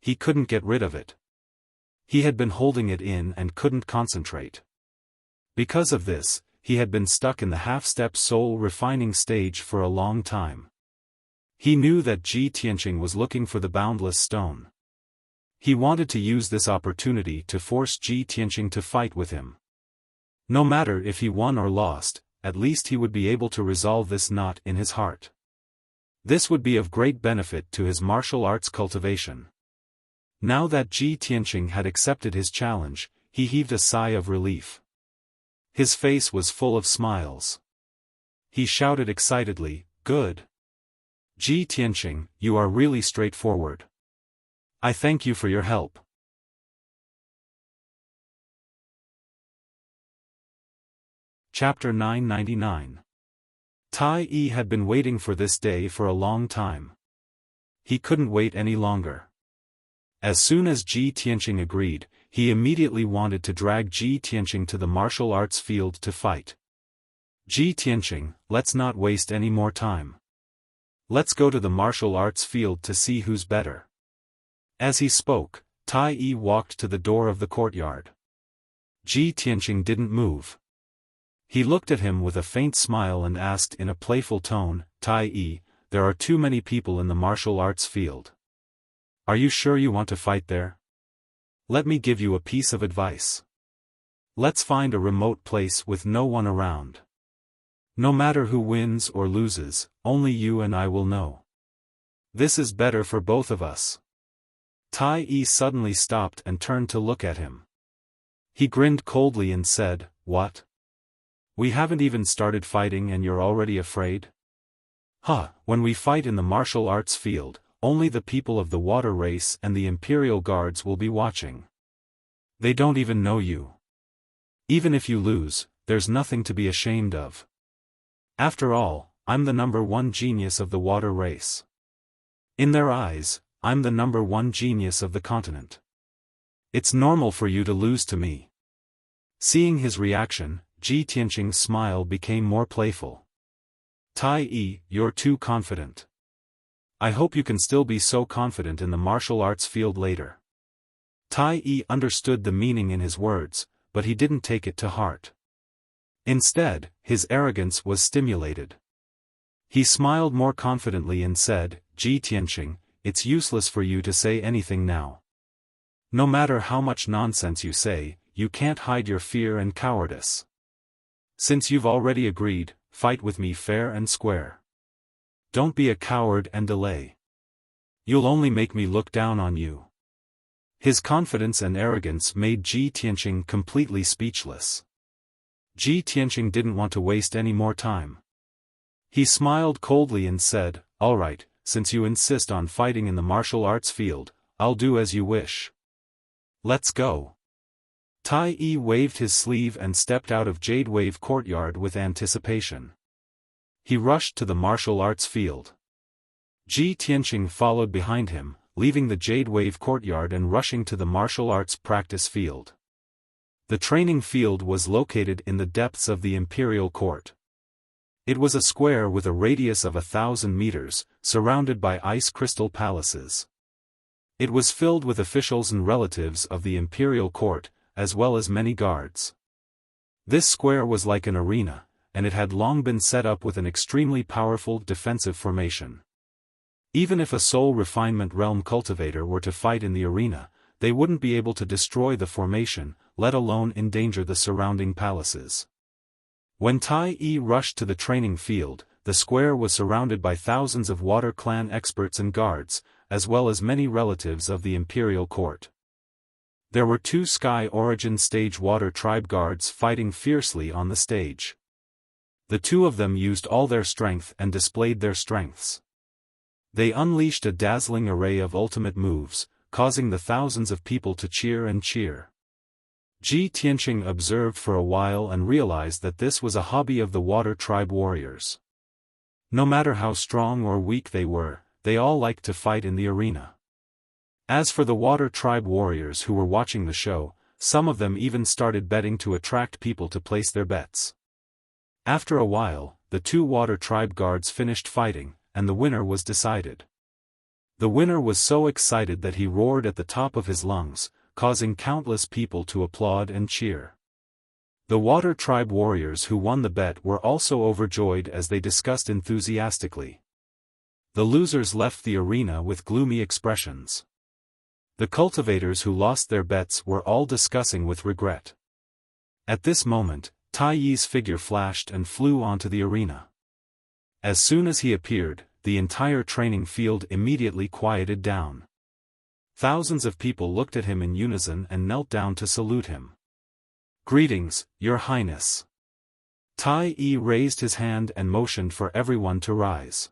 He couldn't get rid of it. He had been holding it in and couldn't concentrate. Because of this, he had been stuck in the half-step soul-refining stage for a long time. He knew that Ji Tianqing was looking for the boundless stone. He wanted to use this opportunity to force Ji Tianqing to fight with him. No matter if he won or lost, at least he would be able to resolve this knot in his heart. This would be of great benefit to his martial arts cultivation. Now that Ji Tianqing had accepted his challenge, he heaved a sigh of relief. His face was full of smiles. He shouted excitedly, "Good! Ji Tianqing, you are really straightforward. I thank you for your help." Chapter 999. Tai had been waiting for this day for a long time. He couldn't wait any longer. As soon as Ji Tianqing agreed, he immediately wanted to drag Ji Tianqing to the martial arts field to fight. Ji Tianqing, let's not waste any more time. Let's go to the martial arts field to see who's better. As he spoke, Tai walked to the door of the courtyard. Ji Tianqing didn't move. He looked at him with a faint smile and asked in a playful tone, Tai, there are too many people in the martial arts field. Are you sure you want to fight there? Let me give you a piece of advice. Let's find a remote place with no one around. No matter who wins or loses, only you and I will know. This is better for both of us. Tai suddenly stopped and turned to look at him. He grinned coldly and said, "What? We haven't even started fighting and you're already afraid? When we fight in the martial arts field, only the people of the water race and the imperial guards will be watching. They don't even know you. Even if you lose, there's nothing to be ashamed of. After all, I'm the #1 genius of the water race. In their eyes, I'm the #1 genius of the continent. It's normal for you to lose to me." Seeing his reaction, Ji Tianqing's smile became more playful. Tai, you're too confident. I hope you can still be so confident in the martial arts field later. Tai understood the meaning in his words, but he didn't take it to heart. Instead, his arrogance was stimulated. He smiled more confidently and said, Ji Tianqing, it's useless for you to say anything now. No matter how much nonsense you say, you can't hide your fear and cowardice. Since you've already agreed, fight with me fair and square. Don't be a coward and delay. You'll only make me look down on you. His confidence and arrogance made Ji Tianqing completely speechless. Ji Tianqing didn't want to waste any more time. He smiled coldly and said, all right, since you insist on fighting in the martial arts field, I'll do as you wish. Let's go. Tai waved his sleeve and stepped out of Jade Wave Courtyard with anticipation. He rushed to the martial arts field. Ji Tianqing followed behind him, leaving the Jade Wave Courtyard and rushing to the martial arts practice field. The training field was located in the depths of the imperial court. It was a square with a radius of 1,000 meters, surrounded by ice crystal palaces. It was filled with officials and relatives of the imperial court, as well as many guards. This square was like an arena, and it had long been set up with an extremely powerful defensive formation. Even if a soul refinement realm cultivator were to fight in the arena, they wouldn't be able to destroy the formation, let alone endanger the surrounding palaces. When Tai Yi rushed to the training field, the square was surrounded by thousands of Water Clan experts and guards, as well as many relatives of the imperial court. There were 2 Sky Origin Stage Water Tribe guards fighting fiercely on the stage. The 2 of them used all their strength and displayed their strengths. They unleashed a dazzling array of ultimate moves, causing the thousands of people to cheer and cheer. Ji Tianqing observed for a while and realized that this was a hobby of the Water Tribe warriors. No matter how strong or weak they were, they all liked to fight in the arena. As for the Water Tribe warriors who were watching the show, some of them even started betting to attract people to place their bets. After a while, the 2 Water Tribe guards finished fighting, and the winner was decided. The winner was so excited that he roared at the top of his lungs, causing countless people to applaud and cheer. The Water Tribe warriors who won the bet were also overjoyed as they discussed enthusiastically. The losers left the arena with gloomy expressions. The cultivators who lost their bets were all discussing with regret. At this moment, Tai Yi's figure flashed and flew onto the arena. As soon as he appeared, the entire training field immediately quieted down. Thousands of people looked at him in unison and knelt down to salute him. "Greetings, Your Highness." Tai Yi raised his hand and motioned for everyone to rise.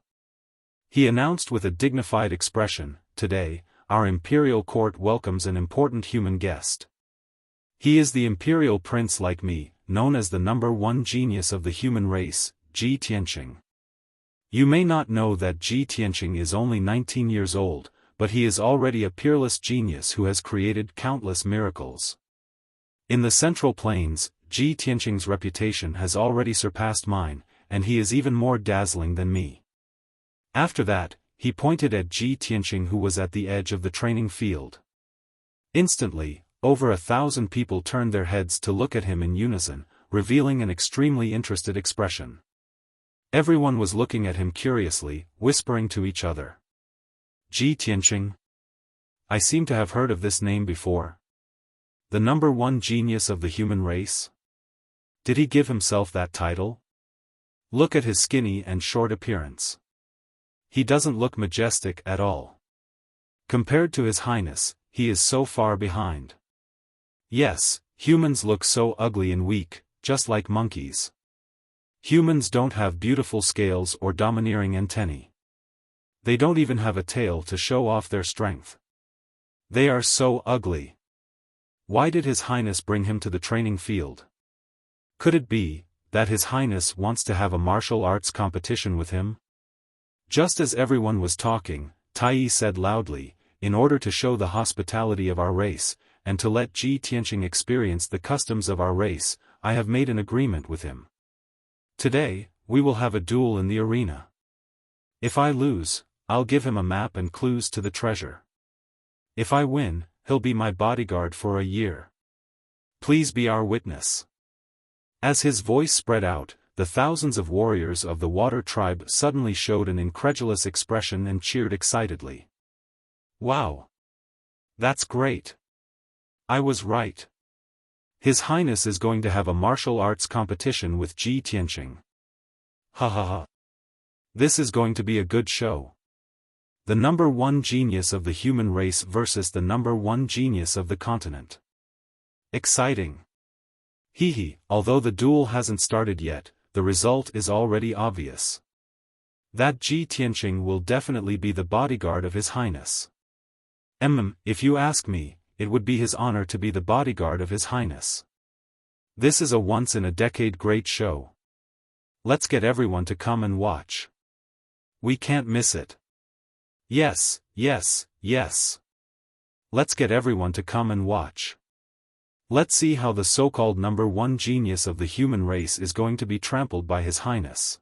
He announced with a dignified expression, "Today, our imperial court welcomes an important human guest. He is the imperial prince like me, known as the #1 genius of the human race, Ji Tianqing. You may not know that Ji Tianqing is only 19 years old, but he is already a peerless genius who has created countless miracles. In the Central Plains, Ji Tianqing's reputation has already surpassed mine, and he is even more dazzling than me." After that, he pointed at Ji Tianqing who was at the edge of the training field. Instantly, over 1,000 people turned their heads to look at him in unison, revealing an extremely interested expression. Everyone was looking at him curiously, whispering to each other. "Ji Tianqing? I seem to have heard of this name before. The #1 genius of the human race? Did he give himself that title? Look at his skinny and short appearance. He doesn't look majestic at all. Compared to His Highness, he is so far behind. Yes, humans look so ugly and weak, just like monkeys. Humans don't have beautiful scales or domineering antennae. They don't even have a tail to show off their strength. They are so ugly. Why did His Highness bring him to the training field? Could it be that His Highness wants to have a martial arts competition with him?" Just as everyone was talking, Tai Yi said loudly, "In order to show the hospitality of our race, and to let Ji Tianqing experience the customs of our race, I have made an agreement with him. Today, we will have a duel in the arena. If I lose, I'll give him a map and clues to the treasure. If I win, he'll be my bodyguard for a year. Please be our witness." As his voice spread out, the thousands of warriors of the Water Tribe suddenly showed an incredulous expression and cheered excitedly. "Wow! That's great! I was right. His Highness is going to have a martial arts competition with Ji Tianqing. Ha ha ha! This is going to be a good show. The #1 genius of the human race versus the #1 genius of the continent. Exciting! Hee hee, although the duel hasn't started yet, the result is already obvious. That Ji Tianqing will definitely be the bodyguard of His Highness. If you ask me, it would be his honor to be the bodyguard of His Highness. This is a once-in-a-decade great show. Let's get everyone to come and watch. We can't miss it. Yes, yes, yes. Let's get everyone to come and watch. Let's see how the so-called number one genius of the human race is going to be trampled by His Highness.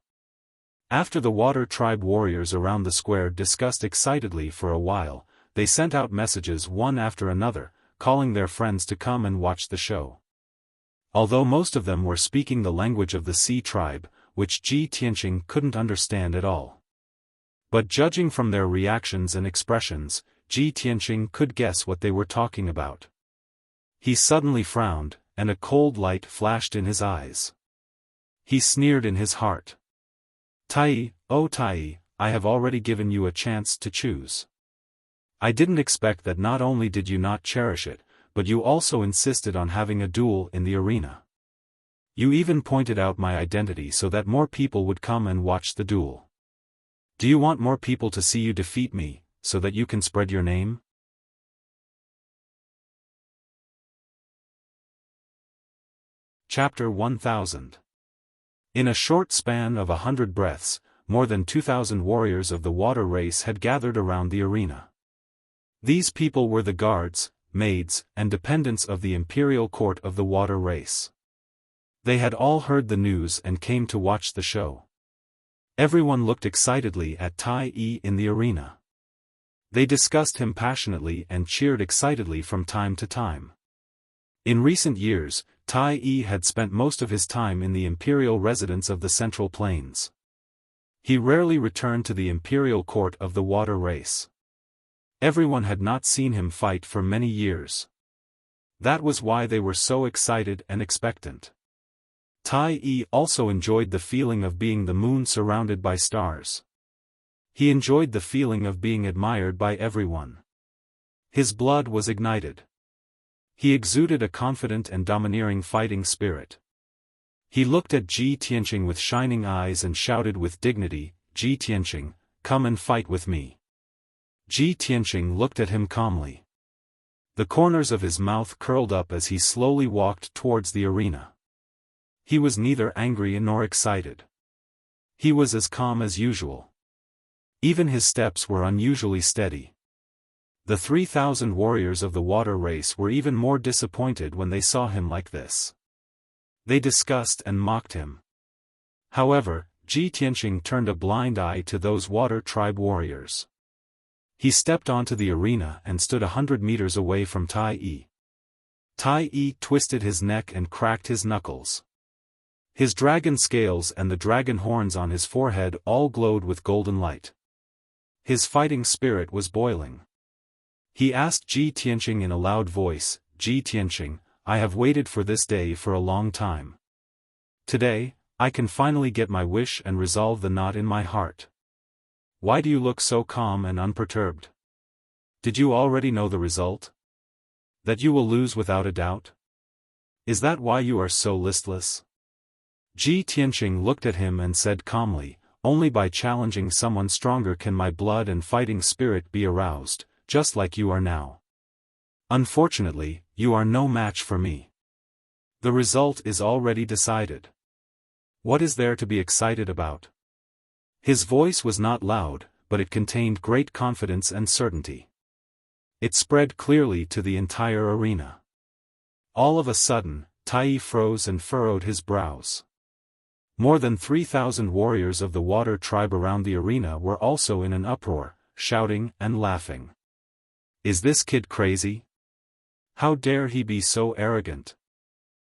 After the water tribe warriors around the square discussed excitedly for a while, they sent out messages one after another, calling their friends to come and watch the show. Although most of them were speaking the language of the Sea tribe, which Ji Tianqing couldn't understand at all. But judging from their reactions and expressions, Ji Tianqing could guess what they were talking about. He suddenly frowned, and a cold light flashed in his eyes. He sneered in his heart. Tai, oh Tai, I have already given you a chance to choose. I didn't expect that not only did you not cherish it, but you also insisted on having a duel in the arena. You even pointed out my identity so that more people would come and watch the duel. Do you want more people to see you defeat me, so that you can spread your name? Chapter 1000. In a short span of 100 breaths, more than 2,000 warriors of the water race had gathered around the arena. These people were the guards, maids, and dependents of the imperial court of the water race. They had all heard the news and came to watch the show. Everyone looked excitedly at Tai Yi in the arena. They discussed him passionately and cheered excitedly from time to time. In recent years, Tai Yi had spent most of his time in the imperial residence of the Central Plains. He rarely returned to the imperial court of the water race. Everyone had not seen him fight for many years. That was why they were so excited and expectant. Tai Yi also enjoyed the feeling of being the moon surrounded by stars. He enjoyed the feeling of being admired by everyone. His blood was ignited. He exuded a confident and domineering fighting spirit. He looked at Ji Tianqing with shining eyes and shouted with dignity, "Ji Tianqing, come and fight with me." Ji Tianqing looked at him calmly. The corners of his mouth curled up as he slowly walked towards the arena. He was neither angry nor excited. He was as calm as usual. Even his steps were unusually steady. The 3,000 warriors of the water race were even more disappointed when they saw him like this. They discussed and mocked him. However, Ji Tianqing turned a blind eye to those water tribe warriors. He stepped onto the arena and stood 100 meters away from Tai Yi. Tai Yi twisted his neck and cracked his knuckles. His dragon scales and the dragon horns on his forehead all glowed with golden light. His fighting spirit was boiling. He asked Ji Tianqing in a loud voice, "Ji Tianqing, I have waited for this day for a long time. Today, I can finally get my wish and resolve the knot in my heart. Why do you look so calm and unperturbed? Did you already know the result? That you will lose without a doubt? Is that why you are so listless?" Ji Tianqing looked at him and said calmly, "Only by challenging someone stronger can my blood and fighting spirit be aroused, just like you are now. Unfortunately, you are no match for me. The result is already decided. What is there to be excited about?" His voice was not loud, but it contained great confidence and certainty. It spread clearly to the entire arena. All of a sudden, Tai Yi froze and furrowed his brows. More than 3,000 warriors of the water tribe around the arena were also in an uproar, shouting and laughing. Is this kid crazy? How dare he be so arrogant?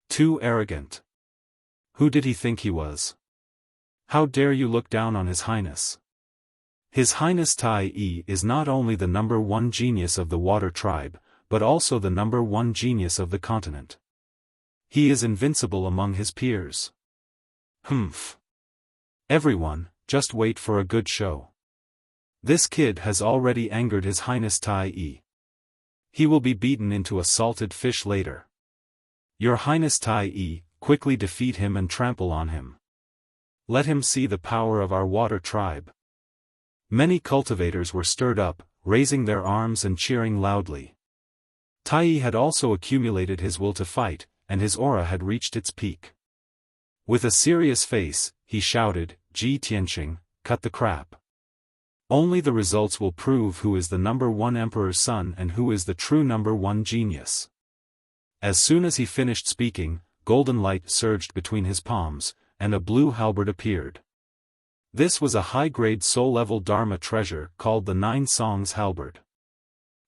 Too arrogant. Who did he think he was? How dare you look down on His Highness? His Highness Tai Yi is not only the number one genius of the water tribe, but also the number one genius of the continent. He is invincible among his peers. Humph. Everyone, just wait for a good show. This kid has already angered His Highness Tai Yi. He will be beaten into a salted fish later. Your Highness Tai Yi, quickly defeat him and trample on him. Let him see the power of our water tribe. Many cultivators were stirred up, raising their arms and cheering loudly. Tai Yi had also accumulated his will to fight, and his aura had reached its peak. With a serious face, he shouted, "Ji Tianqing, cut the crap. Only the results will prove who is the number one emperor's son and who is the true number one genius." As soon as he finished speaking, golden light surged between his palms, and a blue halberd appeared. This was a high-grade soul-level Dharma treasure called the Nine Songs Halberd.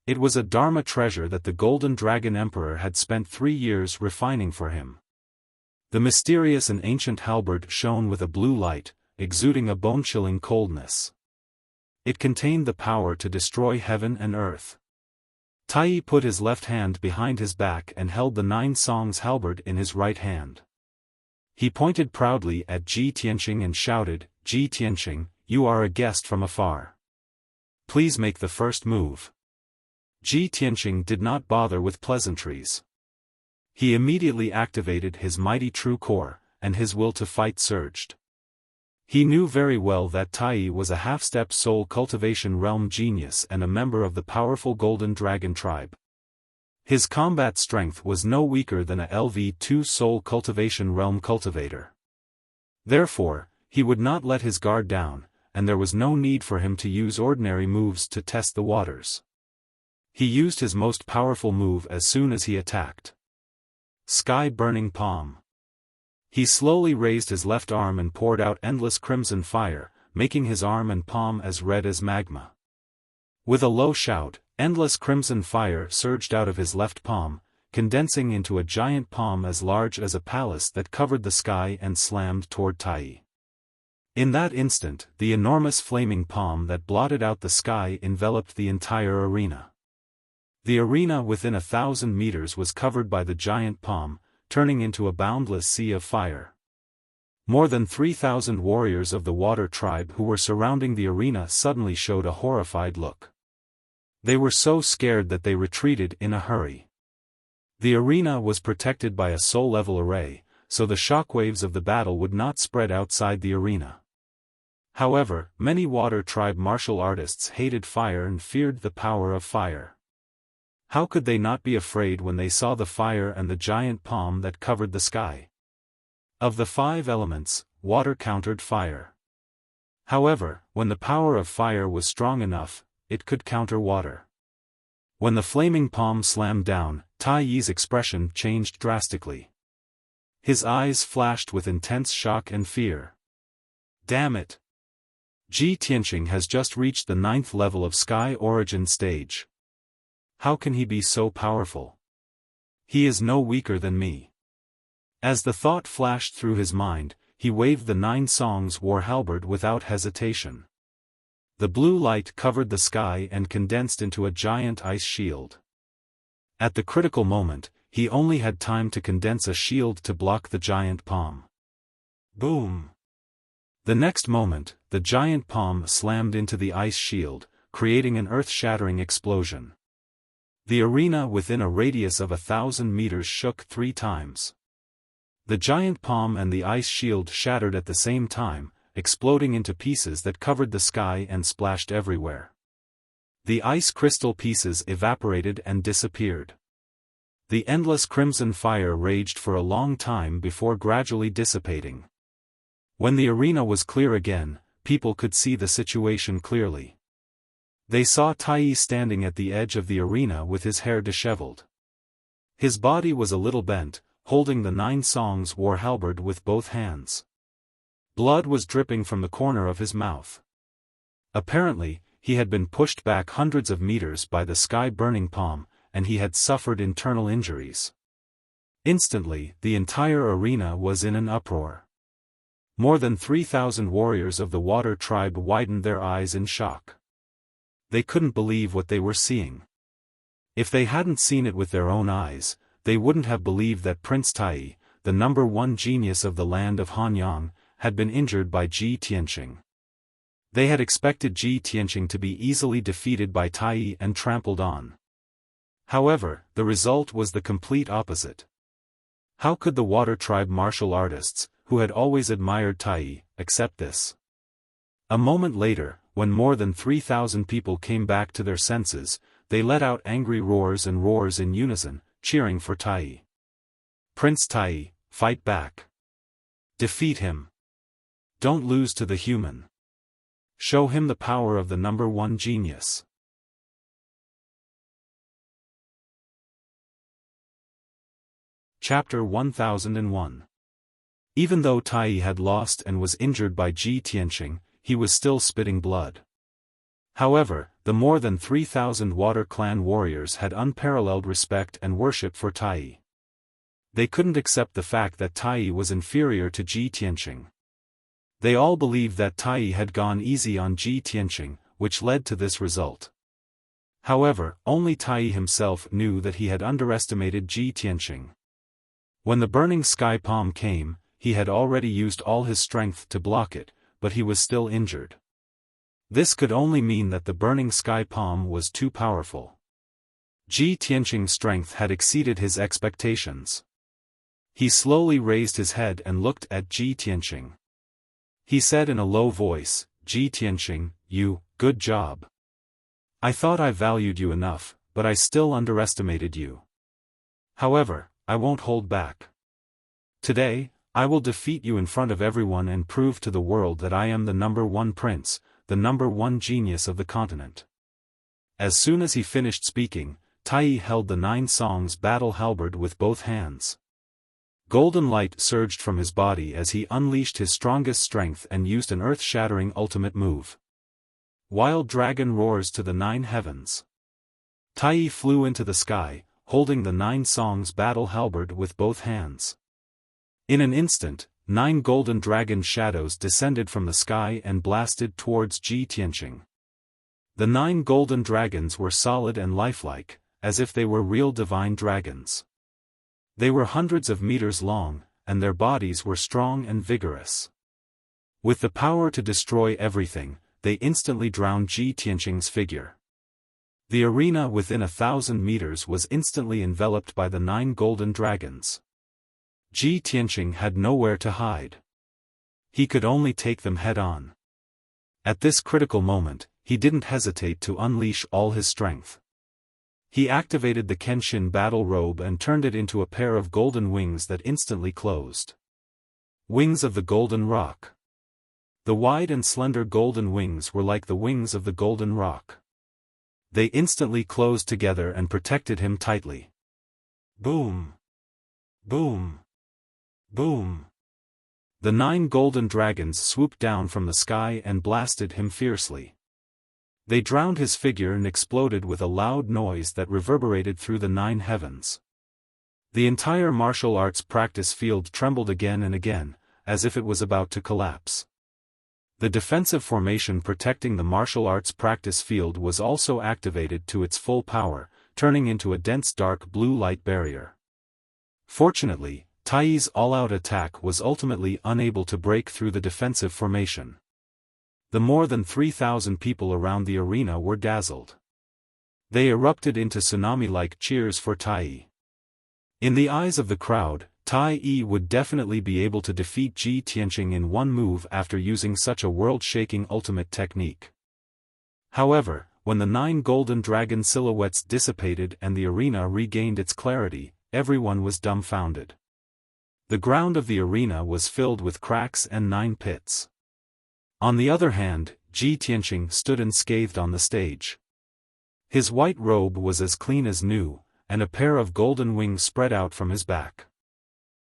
It was a Dharma treasure that the Golden Dragon Emperor had spent 3 years refining for him. The mysterious and ancient halberd shone with a blue light, exuding a bone-chilling coldness. It contained the power to destroy heaven and earth. Tai put his left hand behind his back and held the Nine Songs halberd in his right hand. He pointed proudly at Ji Tianqing and shouted, "Ji Tianqing, you are a guest from afar. Please make the first move." Ji Tianqing did not bother with pleasantries. He immediately activated his mighty true core, and his will to fight surged. He knew very well that Tai was a half-step soul cultivation realm genius and a member of the powerful Golden Dragon tribe. His combat strength was no weaker than a LV2 soul cultivation realm cultivator. Therefore, he would not let his guard down, and there was no need for him to use ordinary moves to test the waters. He used his most powerful move as soon as he attacked. Sky Burning Palm. He slowly raised his left arm and poured out endless crimson fire, making his arm and palm as red as magma. With a low shout, endless crimson fire surged out of his left palm, condensing into a giant palm as large as a palace that covered the sky and slammed toward Tai. In that instant, the enormous flaming palm that blotted out the sky enveloped the entire arena. The arena within 1,000 meters was covered by the giant palm, turning into a boundless sea of fire. More than 3,000 warriors of the water tribe who were surrounding the arena suddenly showed a horrified look. They were so scared that they retreated in a hurry. The arena was protected by a soul-level array, so the shockwaves of the battle would not spread outside the arena. However, many water tribe martial artists hated fire and feared the power of fire. How could they not be afraid when they saw the fire and the giant palm that covered the sky? Of the 5 elements, water countered fire. However, when the power of fire was strong enough, it could counter water. When the flaming palm slammed down, Tai's expression changed drastically. His eyes flashed with intense shock and fear. Damn it! Ji Tianqing has just reached the 9th level of Sky Origin stage. How can he be so powerful? He is no weaker than me. As the thought flashed through his mind, he waved the 9 Songs war halberd without hesitation. The blue light covered the sky and condensed into a giant ice shield. At the critical moment, he only had time to condense a shield to block the giant palm. Boom! The next moment, the giant palm slammed into the ice shield, creating an earth-shattering explosion. The arena within a radius of 1,000 meters shook 3 times. The giant palm and the ice shield shattered at the same time, exploding into pieces that covered the sky and splashed everywhere. The ice crystal pieces evaporated and disappeared. The endless crimson fire raged for a long time before gradually dissipating. When the arena was clear again, people could see the situation clearly. They saw Tai standing at the edge of the arena with his hair disheveled. His body was a little bent, holding the 9 Songs war halberd with both hands. Blood was dripping from the corner of his mouth. Apparently, he had been pushed back hundreds of meters by the sky-burning palm, and he had suffered internal injuries. Instantly, the entire arena was in an uproar. More than 3,000 warriors of the water tribe widened their eyes in shock. They couldn't believe what they were seeing. If they hadn't seen it with their own eyes, they wouldn't have believed that Prince Tai, the #1 genius of the land of Hanyang, had been injured by Ji Tianqing. They had expected Ji Tianqing to be easily defeated by Tai and trampled on. However, the result was the complete opposite. How could the water tribe martial artists, who had always admired Tai, accept this? A moment later, when more than 3,000 people came back to their senses, they let out angry roars and roars in unison, cheering for Tai. Prince Tai, fight back. Defeat him. Don't lose to the human. Show him the power of the #1 genius. Chapter 1001. Even though Tai had lost and was injured by Ji Tianqing, he was still spitting blood. However, the more than 3,000 Water Clan warriors had unparalleled respect and worship for Tai. They couldn't accept the fact that Tai was inferior to Ji Tianqing. They all believed that Tai had gone easy on Ji Tianqing, which led to this result. However, only Tai himself knew that he had underestimated Ji Tianqing. When the burning sky palm came, he had already used all his strength to block it, but he was still injured. This could only mean that the burning sky palm was too powerful. Ji Tianqing's strength had exceeded his expectations. He slowly raised his head and looked at Ji Tianqing. He said in a low voice, "Ji Tianqing, good job. I thought I valued you enough, but I still underestimated you. However, I won't hold back. Today, I will defeat you in front of everyone and prove to the world that I am the #1 prince, the #1 genius of the continent." As soon as he finished speaking, Tai held the 9 songs battle halberd with both hands. Golden light surged from his body as he unleashed his strongest strength and used an earth-shattering ultimate move. Wild dragon roars to the 9 heavens. Tai flew into the sky, holding the 9 songs battle halberd with both hands. In an instant, 9 golden dragon shadows descended from the sky and blasted towards Ji Tianqing. The 9 golden dragons were solid and lifelike, as if they were real divine dragons. They were hundreds of meters long, and their bodies were strong and vigorous. With the power to destroy everything, they instantly drowned Ji Tianqing's figure. The arena within 1,000 meters was instantly enveloped by the 9 golden dragons. Ji Tianqing had nowhere to hide. He could only take them head-on. At this critical moment, he didn't hesitate to unleash all his strength. He activated the Kenshin battle robe and turned it into a pair of golden wings that instantly closed. Wings of the Golden Rock. The wide and slender golden wings were like the wings of the Golden Rock. They instantly closed together and protected him tightly. Boom! Boom! Boom! The 9 golden dragons swooped down from the sky and blasted him fiercely. They drowned his figure and exploded with a loud noise that reverberated through the 9 heavens. The entire martial arts practice field trembled again and again, as if it was about to collapse. The defensive formation protecting the martial arts practice field was also activated to its full power, turning into a dense dark blue light barrier. Fortunately, Tai's all-out attack was ultimately unable to break through the defensive formation. The more than 3,000 people around the arena were dazzled. They erupted into tsunami-like cheers for Tai. In the eyes of the crowd, Tai would definitely be able to defeat Ji Tianqing in one move after using such a world-shaking ultimate technique. However, when the 9 golden dragon silhouettes dissipated and the arena regained its clarity, everyone was dumbfounded. The ground of the arena was filled with cracks and 9 pits. On the other hand, Ji Tianqing stood unscathed on the stage. His white robe was as clean as new, and a pair of golden wings spread out from his back.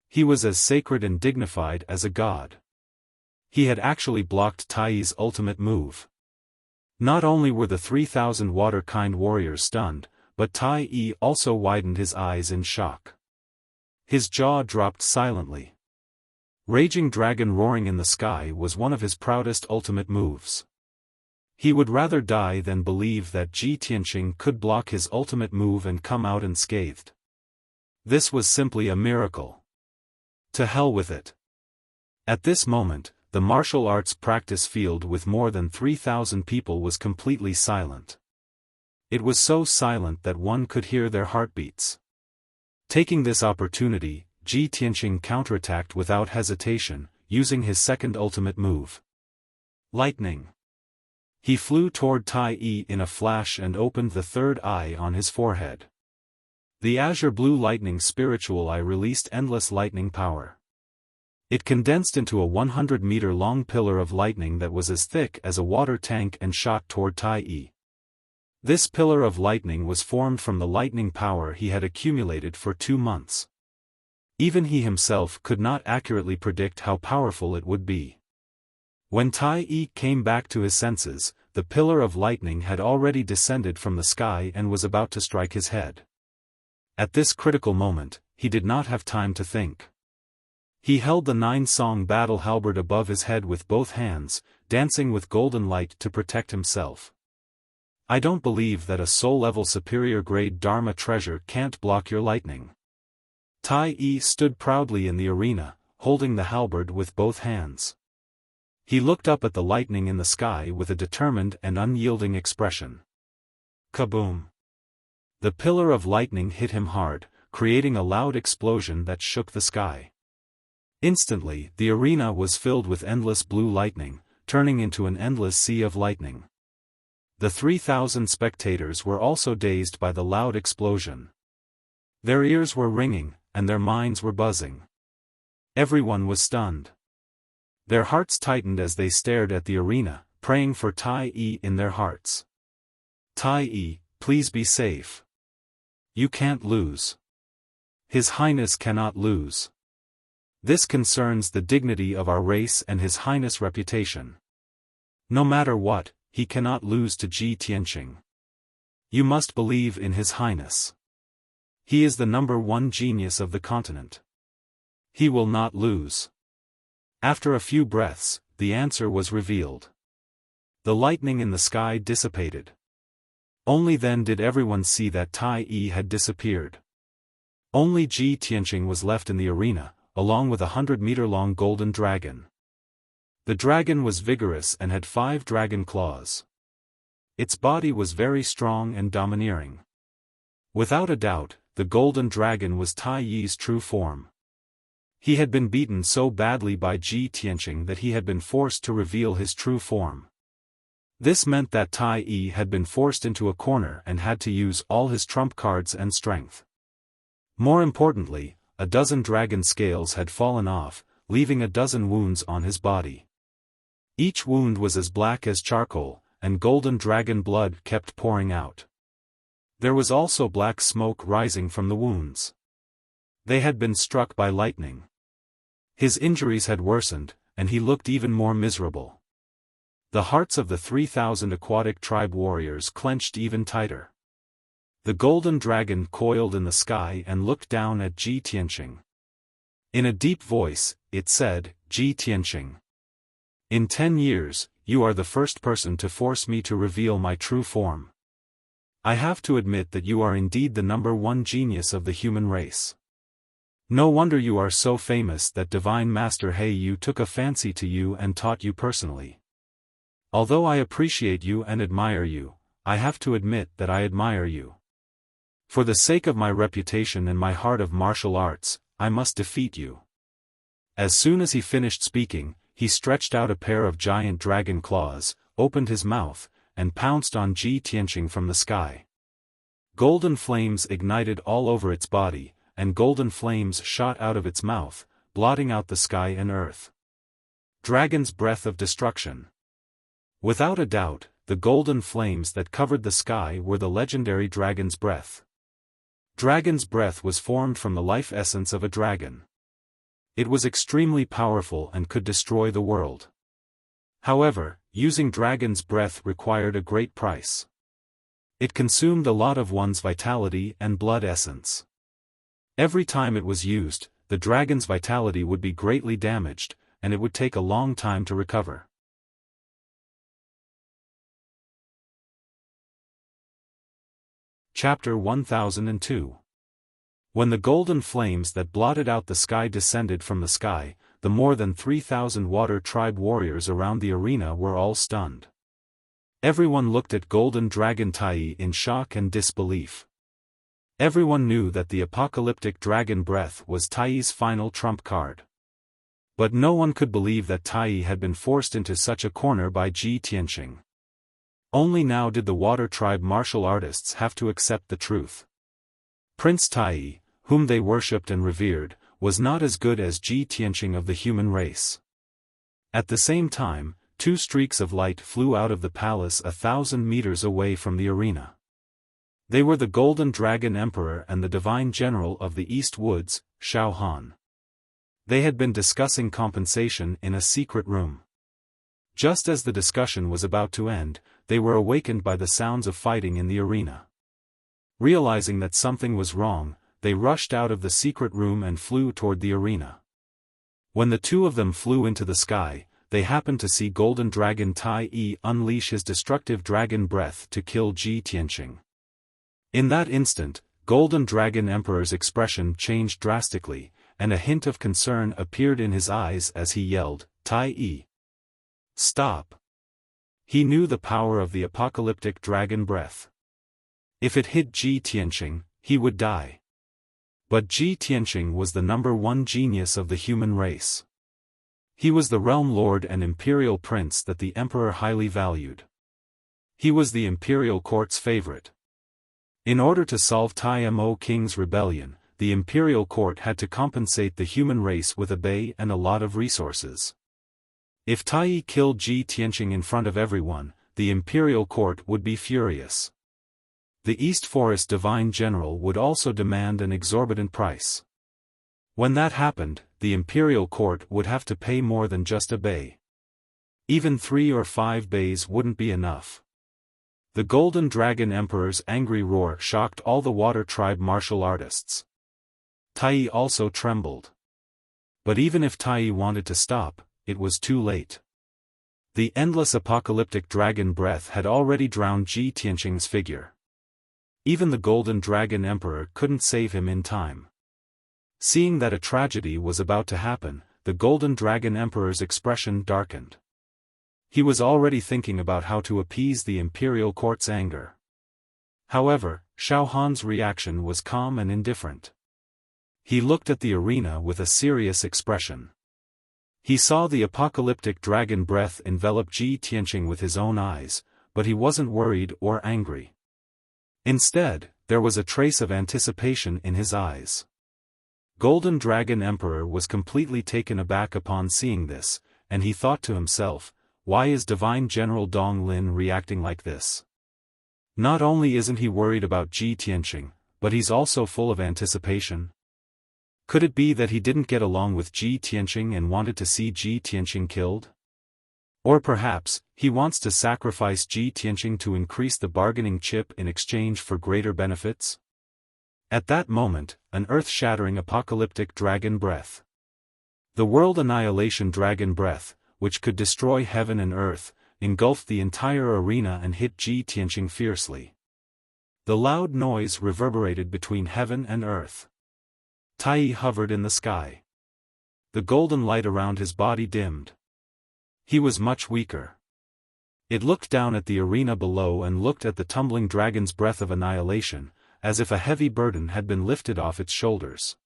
He was as sacred and dignified as a god. He had actually blocked Tai's ultimate move. Not only were the 3,000 water-kind warriors stunned, but Tai also widened his eyes in shock. His jaw dropped silently. Raging Dragon roaring in the sky was one of his proudest ultimate moves. He would rather die than believe that Ji Tianqing could block his ultimate move and come out unscathed. This was simply a miracle. To hell with it. At this moment, the martial arts practice field with more than 3,000 people was completely silent. It was so silent that one could hear their heartbeats. Taking this opportunity, Ji Tianqing counterattacked without hesitation, using his second ultimate move. Lightning. He flew toward Tai in a flash and opened the third eye on his forehead. The azure blue lightning spiritual eye released endless lightning power. It condensed into a 100-meter-long pillar of lightning that was as thick as a water tank and shot toward Tai. This pillar of lightning was formed from the lightning power he had accumulated for 2 months. Even he himself could not accurately predict how powerful it would be. When Tai Yi came back to his senses, the pillar of lightning had already descended from the sky and was about to strike his head. At this critical moment, he did not have time to think. He held the 9-song battle halberd above his head with both hands, dancing with golden light to protect himself. I don't believe that a soul-level superior-grade Dharma treasure can't block your lightning. Tai Yi stood proudly in the arena, holding the halberd with both hands. He looked up at the lightning in the sky with a determined and unyielding expression. Kaboom! The pillar of lightning hit him hard, creating a loud explosion that shook the sky. Instantly, the arena was filled with endless blue lightning, turning into an endless sea of lightning. The 3,000 spectators were also dazed by the loud explosion. Their ears were ringing, and their minds were buzzing. Everyone was stunned. Their hearts tightened as they stared at the arena, praying for Tai Yi in their hearts. Tai Yi, please be safe. You can't lose. His Highness cannot lose. This concerns the dignity of our race and His Highness' reputation. No matter what, he cannot lose to Ji Tianqing. You must believe in His Highness. He is the #1 genius of the continent. He will not lose. After a few breaths, the answer was revealed. The lightning in the sky dissipated. Only then did everyone see that Tai Yi had disappeared. Only Ji Tianqing was left in the arena, along with a 100-meter-long golden dragon. The dragon was vigorous and had 5 dragon claws. Its body was very strong and domineering. Without a doubt, the golden dragon was Tai Yi's true form. He had been beaten so badly by Ji Tianqing that he had been forced to reveal his true form. This meant that Tai Yi had been forced into a corner and had to use all his trump cards and strength. More importantly, a dozen dragon scales had fallen off, leaving a dozen wounds on his body. Each wound was as black as charcoal, and golden dragon blood kept pouring out. There was also black smoke rising from the wounds. They had been struck by lightning. His injuries had worsened, and he looked even more miserable. The hearts of the 3,000 aquatic tribe warriors clenched even tighter. The golden dragon coiled in the sky and looked down at Ji Tianqing. In a deep voice, it said, Ji Tianqing. In 10 years, you are the first person to force me to reveal my true form. I have to admit that you are indeed the #1 genius of the human race. No wonder you are so famous that Divine Master He Yu took a fancy to you and taught you personally. Although I appreciate you and admire you, I have to admit that I admire you. For the sake of my reputation and my heart of martial arts, I must defeat you. As soon as he finished speaking, he stretched out a pair of giant dragon claws, opened his mouth, and pounced on Ji Tianqing from the sky. Golden flames ignited all over its body, and golden flames shot out of its mouth, blotting out the sky and earth. Dragon's breath of destruction. Without a doubt, the golden flames that covered the sky were the legendary dragon's breath. Dragon's breath was formed from the life essence of a dragon. It was extremely powerful and could destroy the world. However, using dragon's breath required a great price. It consumed a lot of one's vitality and blood essence. Every time it was used, the dragon's vitality would be greatly damaged, and it would take a long time to recover. Chapter 1002. When the golden flames that blotted out the sky descended from the sky, the more than 3,000 water tribe warriors around the arena were all stunned. Everyone looked at Golden Dragon Tai Yi in shock and disbelief. Everyone knew that the apocalyptic dragon breath was Tai Yi's final trump card. But no one could believe that Tai Yi had been forced into such a corner by Ji Tianqing. Only now did the water tribe martial artists have to accept the truth. Prince Tai Yi, whom they worshipped and revered, was not as good as Ji Tianqing of the human race. At the same time, 2 streaks of light flew out of the palace 1,000 meters away from the arena. They were the Golden Dragon Emperor and the Divine General of the East Woods, Xiaofan. They had been discussing compensation in a secret room. Just as the discussion was about to end, they were awakened by the sounds of fighting in the arena. Realizing that something was wrong, they rushed out of the secret room and flew toward the arena. When the two of them flew into the sky, they happened to see Golden Dragon Tai Yi unleash his destructive dragon breath to kill Ji Tianqing. In that instant, Golden Dragon Emperor's expression changed drastically, and a hint of concern appeared in his eyes as he yelled, "Tai Yi! Stop!" He knew the power of the apocalyptic dragon breath. If it hit Ji Tianqing, he would die. But Ji Tianqing was the #1 genius of the human race. He was the realm lord and imperial prince that the emperor highly valued. He was the imperial court's favorite. In order to solve Tai Mo King's rebellion, the imperial court had to compensate the human race with a bay and a lot of resources. If Tai Yi killed Ji Tianqing in front of everyone, the imperial court would be furious. The East Forest Divine General would also demand an exorbitant price. When that happened, the imperial court would have to pay more than just a bay. Even 3 or 5 bays wouldn't be enough. The Golden Dragon Emperor's angry roar shocked all the Water Tribe martial artists. Tai Yi also trembled. But even if Tai Yi wanted to stop, it was too late. The endless apocalyptic dragon breath had already drowned Ji Tianqing's figure. Even the Golden Dragon Emperor couldn't save him in time. Seeing that a tragedy was about to happen, the Golden Dragon Emperor's expression darkened. He was already thinking about how to appease the imperial court's anger. However, Xiaofan's reaction was calm and indifferent. He looked at the arena with a serious expression. He saw the apocalyptic dragon breath envelop Ji Tianqing with his own eyes, but he wasn't worried or angry. Instead, there was a trace of anticipation in his eyes. Golden Dragon Emperor was completely taken aback upon seeing this, and he thought to himself, why is Divine General Dong Lin reacting like this? Not only isn't he worried about Ji Tianqing, but he's also full of anticipation. Could it be that he didn't get along with Ji Tianqing and wanted to see Ji Tianqing killed? Or perhaps, he wants to sacrifice Ji Tianqing to increase the bargaining chip in exchange for greater benefits? At that moment, an earth-shattering apocalyptic dragon breath. The world annihilation dragon breath, which could destroy heaven and earth, engulfed the entire arena and hit Ji Tianqing fiercely. The loud noise reverberated between heaven and earth. Tai Yi hovered in the sky. The golden light around his body dimmed. He was much weaker. It looked down at the arena below and looked at the tumbling dragon's breath of annihilation, as if a heavy burden had been lifted off its shoulders.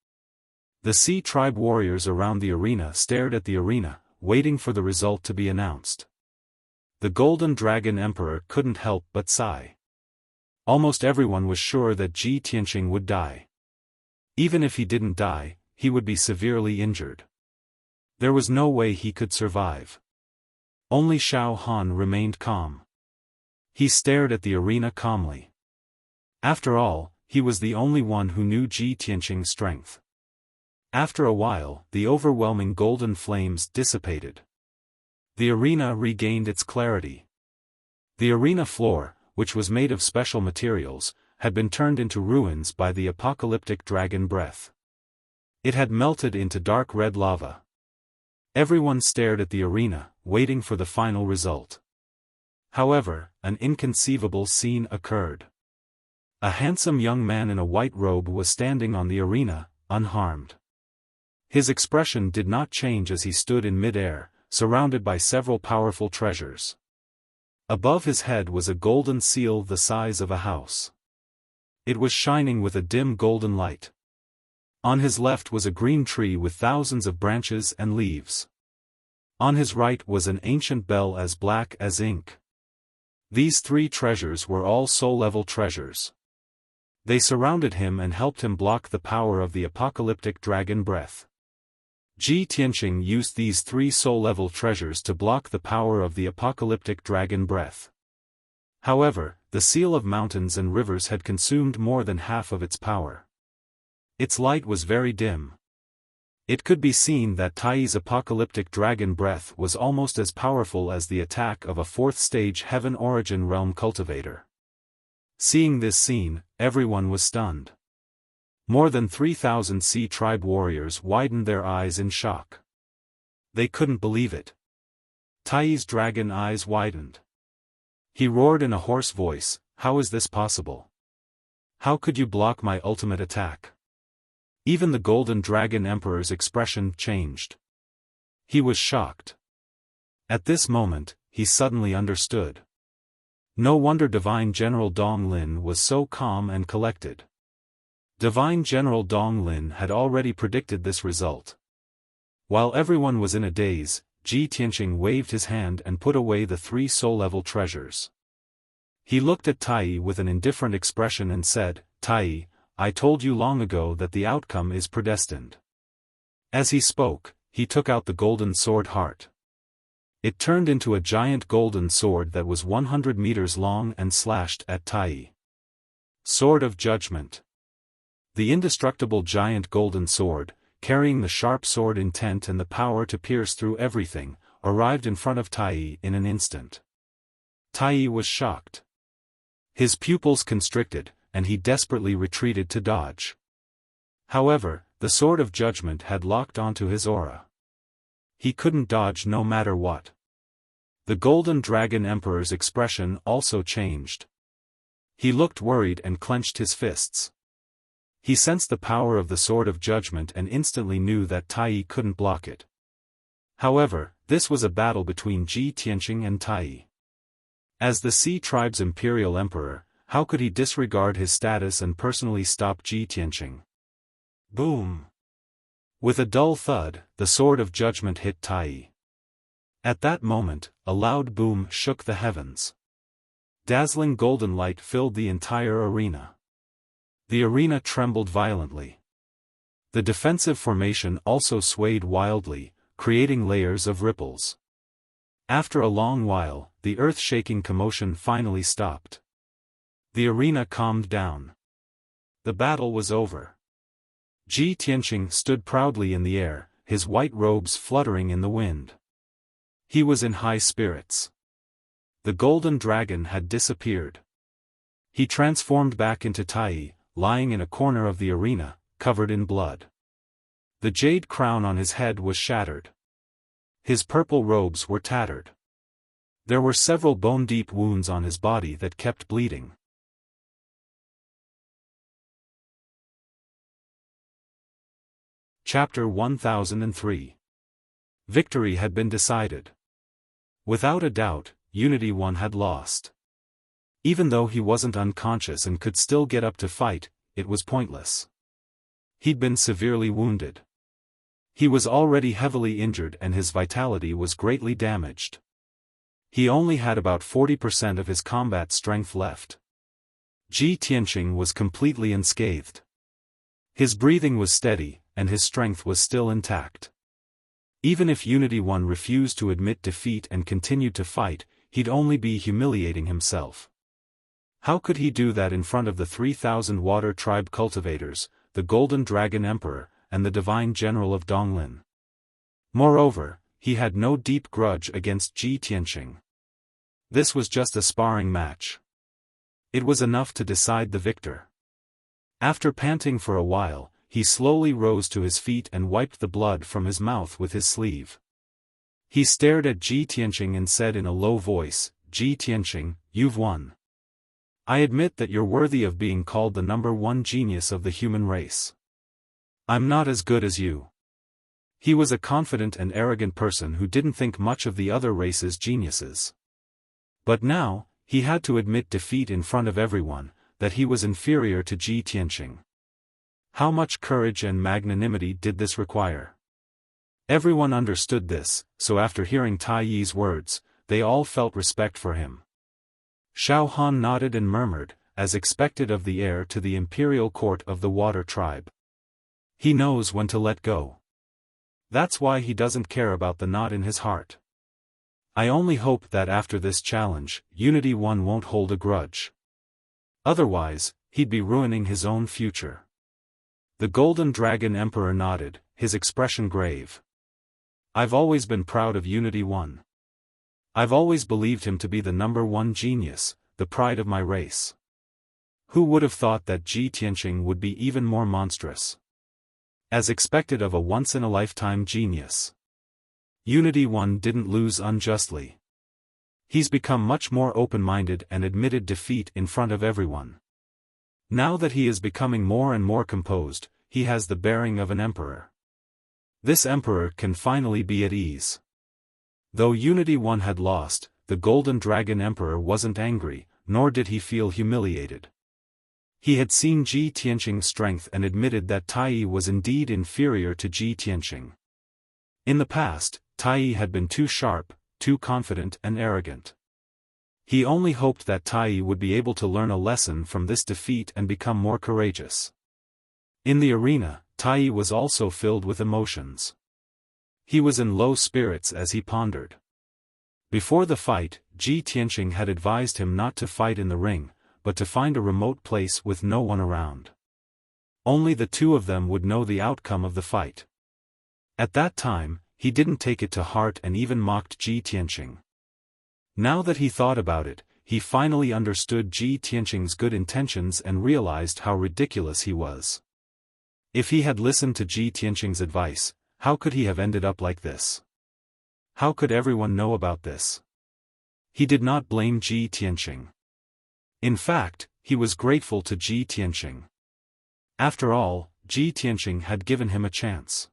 The Sea Tribe warriors around the arena stared at the arena, waiting for the result to be announced. The Golden Dragon Emperor couldn't help but sigh. Almost everyone was sure that Ji Tianqing would die. Even if he didn't die, he would be severely injured. There was no way he could survive. Only Xiaofan remained calm. He stared at the arena calmly. After all, he was the only one who knew Ji Tianqing's strength. After a while, the overwhelming golden flames dissipated. The arena regained its clarity. The arena floor, which was made of special materials, had been turned into ruins by the apocalyptic dragon breath. It had melted into dark red lava. Everyone stared at the arena, waiting for the final result. However, an inconceivable scene occurred. A handsome young man in a white robe was standing on the arena, unharmed. His expression did not change as he stood in mid-air, surrounded by several powerful treasures. Above his head was a golden seal the size of a house. It was shining with a dim golden light. On his left was a green tree with thousands of branches and leaves. On his right was an ancient bell as black as ink. These 3 treasures were all soul-level treasures. They surrounded him and helped him block the power of the apocalyptic dragon breath. Ji Tianqing used these 3 soul-level treasures to block the power of the apocalyptic dragon breath. However, the seal of mountains and rivers had consumed more than half of its power. Its light was very dim. It could be seen that Tai's apocalyptic dragon breath was almost as powerful as the attack of a fourth-stage Heaven Origin Realm cultivator. Seeing this scene, everyone was stunned. More than 3,000 Sea Tribe warriors widened their eyes in shock. They couldn't believe it. Tai's dragon eyes widened. He roared in a hoarse voice, "How is this possible? How could you block my ultimate attack?" Even the Golden Dragon Emperor's expression changed. He was shocked. At this moment, he suddenly understood. No wonder Divine General Dong Lin was so calm and collected. Divine General Dong Lin had already predicted this result. While everyone was in a daze, Ji Tianqing waved his hand and put away the 3 soul-level treasures. He looked at Tai with an indifferent expression and said, "Tai, I told you long ago that the outcome is predestined." As he spoke, he took out the golden sword heart. It turned into a giant golden sword that was 100 meters long and slashed at Tai. Sword of Judgment. The indestructible giant golden sword, carrying the sharp sword intent and the power to pierce through everything, arrived in front of Tai in an instant. Tai was shocked. His pupils constricted, and he desperately retreated to dodge. However, the Sword of Judgment had locked onto his aura. He couldn't dodge no matter what. The Golden Dragon Emperor's expression also changed. He looked worried and clenched his fists. He sensed the power of the Sword of Judgment and instantly knew that Tai couldn't block it. However, this was a battle between Ji Tianqing and Tai. As the Sea Tribe's Imperial Emperor, how could he disregard his status and personally stop Ji Tianqing? Boom! With a dull thud, the Sword of Judgment hit Tai. At that moment, a loud boom shook the heavens. Dazzling golden light filled the entire arena. The arena trembled violently. The defensive formation also swayed wildly, creating layers of ripples. After a long while, the earth-shaking commotion finally stopped. The arena calmed down. The battle was over. Ji Tianqing stood proudly in the air, his white robes fluttering in the wind. He was in high spirits. The golden dragon had disappeared. He transformed back into Tai, lying in a corner of the arena, covered in blood. The jade crown on his head was shattered. His purple robes were tattered. There were several bone-deep wounds on his body that kept bleeding. Chapter 1003. Victory had been decided. Without a doubt, Unity One had lost. Even though he wasn't unconscious and could still get up to fight, it was pointless. He'd been severely wounded. He was already heavily injured and his vitality was greatly damaged. He only had about 40% of his combat strength left. Ji Tianqing was completely unscathed. His breathing was steady, and his strength was still intact. Even if Unity One refused to admit defeat and continued to fight, he'd only be humiliating himself. How could he do that in front of the 3,000 Water Tribe cultivators, the Golden Dragon Emperor, and the Divine General of Donglin? Moreover, he had no deep grudge against Ji Tianqing. This was just a sparring match. It was enough to decide the victor. After panting for a while, he slowly rose to his feet and wiped the blood from his mouth with his sleeve. He stared at Ji Tianqing and said in a low voice, "Ji Tianqing, you've won. I admit that you're worthy of being called the #1 genius of the human race. I'm not as good as you." He was a confident and arrogant person who didn't think much of the other race's geniuses. But now, he had to admit defeat in front of everyone, that he was inferior to Ji Tianqing. How much courage and magnanimity did this require? Everyone understood this, so after hearing Tai Yi's words, they all felt respect for him. Xiaofan nodded and murmured, as expected of the heir to the imperial court of the Water Tribe. He knows when to let go. That's why he doesn't care about the knot in his heart. I only hope that after this challenge, Unity One won't hold a grudge. Otherwise, he'd be ruining his own future. The Golden Dragon Emperor nodded, his expression grave. "I've always been proud of Unity 1. I've always believed him to be the #1 genius, the pride of my race. Who would have thought that Ji Tianqing would be even more monstrous? As expected of a once-in-a-lifetime genius. Unity 1 didn't lose unjustly. He's become much more open-minded and admitted defeat in front of everyone. Now that he is becoming more and more composed, he has the bearing of an emperor. This emperor can finally be at ease." Though Unity 1 had lost, the Golden Dragon Emperor wasn't angry, nor did he feel humiliated. He had seen Ji Tianqing's strength and admitted that Tai was indeed inferior to Ji Tianqing. In the past, Tai had been too sharp, too confident and arrogant. He only hoped that Tai would be able to learn a lesson from this defeat and become more courageous. In the arena, Tai was also filled with emotions. He was in low spirits as he pondered. Before the fight, Ji Tianqing had advised him not to fight in the ring, but to find a remote place with no one around. Only the two of them would know the outcome of the fight. At that time, he didn't take it to heart and even mocked Ji Tianqing. Now that he thought about it, he finally understood Ji Tianqing's good intentions and realized how ridiculous he was. If he had listened to Ji Tianqing's advice, how could he have ended up like this? How could everyone know about this? He did not blame Ji Tianqing. In fact, he was grateful to Ji Tianqing. After all, Ji Tianqing had given him a chance.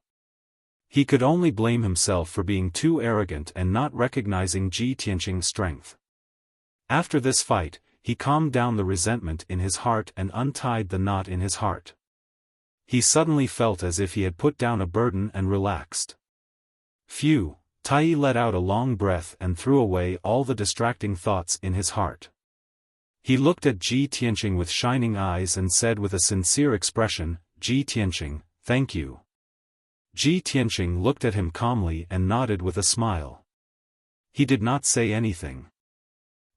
He could only blame himself for being too arrogant and not recognizing Ji Tianqing's strength. After this fight, he calmed down the resentment in his heart and untied the knot in his heart. He suddenly felt as if he had put down a burden and relaxed. Phew, Tai let out a long breath and threw away all the distracting thoughts in his heart. He looked at Ji Tianqing with shining eyes and said with a sincere expression, "Ji Tianqing, thank you." Ji Tianqing looked at him calmly and nodded with a smile. He did not say anything.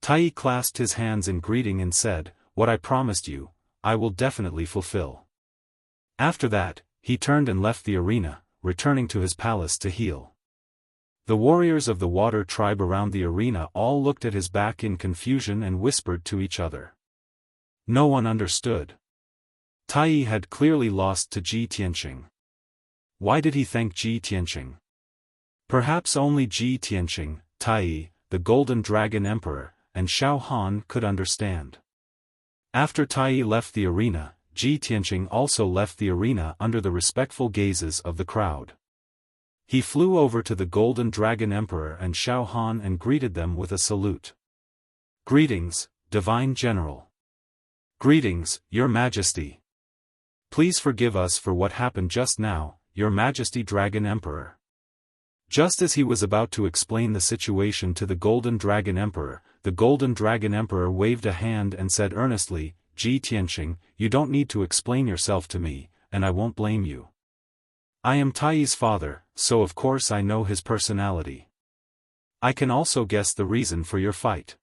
Tai clasped his hands in greeting and said, "What I promised you, I will definitely fulfill." After that, he turned and left the arena, returning to his palace to heal. The warriors of the water tribe around the arena all looked at his back in confusion and whispered to each other. No one understood. Tai had clearly lost to Ji Tianqing. Why did he thank Ji Tianqing? Perhaps only Ji Tianqing, Tai, the Golden Dragon Emperor, and Xiaofan could understand. After Tai left the arena, Ji Tianqing also left the arena under the respectful gazes of the crowd. He flew over to the Golden Dragon Emperor and Xiaofan and greeted them with a salute. "Greetings, Divine General. Greetings, Your Majesty. Please forgive us for what happened just now, Your Majesty Dragon Emperor." Just as he was about to explain the situation to the Golden Dragon Emperor, the Golden Dragon Emperor waved a hand and said earnestly, "Ji Tianqing, you don't need to explain yourself to me, and I won't blame you. I am Tai's father, so of course I know his personality. I can also guess the reason for your fight.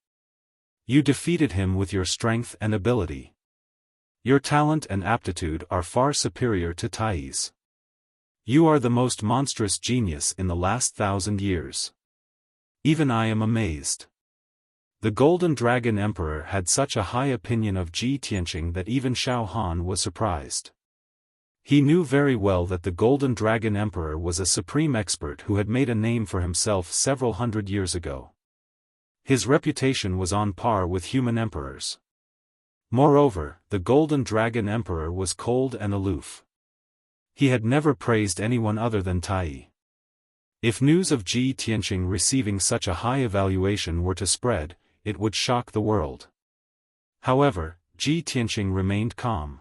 You defeated him with your strength and ability. Your talent and aptitude are far superior to Tai's. You are the most monstrous genius in the last 1,000 years. Even I am amazed." The Golden Dragon Emperor had such a high opinion of Ji Tianqing that even Xiaofan was surprised. He knew very well that the Golden Dragon Emperor was a supreme expert who had made a name for himself several hundred years ago. His reputation was on par with human emperors. Moreover, the Golden Dragon Emperor was cold and aloof. He had never praised anyone other than Tai. If news of Ji Tianqing receiving such a high evaluation were to spread, it would shock the world. However, Ji Tianqing remained calm.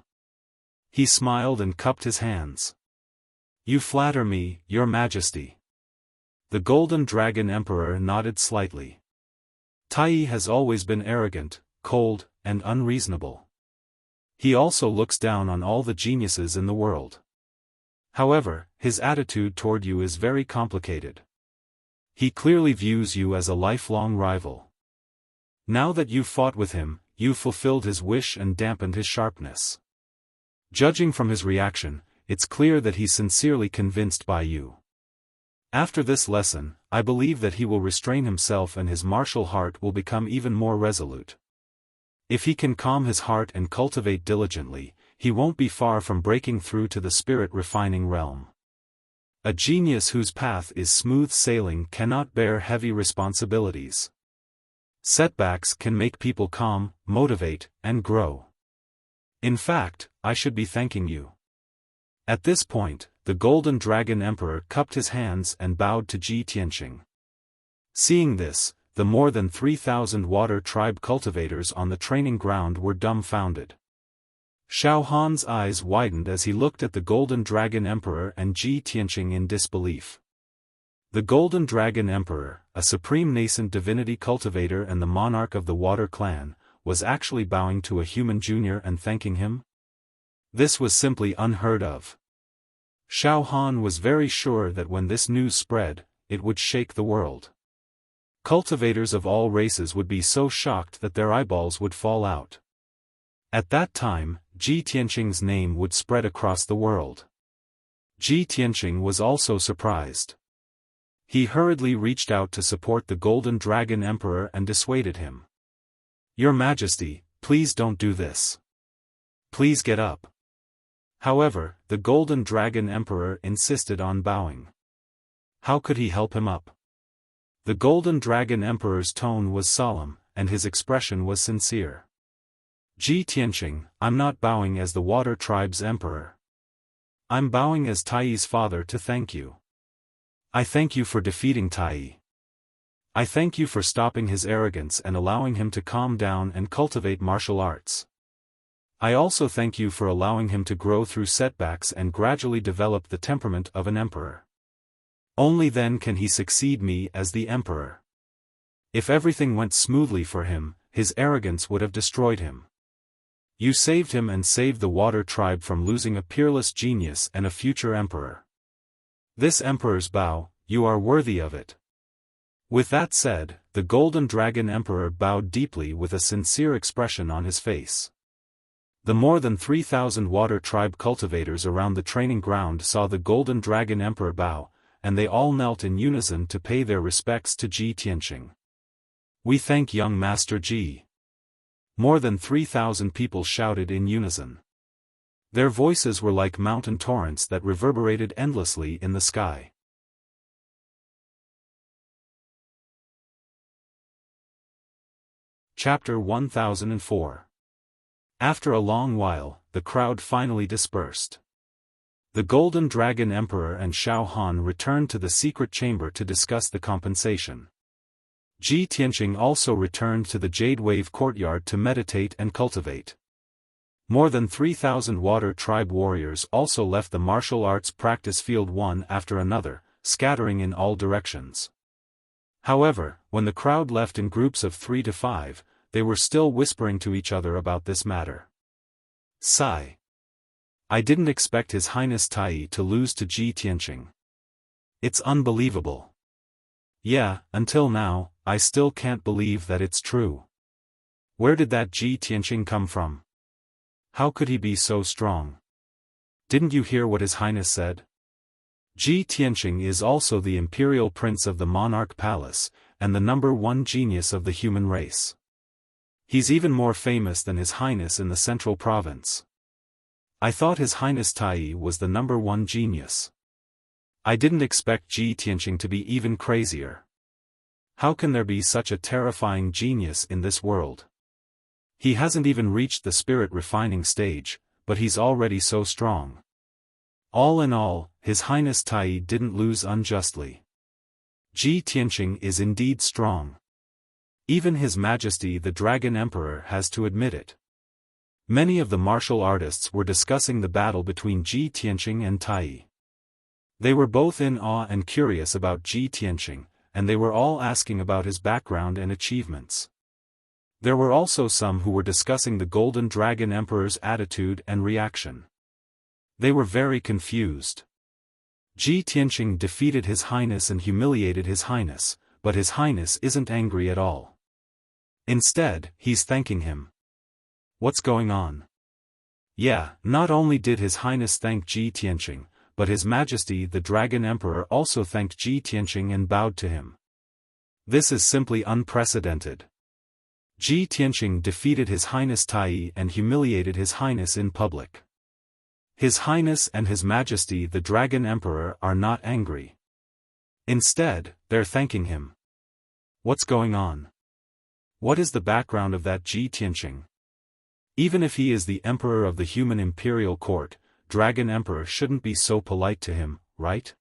He smiled and cupped his hands. "You flatter me, Your Majesty." The Golden Dragon Emperor nodded slightly. Tai has always been arrogant, cold, and unreasonable. He also looks down on all the geniuses in the world. However, his attitude toward you is very complicated. He clearly views you as a lifelong rival. Now that you fought with him, you fulfilled his wish and dampened his sharpness. Judging from his reaction, it's clear that he's sincerely convinced by you. After this lesson, I believe that he will restrain himself and his martial heart will become even more resolute. If he can calm his heart and cultivate diligently, he won't be far from breaking through to the spirit-refining realm. A genius whose path is smooth sailing cannot bear heavy responsibilities. Setbacks can make people calm, motivate, and grow. In fact, I should be thanking you. At this point, the Golden Dragon Emperor cupped his hands and bowed to Ji Tianqing. Seeing this, the more than 3,000 water tribe cultivators on the training ground were dumbfounded. Xiaofan's eyes widened as he looked at the Golden Dragon Emperor and Ji Tianqing in disbelief. The Golden Dragon Emperor, a supreme nascent divinity cultivator and the monarch of the Water Clan, was actually bowing to a human junior and thanking him? This was simply unheard of. Xiaofan was very sure that when this news spread, it would shake the world. Cultivators of all races would be so shocked that their eyeballs would fall out. At that time, Ji Tianqing's name would spread across the world. Ji Tianqing was also surprised. He hurriedly reached out to support the Golden Dragon Emperor and dissuaded him. "Your Majesty, please don't do this. Please get up." However, the Golden Dragon Emperor insisted on bowing. How could he help him up? The Golden Dragon Emperor's tone was solemn, and his expression was sincere. "Ji Tianqing, I'm not bowing as the Water Tribe's Emperor. I'm bowing as Taiyi's father to thank you. I thank you for defeating Taiyi. I thank you for stopping his arrogance and allowing him to calm down and cultivate martial arts. I also thank you for allowing him to grow through setbacks and gradually develop the temperament of an emperor. Only then can he succeed me as the emperor. If everything went smoothly for him, his arrogance would have destroyed him. You saved him and saved the Water Tribe from losing a peerless genius and a future emperor. This emperor's bow, you are worthy of it." With that said, the Golden Dragon Emperor bowed deeply with a sincere expression on his face. The more than 3,000 Water Tribe cultivators around the training ground saw the Golden Dragon Emperor bow, and they all knelt in unison to pay their respects to Ji Tianqing. "We thank young Master Ji." More than 3,000 people shouted in unison. Their voices were like mountain torrents that reverberated endlessly in the sky. Chapter 1004. After a long while, the crowd finally dispersed. The Golden Dragon Emperor and Xiaofan returned to the secret chamber to discuss the compensation. Ji Tianqing also returned to the Jade Wave courtyard to meditate and cultivate. More than 3,000 Water Tribe warriors also left the martial arts practice field one after another, scattering in all directions. However, when the crowd left in groups of 3 to 5, they were still whispering to each other about this matter. Sigh. I didn't expect His Highness Taiyi to lose to Ji Tianqing. It's unbelievable. Yeah, until now, I still can't believe that it's true. Where did that Ji Tianqing come from? How could he be so strong? Didn't you hear what His Highness said? Ji Tianqing is also the imperial prince of the Monarch Palace, and the #1 genius of the human race. He's even more famous than His Highness in the Central Province. I thought His Highness Taiyi was the #1 genius. I didn't expect Ji Tianqing to be even crazier. How can there be such a terrifying genius in this world? He hasn't even reached the spirit refining stage, but he's already so strong. All in all, His Highness Taiyi didn't lose unjustly. Ji Tianqing is indeed strong. Even His Majesty the Dragon Emperor has to admit it. Many of the martial artists were discussing the battle between Ji Tianqing and Taiyi. They were both in awe and curious about Ji Tianqing, and they were all asking about his background and achievements. There were also some who were discussing the Golden Dragon Emperor's attitude and reaction. They were very confused. Ji Tianqing defeated His Highness and humiliated His Highness, but His Highness isn't angry at all. Instead, he's thanking him. What's going on? Yeah, not only did His Highness thank Ji Tianqing, but His Majesty the Dragon Emperor also thanked Ji Tianqing and bowed to him. This is simply unprecedented. Ji Tianqing defeated His Highness Tai and humiliated His Highness in public. His Highness and His Majesty the Dragon Emperor are not angry. Instead, they're thanking him. What's going on? What is the background of that Ji Tianqing? Even if he is the emperor of the human imperial court, Dragon Emperor shouldn't be so polite to him, right?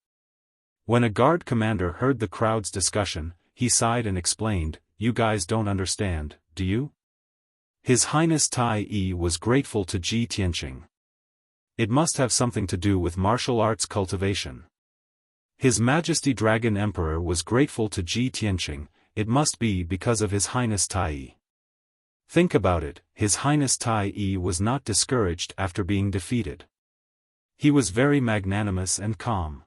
When a guard commander heard the crowd's discussion, he sighed and explained, "You guys don't understand, do you? His Highness Tai was grateful to Ji Tianqing. It must have something to do with martial arts cultivation. His Majesty Dragon Emperor was grateful to Ji Tianqing, it must be because of His Highness Tai. Think about it, His Highness Tai was not discouraged after being defeated. He was very magnanimous and calm.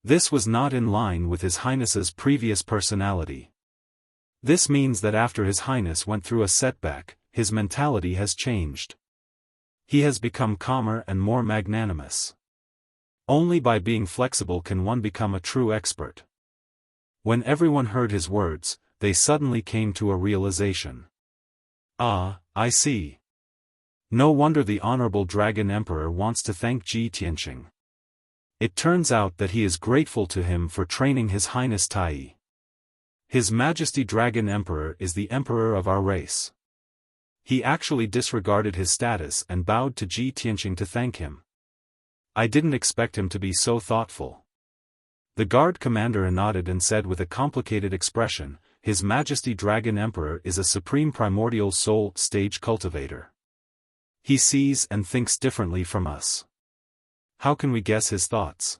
This was not in line with His Highness's previous personality. This means that after His Highness went through a setback, his mentality has changed. He has become calmer and more magnanimous. Only by being flexible can one become a true expert." When everyone heard his words, they suddenly came to a realization. Ah, I see. No wonder the Honorable Dragon Emperor wants to thank Ji Tianqing. It turns out that he is grateful to him for training His Highness Tai. His Majesty Dragon Emperor is the emperor of our race. He actually disregarded his status and bowed to Ji Tianqing to thank him. I didn't expect him to be so thoughtful. The guard commander nodded and said with a complicated expression, "His Majesty Dragon Emperor is a supreme primordial soul stage cultivator. He sees and thinks differently from us. How can we guess his thoughts?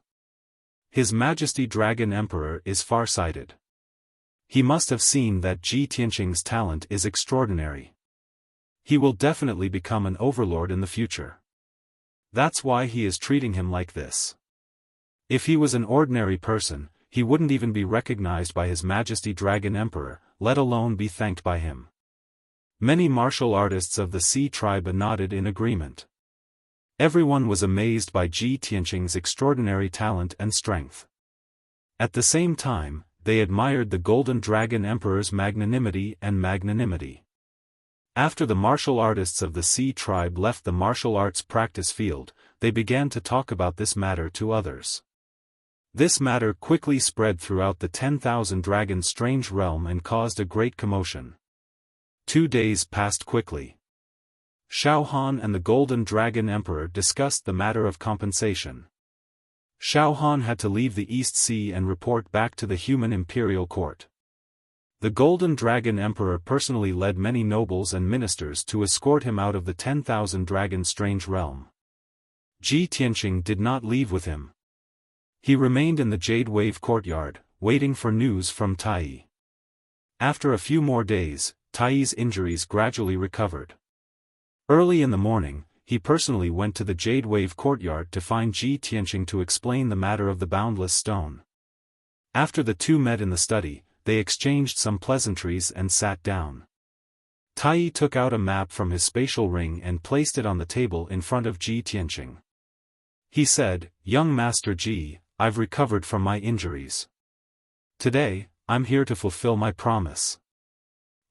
His Majesty Dragon Emperor is farsighted. He must have seen that Ji Tianqing's talent is extraordinary. He will definitely become an overlord in the future. That's why he is treating him like this. If he was an ordinary person, he wouldn't even be recognized by His Majesty Dragon Emperor, let alone be thanked by him." Many martial artists of the Sea tribe nodded in agreement. Everyone was amazed by Ji Tianqing's extraordinary talent and strength. At the same time, they admired the Golden Dragon Emperor's magnanimity. After the martial artists of the Sea tribe left the martial arts practice field, they began to talk about this matter to others. This matter quickly spread throughout the 10,000 Dragons strange realm and caused a great commotion. 2 days passed quickly. Xiaofan and the Golden Dragon Emperor discussed the matter of compensation. Xiaofan had to leave the East Sea and report back to the human imperial court. The Golden Dragon Emperor personally led many nobles and ministers to escort him out of the 10,000 Dragons strange realm. Ji Tianqing did not leave with him. He remained in the Jade Wave courtyard, waiting for news from Tai. After a few more days, Tai's injuries gradually recovered. Early in the morning, he personally went to the Jade Wave courtyard to find Ji Tianqing to explain the matter of the boundless stone. After the two met in the study, they exchanged some pleasantries and sat down. Tai took out a map from his spatial ring and placed it on the table in front of Ji Tianqing. He said, "Young Master Ji, I've recovered from my injuries. Today, I'm here to fulfill my promise.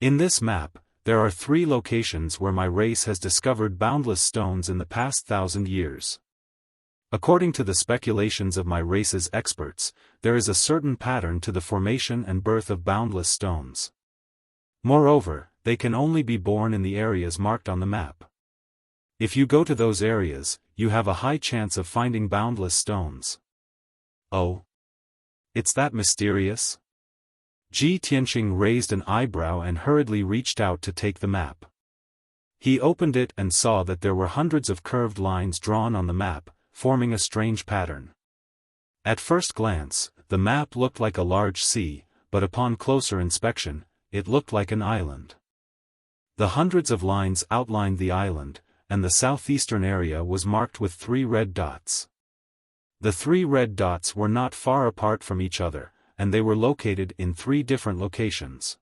In this map, there are 3 locations where my race has discovered boundless stones in the past 1,000 years. According to the speculations of my race's experts, there is a certain pattern to the formation and birth of boundless stones. Moreover, they can only be born in the areas marked on the map. If you go to those areas, you have a high chance of finding boundless stones." "Oh? It's that mysterious?" Ji Tianqing raised an eyebrow and hurriedly reached out to take the map. He opened it and saw that there were hundreds of curved lines drawn on the map, forming a strange pattern. At first glance, the map looked like a large sea, but upon closer inspection, it looked like an island. The hundreds of lines outlined the island, and the southeastern area was marked with 3 red dots. The 3 red dots were not far apart from each other, and they were located in 3 different locations.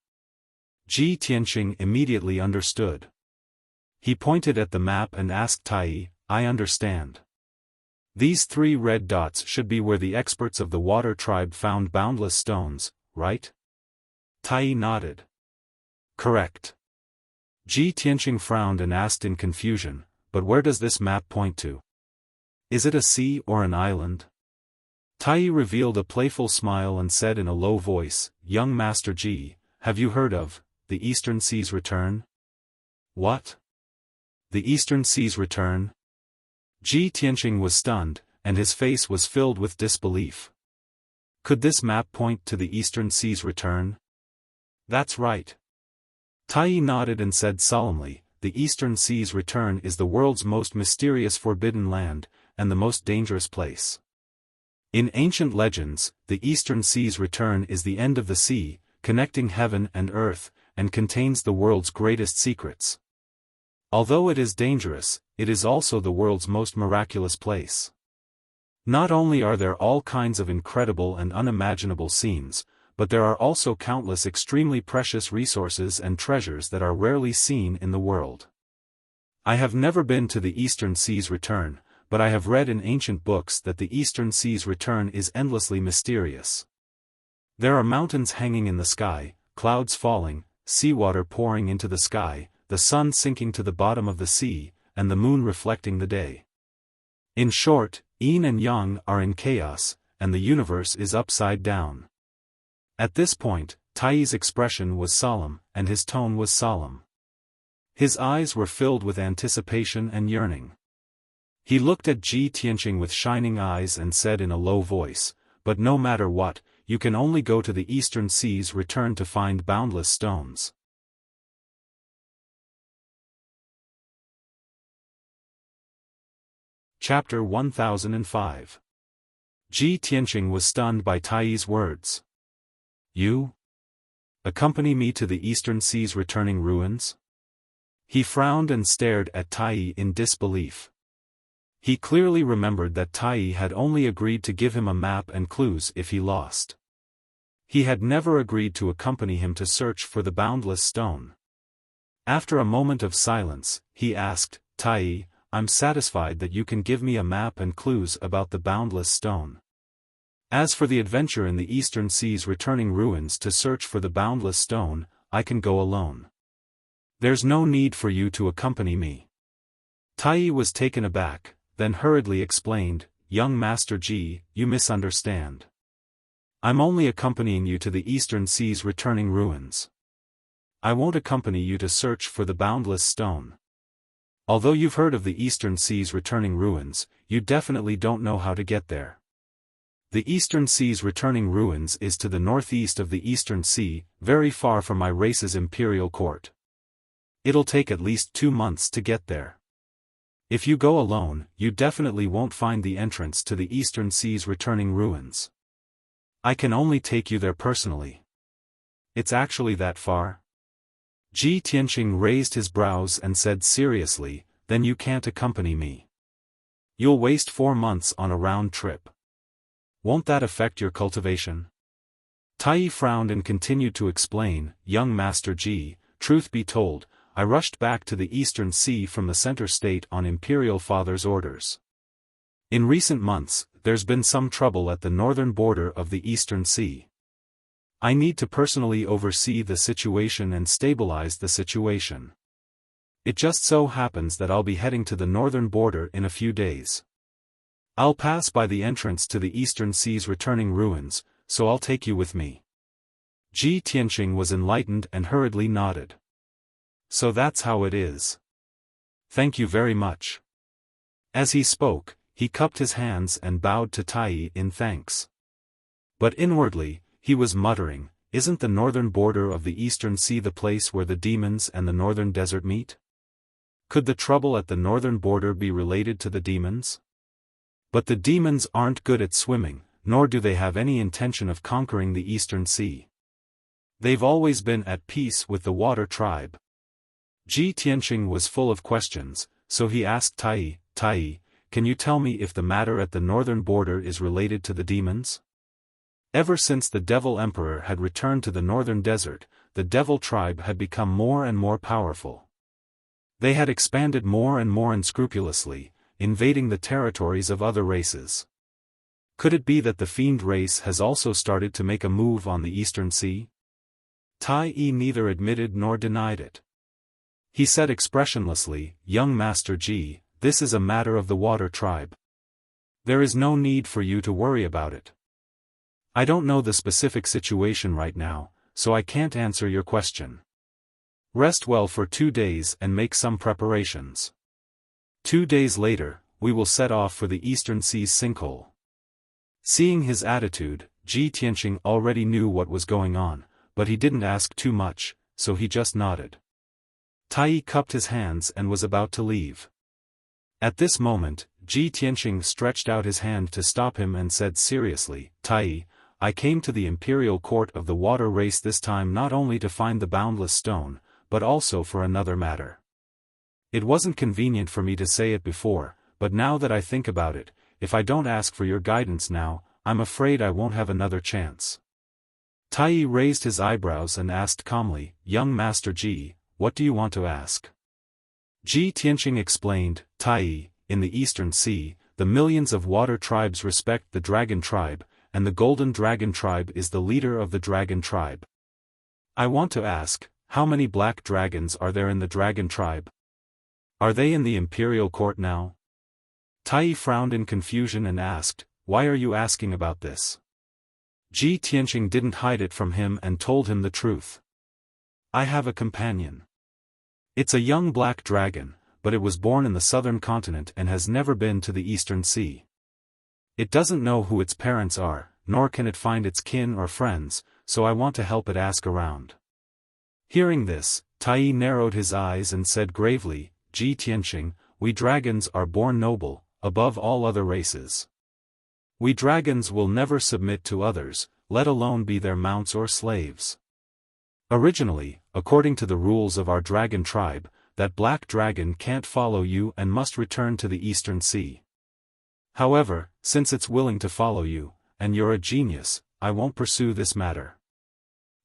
Ji Tianqing immediately understood. He pointed at the map and asked Tai, I understand. These 3 red dots should be where the experts of the water tribe found boundless stones, right? Tai nodded. Correct. Ji Tianqing frowned and asked in confusion, but where does this map point to? Is it a sea or an island? Tai revealed a playful smile and said in a low voice, Young Master Ji, have you heard of the Eastern Sea's return? What? The Eastern Sea's return? Ji Tianqing was stunned, and his face was filled with disbelief. Could this map point to the Eastern Sea's return? That's right. Tai nodded and said solemnly, the Eastern Sea's return is the world's most mysterious forbidden land, and the most dangerous place. In ancient legends, the Eastern Sea's return is the end of the sea, connecting heaven and earth, and contains the world's greatest secrets. Although it is dangerous, it is also the world's most miraculous place. Not only are there all kinds of incredible and unimaginable scenes, but there are also countless extremely precious resources and treasures that are rarely seen in the world. I have never been to the Eastern Sea's return, but I have read in ancient books that the Eastern Sea's return is endlessly mysterious. There are mountains hanging in the sky, clouds falling, seawater pouring into the sky, the sun sinking to the bottom of the sea, and the moon reflecting the day. In short, yin and yang are in chaos, and the universe is upside down. At this point, Tai's expression was solemn, and his tone was solemn. His eyes were filled with anticipation and yearning. He looked at Ji Tianqing with shining eyes and said in a low voice, but no matter what, you can only go to the Eastern Sea's return to find boundless stones. Chapter 1005. Ji Tianqing was stunned by Tai's words. You? Accompany me to the Eastern Sea's returning ruins? He frowned and stared at Tai in disbelief. He clearly remembered that Tai had only agreed to give him a map and clues if he lost. He had never agreed to accompany him to search for the boundless stone. After a moment of silence, he asked, Tai, I'm satisfied that you can give me a map and clues about the boundless stone. As for the adventure in the Eastern Sea's returning ruins to search for the boundless stone, I can go alone. There's no need for you to accompany me. Tai was taken aback, then hurriedly explained, Young Master Ji, you misunderstand. I'm only accompanying you to the Eastern Sea's returning ruins. I won't accompany you to search for the boundless stone. Although you've heard of the Eastern Sea's returning ruins, you definitely don't know how to get there. The Eastern Sea's returning ruins is to the northeast of the Eastern Sea, very far from my race's imperial court. It'll take at least 2 months to get there. If you go alone, you definitely won't find the entrance to the Eastern Sea's returning ruins. I can only take you there personally. It's actually that far? Ji Tianqing raised his brows and said seriously, then you can't accompany me. You'll waste 4 months on a round trip. Won't that affect your cultivation? Tai frowned and continued to explain, Young Master Ji, truth be told, I rushed back to the Eastern Sea from the center state on Imperial Father's orders. In recent months, there's been some trouble at the northern border of the Eastern Sea. I need to personally oversee the situation and stabilize the situation. It just so happens that I'll be heading to the northern border in a few days. I'll pass by the entrance to the Eastern Sea's returning ruins, so I'll take you with me. Ji Tianqing was enlightened and hurriedly nodded. So that's how it is. Thank you very much. As he spoke, he cupped his hands and bowed to Tai in thanks. But inwardly, he was muttering, isn't the northern border of the Eastern Sea the place where the demons and the northern desert meet? Could the trouble at the northern border be related to the demons? But the demons aren't good at swimming, nor do they have any intention of conquering the Eastern Sea. They've always been at peace with the water tribe. Ji Tianqing was full of questions, so he asked Tai, can you tell me if the matter at the northern border is related to the demons? Ever since the Devil Emperor had returned to the northern desert, the Devil tribe had become more and more powerful. They had expanded more and more unscrupulously, invading the territories of other races. Could it be that the fiend race has also started to make a move on the Eastern Sea? Tai Yi neither admitted nor denied it. He said expressionlessly, "Young Master Ji, this is a matter of the Water Tribe. There is no need for you to worry about it. I don't know the specific situation right now, so I can't answer your question. Rest well for 2 days and make some preparations. 2 days later, we will set off for the Eastern Sea's sinkhole." Seeing his attitude, Ji Tianqing already knew what was going on, but he didn't ask too much, so he just nodded. Tai Yi cupped his hands and was about to leave. At this moment, Ji Tianqing stretched out his hand to stop him and said seriously, "Tai Yi, I came to the imperial court of the water race this time not only to find the boundless stone, but also for another matter. It wasn't convenient for me to say it before, but now that I think about it, if I don't ask for your guidance now, I'm afraid I won't have another chance." Tai Yi raised his eyebrows and asked calmly, "Young Master Ji, what do you want to ask?" Ji Tianqing explained, "Tai Yi, in the Eastern Sea, the millions of water tribes respect the Dragon Tribe, and the Golden Dragon Tribe is the leader of the Dragon Tribe. I want to ask, how many black dragons are there in the Dragon Tribe? Are they in the Imperial Court now?" Tai Yi frowned in confusion and asked, "Why are you asking about this?" Ji Tianqing didn't hide it from him and told him the truth. "I have a companion. It's a young black dragon, but it was born in the southern continent and has never been to the Eastern Sea. It doesn't know who its parents are, nor can it find its kin or friends, so I want to help it ask around." Hearing this, Tai Yi narrowed his eyes and said gravely, "Ji Tianqing, we dragons are born noble, above all other races. We dragons will never submit to others, let alone be their mounts or slaves. Originally, according to the rules of our dragon tribe, that black dragon can't follow you and must return to the Eastern Sea. However, since it's willing to follow you, and you're a genius, I won't pursue this matter."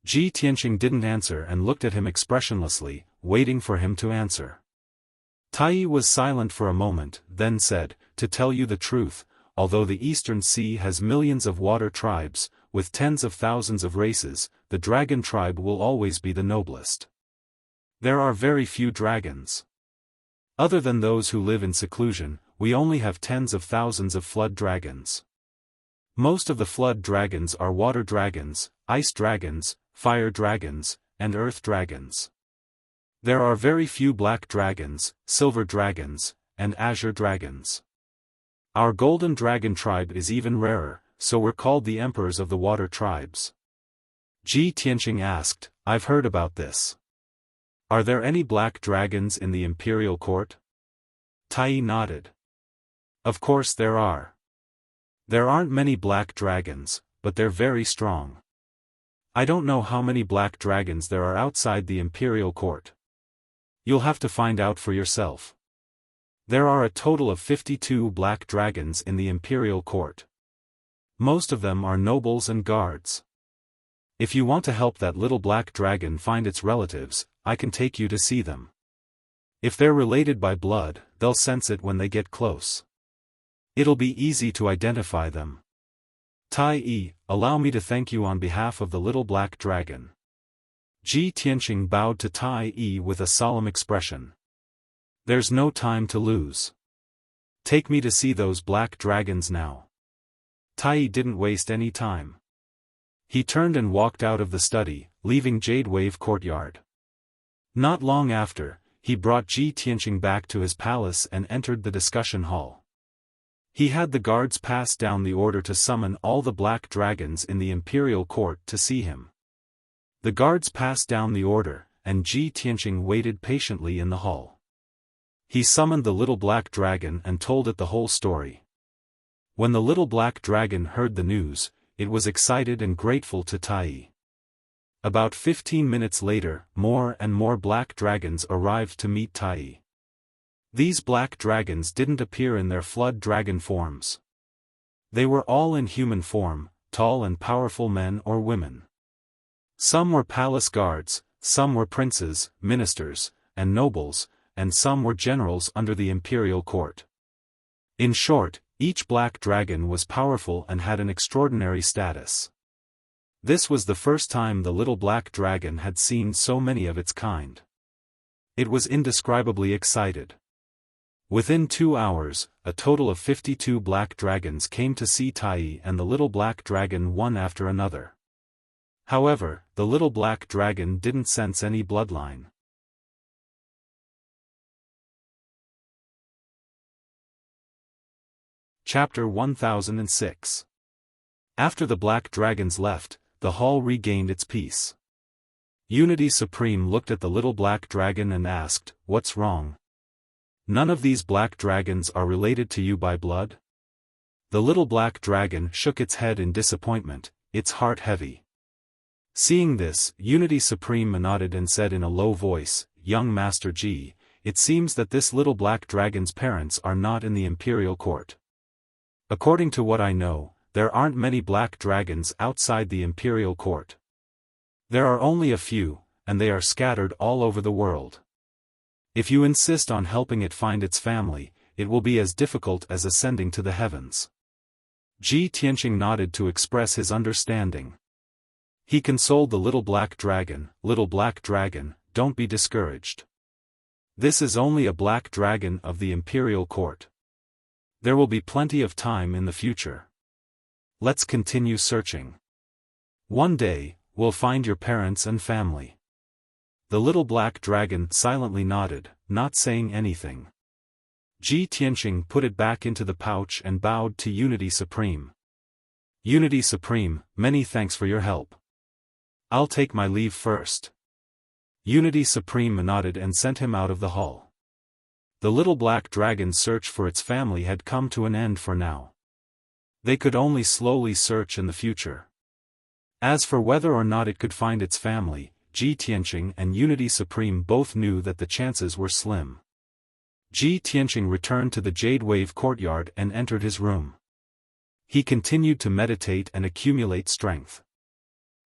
Ji Tianqing didn't answer and looked at him expressionlessly, waiting for him to answer. Tai Yi was silent for a moment, then said, "To tell you the truth, although the Eastern Sea has millions of water tribes, with tens of thousands of races, the Dragon Tribe will always be the noblest. There are very few dragons. Other than those who live in seclusion, we only have tens of thousands of flood dragons. Most of the flood dragons are water dragons, ice dragons, fire dragons, and earth dragons. There are very few black dragons, silver dragons, and azure dragons. Our golden dragon tribe is even rarer, so we're called the emperors of the water tribes." Ji Tianqing asked, "I've heard about this. Are there any black dragons in the imperial court?" Tai Yi nodded. "Of course there are. There aren't many black dragons, but they're very strong. I don't know how many black dragons there are outside the imperial court. You'll have to find out for yourself. There are a total of 52 black dragons in the imperial court. Most of them are nobles and guards. If you want to help that little black dragon find its relatives, I can take you to see them. If they're related by blood, they'll sense it when they get close. It'll be easy to identify them. Tai Yi, allow me to thank you on behalf of the little black dragon." Ji Tianqing bowed to Tai Yi with a solemn expression. "There's no time to lose. Take me to see those black dragons now." Tai Yi didn't waste any time. He turned and walked out of the study, leaving Jade Wave Courtyard. Not long after, he brought Ji Tianqing back to his palace and entered the discussion hall. He had the guards pass down the order to summon all the black dragons in the imperial court to see him. The guards passed down the order, and Ji Tianqing waited patiently in the hall. He summoned the little black dragon and told it the whole story. When the little black dragon heard the news, it was excited and grateful to Tai Yi. About 15 minutes later, more and more black dragons arrived to meet Tai Yi. These black dragons didn't appear in their flood dragon forms. They were all in human form, tall and powerful men or women. Some were palace guards, some were princes, ministers, and nobles, and some were generals under the imperial court. In short, each black dragon was powerful and had an extraordinary status. This was the first time the little black dragon had seen so many of its kind. It was indescribably excited. Within 2 hours, a total of 52 black dragons came to see Tai and the little black dragon one after another. However, the little black dragon didn't sense any bloodline. Chapter 1006. After the black dragons left, the hall regained its peace. Unity Supreme looked at the little black dragon and asked, "What's wrong? None of these black dragons are related to you by blood?" The little black dragon shook its head in disappointment, its heart heavy. Seeing this, Unity Supreme nodded and said in a low voice, "Young Master Ji, it seems that this little black dragon's parents are not in the imperial court. According to what I know, there aren't many black dragons outside the imperial court. There are only a few, and they are scattered all over the world. If you insist on helping it find its family, it will be as difficult as ascending to the heavens." Ji Tianqing nodded to express his understanding. He consoled the little black dragon, "Little black dragon, don't be discouraged. This is only a black dragon of the imperial court. There will be plenty of time in the future. Let's continue searching. One day, we'll find your parents and family." The little black dragon silently nodded, not saying anything. Ji Tianqing put it back into the pouch and bowed to Unity Supreme. "Unity Supreme, many thanks for your help. I'll take my leave first." Unity Supreme nodded and sent him out of the hall. The little black dragon's search for its family had come to an end for now. They could only slowly search in the future. As for whether or not it could find its family, Ji Tianqing and Unity Supreme both knew that the chances were slim. Ji Tianqing returned to the Jade Wave courtyard and entered his room. He continued to meditate and accumulate strength.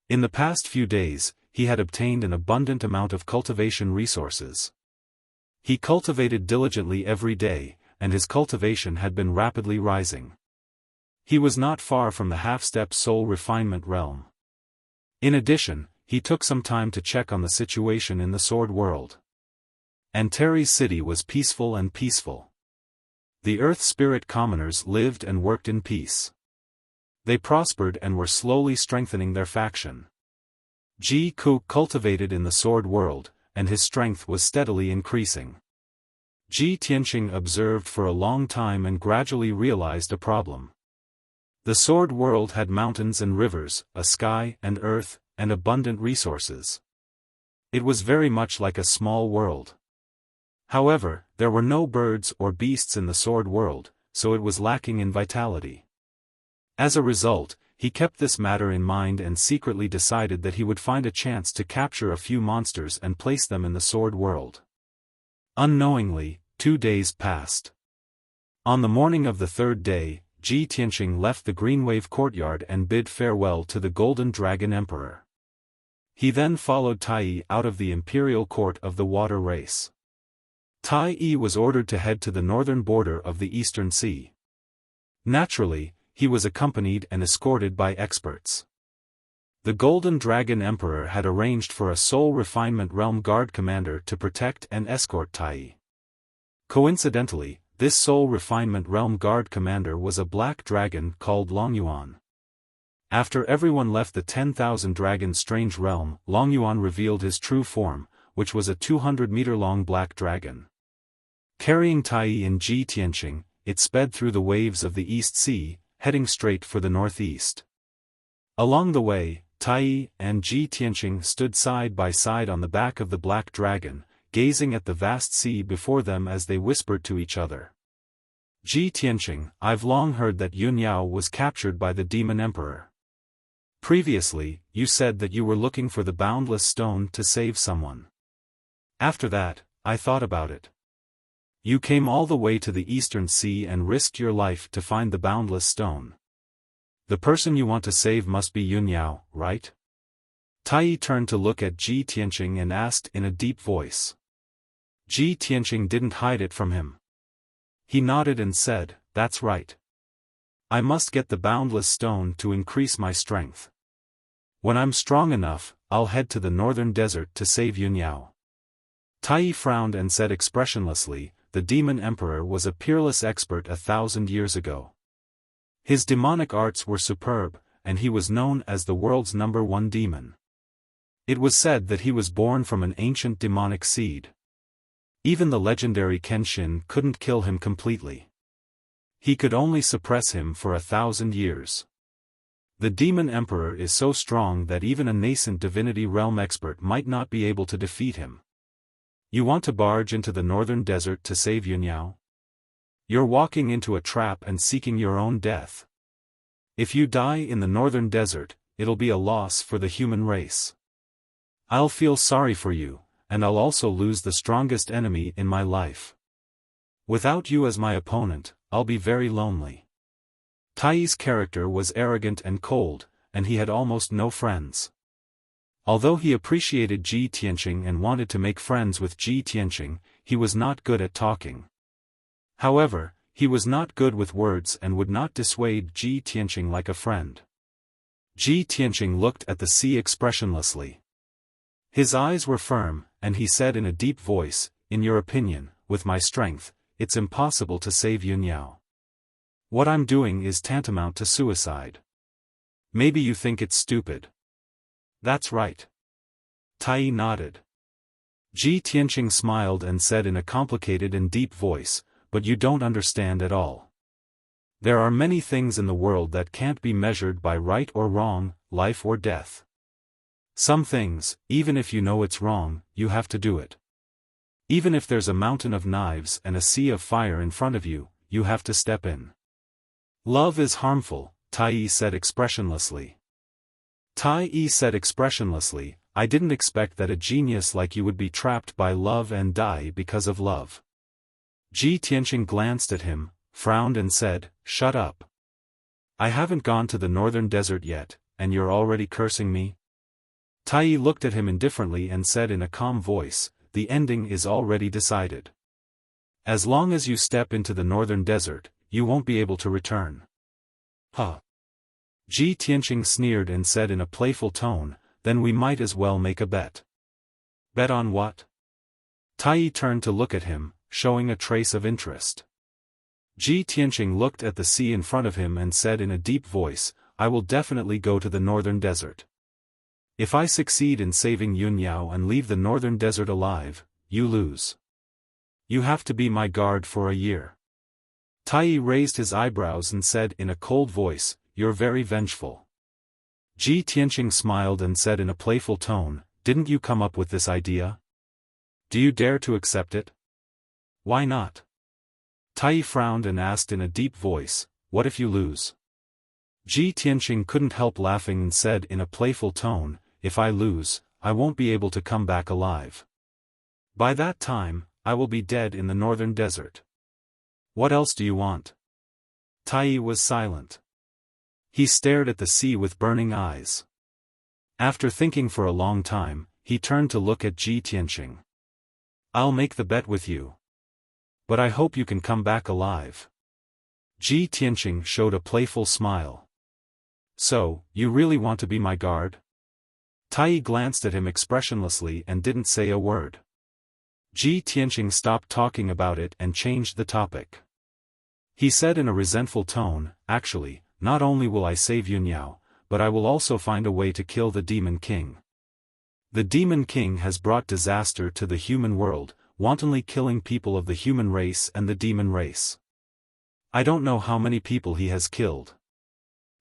In the past few days, he had obtained an abundant amount of cultivation resources. He cultivated diligently every day, and his cultivation had been rapidly rising. He was not far from the half-step soul refinement realm. In addition, he took some time to check on the situation in the sword world. Antares City was peaceful and peaceful. The Earth Spirit commoners lived and worked in peace. They prospered and were slowly strengthening their faction. Ji Ku cultivated in the sword world, and his strength was steadily increasing. Ji Tianqing observed for a long time and gradually realized a problem. The sword world had mountains and rivers, a sky and earth, and abundant resources. It was very much like a small world. However, there were no birds or beasts in the sword world, so it was lacking in vitality. As a result, he kept this matter in mind and secretly decided that he would find a chance to capture a few monsters and place them in the sword world. Unknowingly, 2 days passed. On the morning of the 3rd day, Ji Tianqing left the Green Wave courtyard and bid farewell to the Golden Dragon Emperor. He then followed Tai out of the imperial court of the water race. Tai was ordered to head to the northern border of the Eastern Sea. Naturally, he was accompanied and escorted by experts. The Golden Dragon Emperor had arranged for a Soul Refinement Realm Guard commander to protect and escort Tai. Coincidentally, this Soul Refinement Realm Guard commander was a black dragon called Longyuan. After everyone left the 10,000 Dragon Strange Realm, Longyuan revealed his true form, which was a 200-meter-long black dragon. Carrying Tai and Ji Tianqing, it sped through the waves of the East Sea, heading straight for the northeast. Along the way, Tai and Ji Tianqing stood side by side on the back of the black dragon, gazing at the vast sea before them as they whispered to each other. Ji Tianqing, I've long heard that Yun Yao was captured by the Demon Emperor. Previously, you said that you were looking for the Boundless Stone to save someone. After that, I thought about it. You came all the way to the Eastern Sea and risked your life to find the Boundless Stone. The person you want to save must be Yun Yao, right? Tai turned to look at Ji Tianqing and asked in a deep voice. Ji Tianqing didn't hide it from him. He nodded and said, "That's right. I must get the boundless stone to increase my strength. When I'm strong enough, I'll head to the northern desert to save Yunyao." Tai frowned and said expressionlessly, "The demon emperor was a peerless expert 1,000 years ago. His demonic arts were superb, and he was known as the world's #1 demon. It was said that he was born from an ancient demonic seed. Even the legendary Kenshin couldn't kill him completely. He could only suppress him for 1,000 years. The demon emperor is so strong that even a nascent divinity realm expert might not be able to defeat him. You want to barge into the northern desert to save Yunyao? You're walking into a trap and seeking your own death. If you die in the northern desert, it'll be a loss for the human race. I'll feel sorry for you, and I'll also lose the strongest enemy in my life. Without you as my opponent, I'll be very lonely." Tai's character was arrogant and cold, and he had almost no friends. Although he appreciated Ji Tianqing and wanted to make friends with Ji Tianqing, he was not good at talking. However, he was not good with words and would not dissuade Ji Tianqing like a friend. Ji Tianqing looked at the sea expressionlessly. His eyes were firm, and he said in a deep voice, "In your opinion, with my strength, it's impossible to save Yunyao. What I'm doing is tantamount to suicide. Maybe you think it's stupid." "That's right." Tai nodded. Ji Tianqing smiled and said in a complicated and deep voice, "But you don't understand at all. There are many things in the world that can't be measured by right or wrong, life or death. Some things, even if you know it's wrong, you have to do it. Even if there's a mountain of knives and a sea of fire in front of you, you have to step in." "Love is harmful," Tai said expressionlessly. Tai said expressionlessly, "I didn't expect that a genius like you would be trapped by love and die because of love." Ji Tianqing glanced at him, frowned and said, "Shut up. I haven't gone to the northern desert yet, and you're already cursing me?" Tai looked at him indifferently and said in a calm voice, "The ending is already decided. As long as you step into the northern desert, you won't be able to return." "Huh." Ji Tianqing sneered and said in a playful tone, "Then we might as well make a bet." "Bet on what?" Tai turned to look at him, showing a trace of interest. Ji Tianqing looked at the sea in front of him and said in a deep voice, "I will definitely go to the northern desert. If I succeed in saving Yunyao and leave the northern desert alive, you lose. You have to be my guard for a year." Tai raised his eyebrows and said in a cold voice, "You're very vengeful." Ji Tianqing smiled and said in a playful tone, "Didn't you come up with this idea? Do you dare to accept it?" "Why not?" Tai frowned and asked in a deep voice, "What if you lose?" Ji Tianqing couldn't help laughing and said in a playful tone, "If I lose, I won't be able to come back alive. By that time, I will be dead in the northern desert. What else do you want?" Tai was silent. He stared at the sea with burning eyes. After thinking for a long time, he turned to look at Ji Tianqing. "I'll make the bet with you. But I hope you can come back alive." Ji Tianqing showed a playful smile. "So, you really want to be my guard?" Tai glanced at him expressionlessly and didn't say a word. Ji Tianqing stopped talking about it and changed the topic. He said in a resentful tone, "Actually, not only will I save Yunyao, but I will also find a way to kill the Demon King. The Demon King has brought disaster to the human world, wantonly killing people of the human race and the demon race. I don't know how many people he has killed.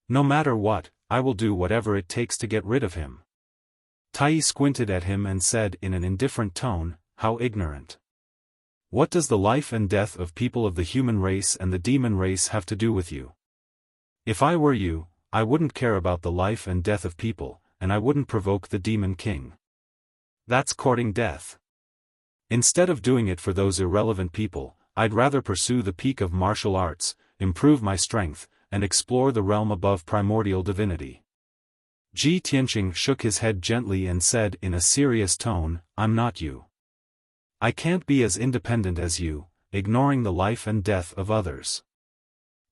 No matter what, I will do whatever it takes to get rid of him." Tai squinted at him and said in an indifferent tone, "How ignorant. What does the life and death of people of the human race and the demon race have to do with you? If I were you, I wouldn't care about the life and death of people, and I wouldn't provoke the Demon King. That's courting death. Instead of doing it for those irrelevant people, I'd rather pursue the peak of martial arts, improve my strength, and explore the realm above primordial divinity." Ji Tianqing shook his head gently and said in a serious tone, "I'm not you. I can't be as independent as you, ignoring the life and death of others.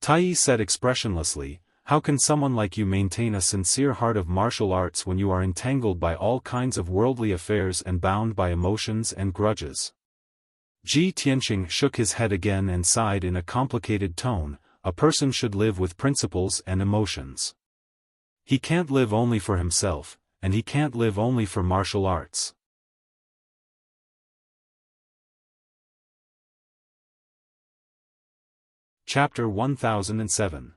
Tai said expressionlessly, how can someone like you maintain a sincere heart of martial arts when you are entangled by all kinds of worldly affairs and bound by emotions and grudges? Ji Tianqing shook his head again and sighed in a complicated tone, a person should live with principles and emotions. He can't live only for himself, and he can't live only for martial arts. Chapter 1007.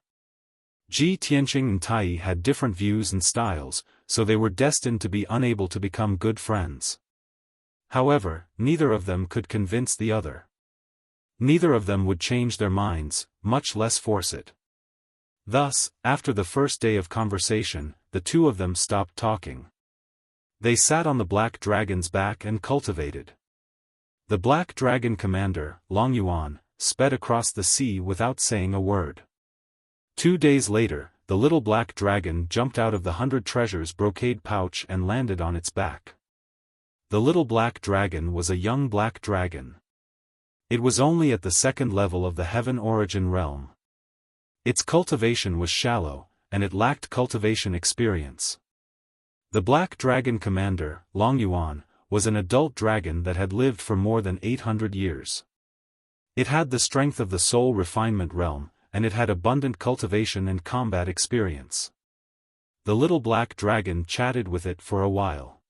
Ji Tianqing and Tai had different views and styles, so they were destined to be unable to become good friends. However, neither of them could convince the other. Neither of them would change their minds, much less force it. Thus, after the first day of conversation, the two of them stopped talking. They sat on the black dragon's back and cultivated. The black dragon commander, Long Yuan, sped across the sea without saying a word. 2 days later, the little black dragon jumped out of the 100 treasures brocade pouch and landed on its back. The little black dragon was a young black dragon. It was only at the 2nd level of the Heaven Origin realm. Its cultivation was shallow, and it lacked cultivation experience. The black dragon commander, Long Yuan, was an adult dragon that had lived for more than 800 years. It had the strength of the soul refinement realm, and it had abundant cultivation and combat experience. The little black dragon chatted with it for a while.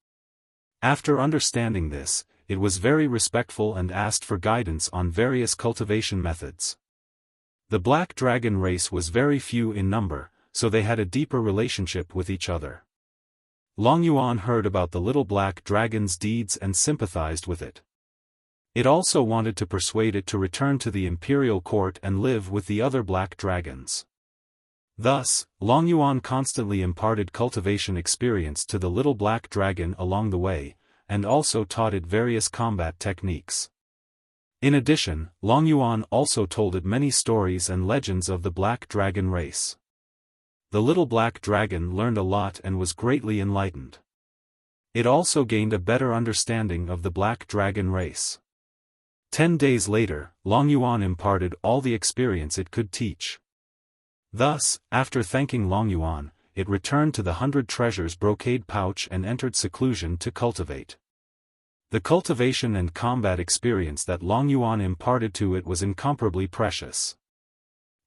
After understanding this, it was very respectful and asked for guidance on various cultivation methods. The black dragon race was very few in number, so they had a deeper relationship with each other. Long Yuan heard about the little black dragon's deeds and sympathized with it. It also wanted to persuade it to return to the imperial court and live with the other black dragons. Thus, Long Yuan constantly imparted cultivation experience to the little black dragon along the way, and also taught it various combat techniques. In addition, Long Yuan also told it many stories and legends of the black dragon race. The little black dragon learned a lot and was greatly enlightened. It also gained a better understanding of the black dragon race. 10 days later, Long Yuan imparted all the experience it could teach. Thus, after thanking Long Yuan, it returned to the 100 treasures brocade pouch and entered seclusion to cultivate. The cultivation and combat experience that Long Yuan imparted to it was incomparably precious.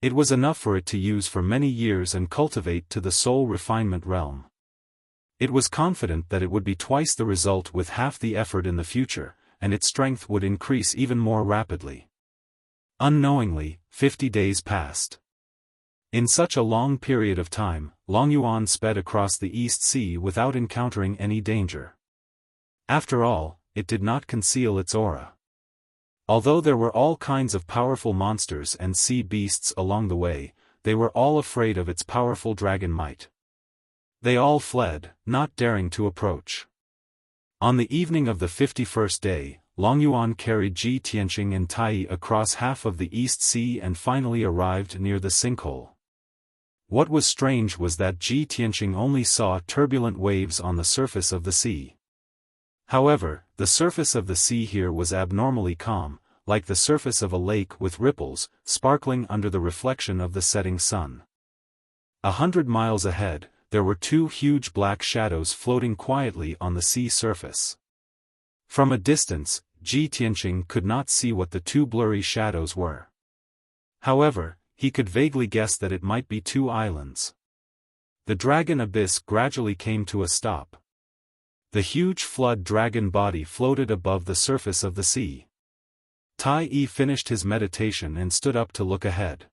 It was enough for it to use for many years and cultivate to the soul refinement realm. It was confident that it would be twice the result with half the effort in the future, and its strength would increase even more rapidly. Unknowingly, 50 days passed. In such a long period of time, Long Yuan sped across the East Sea without encountering any danger. After all, it did not conceal its aura. Although there were all kinds of powerful monsters and sea beasts along the way, they were all afraid of its powerful dragon might. They all fled, not daring to approach. On the evening of the 51st day, Long Yuan carried Ji Tianqing and Tai across half of the East Sea and finally arrived near the sinkhole. What was strange was that Ji Tianqing only saw turbulent waves on the surface of the sea. However, the surface of the sea here was abnormally calm, like the surface of a lake with ripples, sparkling under the reflection of the setting sun. 100 miles ahead, there were 2 huge black shadows floating quietly on the sea surface. From a distance, Ji Tianqing could not see what the 2 blurry shadows were. However, he could vaguely guess that it might be 2 islands. The dragon abyss gradually came to a stop. The huge flood dragon body floated above the surface of the sea. Tai finished his meditation and stood up to look ahead.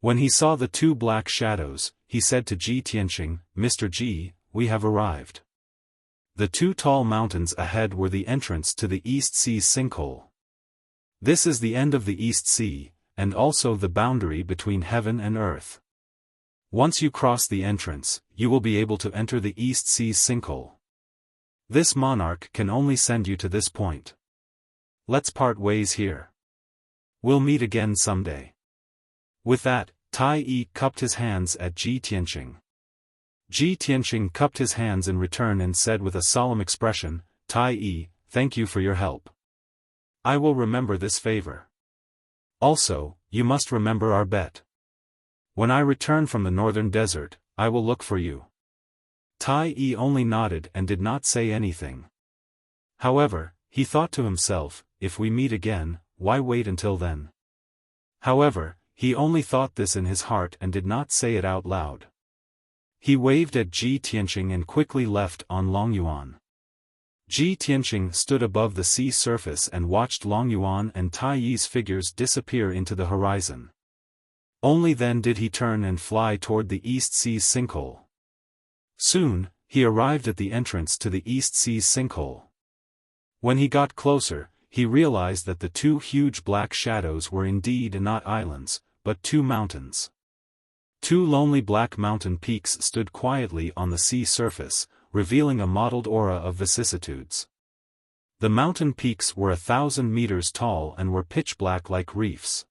When he saw the 2 black shadows, he said to Ji Tianqing, "Mr. Ji, we have arrived." The 2 tall mountains ahead were the entrance to the East Sea's sinkhole. This is the end of the East Sea, and also the boundary between heaven and earth. Once you cross the entrance, you will be able to enter the East Sea's sinkhole. This monarch can only send you to this point. Let's part ways here. We'll meet again someday. With that, Tai cupped his hands at Ji Tianqing. Ji Tianqing cupped his hands in return and said with a solemn expression, "Tai, thank you for your help. I will remember this favor. Also, you must remember our bet. When I return from the northern desert, I will look for you. Tai Yi only nodded and did not say anything. However, he thought to himself, if we meet again, why wait until then? However, he only thought this in his heart and did not say it out loud. He waved at Ji Tianqing and quickly left on Longyuan. Ji Tianqing stood above the sea surface and watched Longyuan and Tai Yi's figures disappear into the horizon. Only then did he turn and fly toward the East Sea's sinkhole. Soon, he arrived at the entrance to the East Sea's sinkhole. When he got closer, he realized that the two huge black shadows were indeed not islands, but two mountains. Two lonely black mountain peaks stood quietly on the sea surface, revealing a mottled aura of vicissitudes. The mountain peaks were 1,000 meters tall and were pitch black like reefs.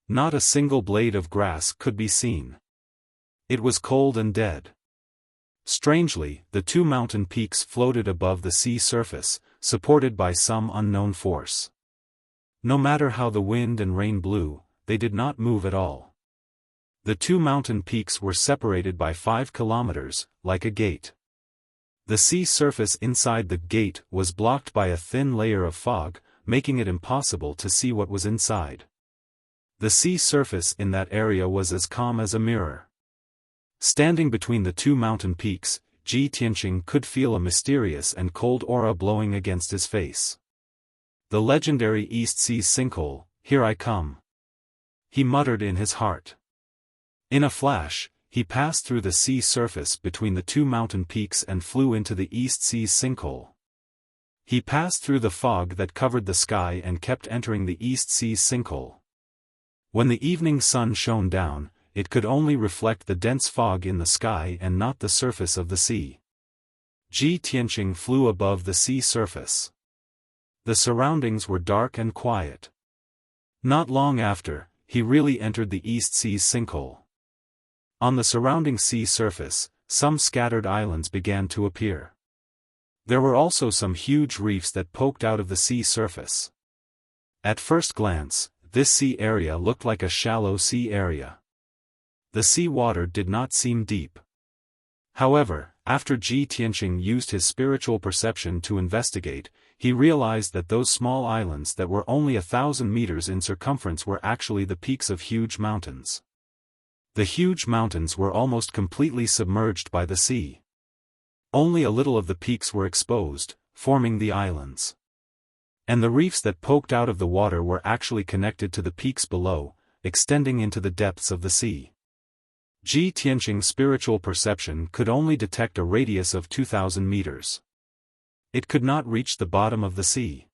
Not a single blade of grass could be seen. It was cold and dead. Strangely, the two mountain peaks floated above the sea surface, supported by some unknown force. No matter how the wind and rain blew, they did not move at all. The two mountain peaks were separated by 5 kilometers, like a gate. The sea surface inside the gate was blocked by a thin layer of fog, making it impossible to see what was inside. The sea surface in that area was as calm as a mirror. Standing between the two mountain peaks, Ji Tianqing could feel a mysterious and cold aura blowing against his face. The legendary East Sea's sinkhole, here I come. He muttered in his heart. In a flash, he passed through the sea surface between the two mountain peaks and flew into the East Sea's sinkhole. He passed through the fog that covered the sky and kept entering the East Sea's sinkhole. When the evening sun shone down, it could only reflect the dense fog in the sky and not the surface of the sea. Ji Tianqing flew above the sea surface. The surroundings were dark and quiet. Not long after, he really entered the East Sea's sinkhole. On the surrounding sea surface, some scattered islands began to appear. There were also some huge reefs that poked out of the sea surface. At first glance, this sea area looked like a shallow sea area. The sea water did not seem deep. However, after Ji Tianqing used his spiritual perception to investigate, he realized that those small islands that were only 1,000 meters in circumference were actually the peaks of huge mountains. The huge mountains were almost completely submerged by the sea. Only a little of the peaks were exposed, forming the islands. And the reefs that poked out of the water were actually connected to the peaks below, extending into the depths of the sea. Ji Tianqing's spiritual perception could only detect a radius of 2,000 meters. It could not reach the bottom of the sea.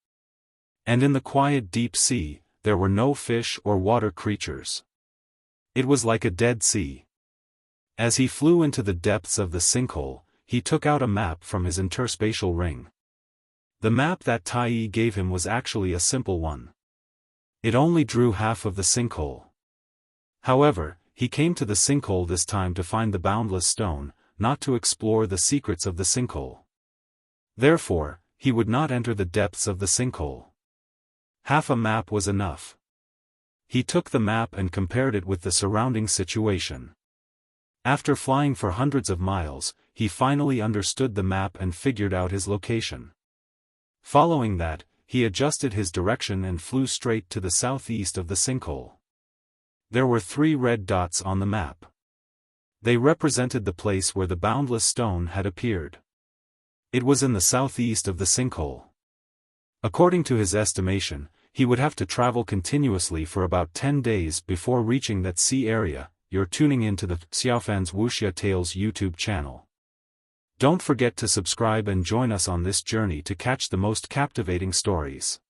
And in the quiet deep sea, there were no fish or water creatures. It was like a dead sea. As he flew into the depths of the sinkhole, he took out a map from his interspatial ring. The map that Tai Yi gave him was actually a simple one. It only drew half of the sinkhole. However, he came to the sinkhole this time to find the boundless stone, not to explore the secrets of the sinkhole. Therefore, he would not enter the depths of the sinkhole. Half a map was enough. He took the map and compared it with the surrounding situation. After flying for hundreds of miles, he finally understood the map and figured out his location. Following that, he adjusted his direction and flew straight to the southeast of the sinkhole. There were 3 red dots on the map. They represented the place where the boundless stone had appeared. It was in the southeast of the sinkhole. According to his estimation, he would have to travel continuously for about 10 days before reaching that sea area. You're tuning into the Xiaofan's Wuxia Tales YouTube channel. Don't forget to subscribe and join us on this journey to catch the most captivating stories.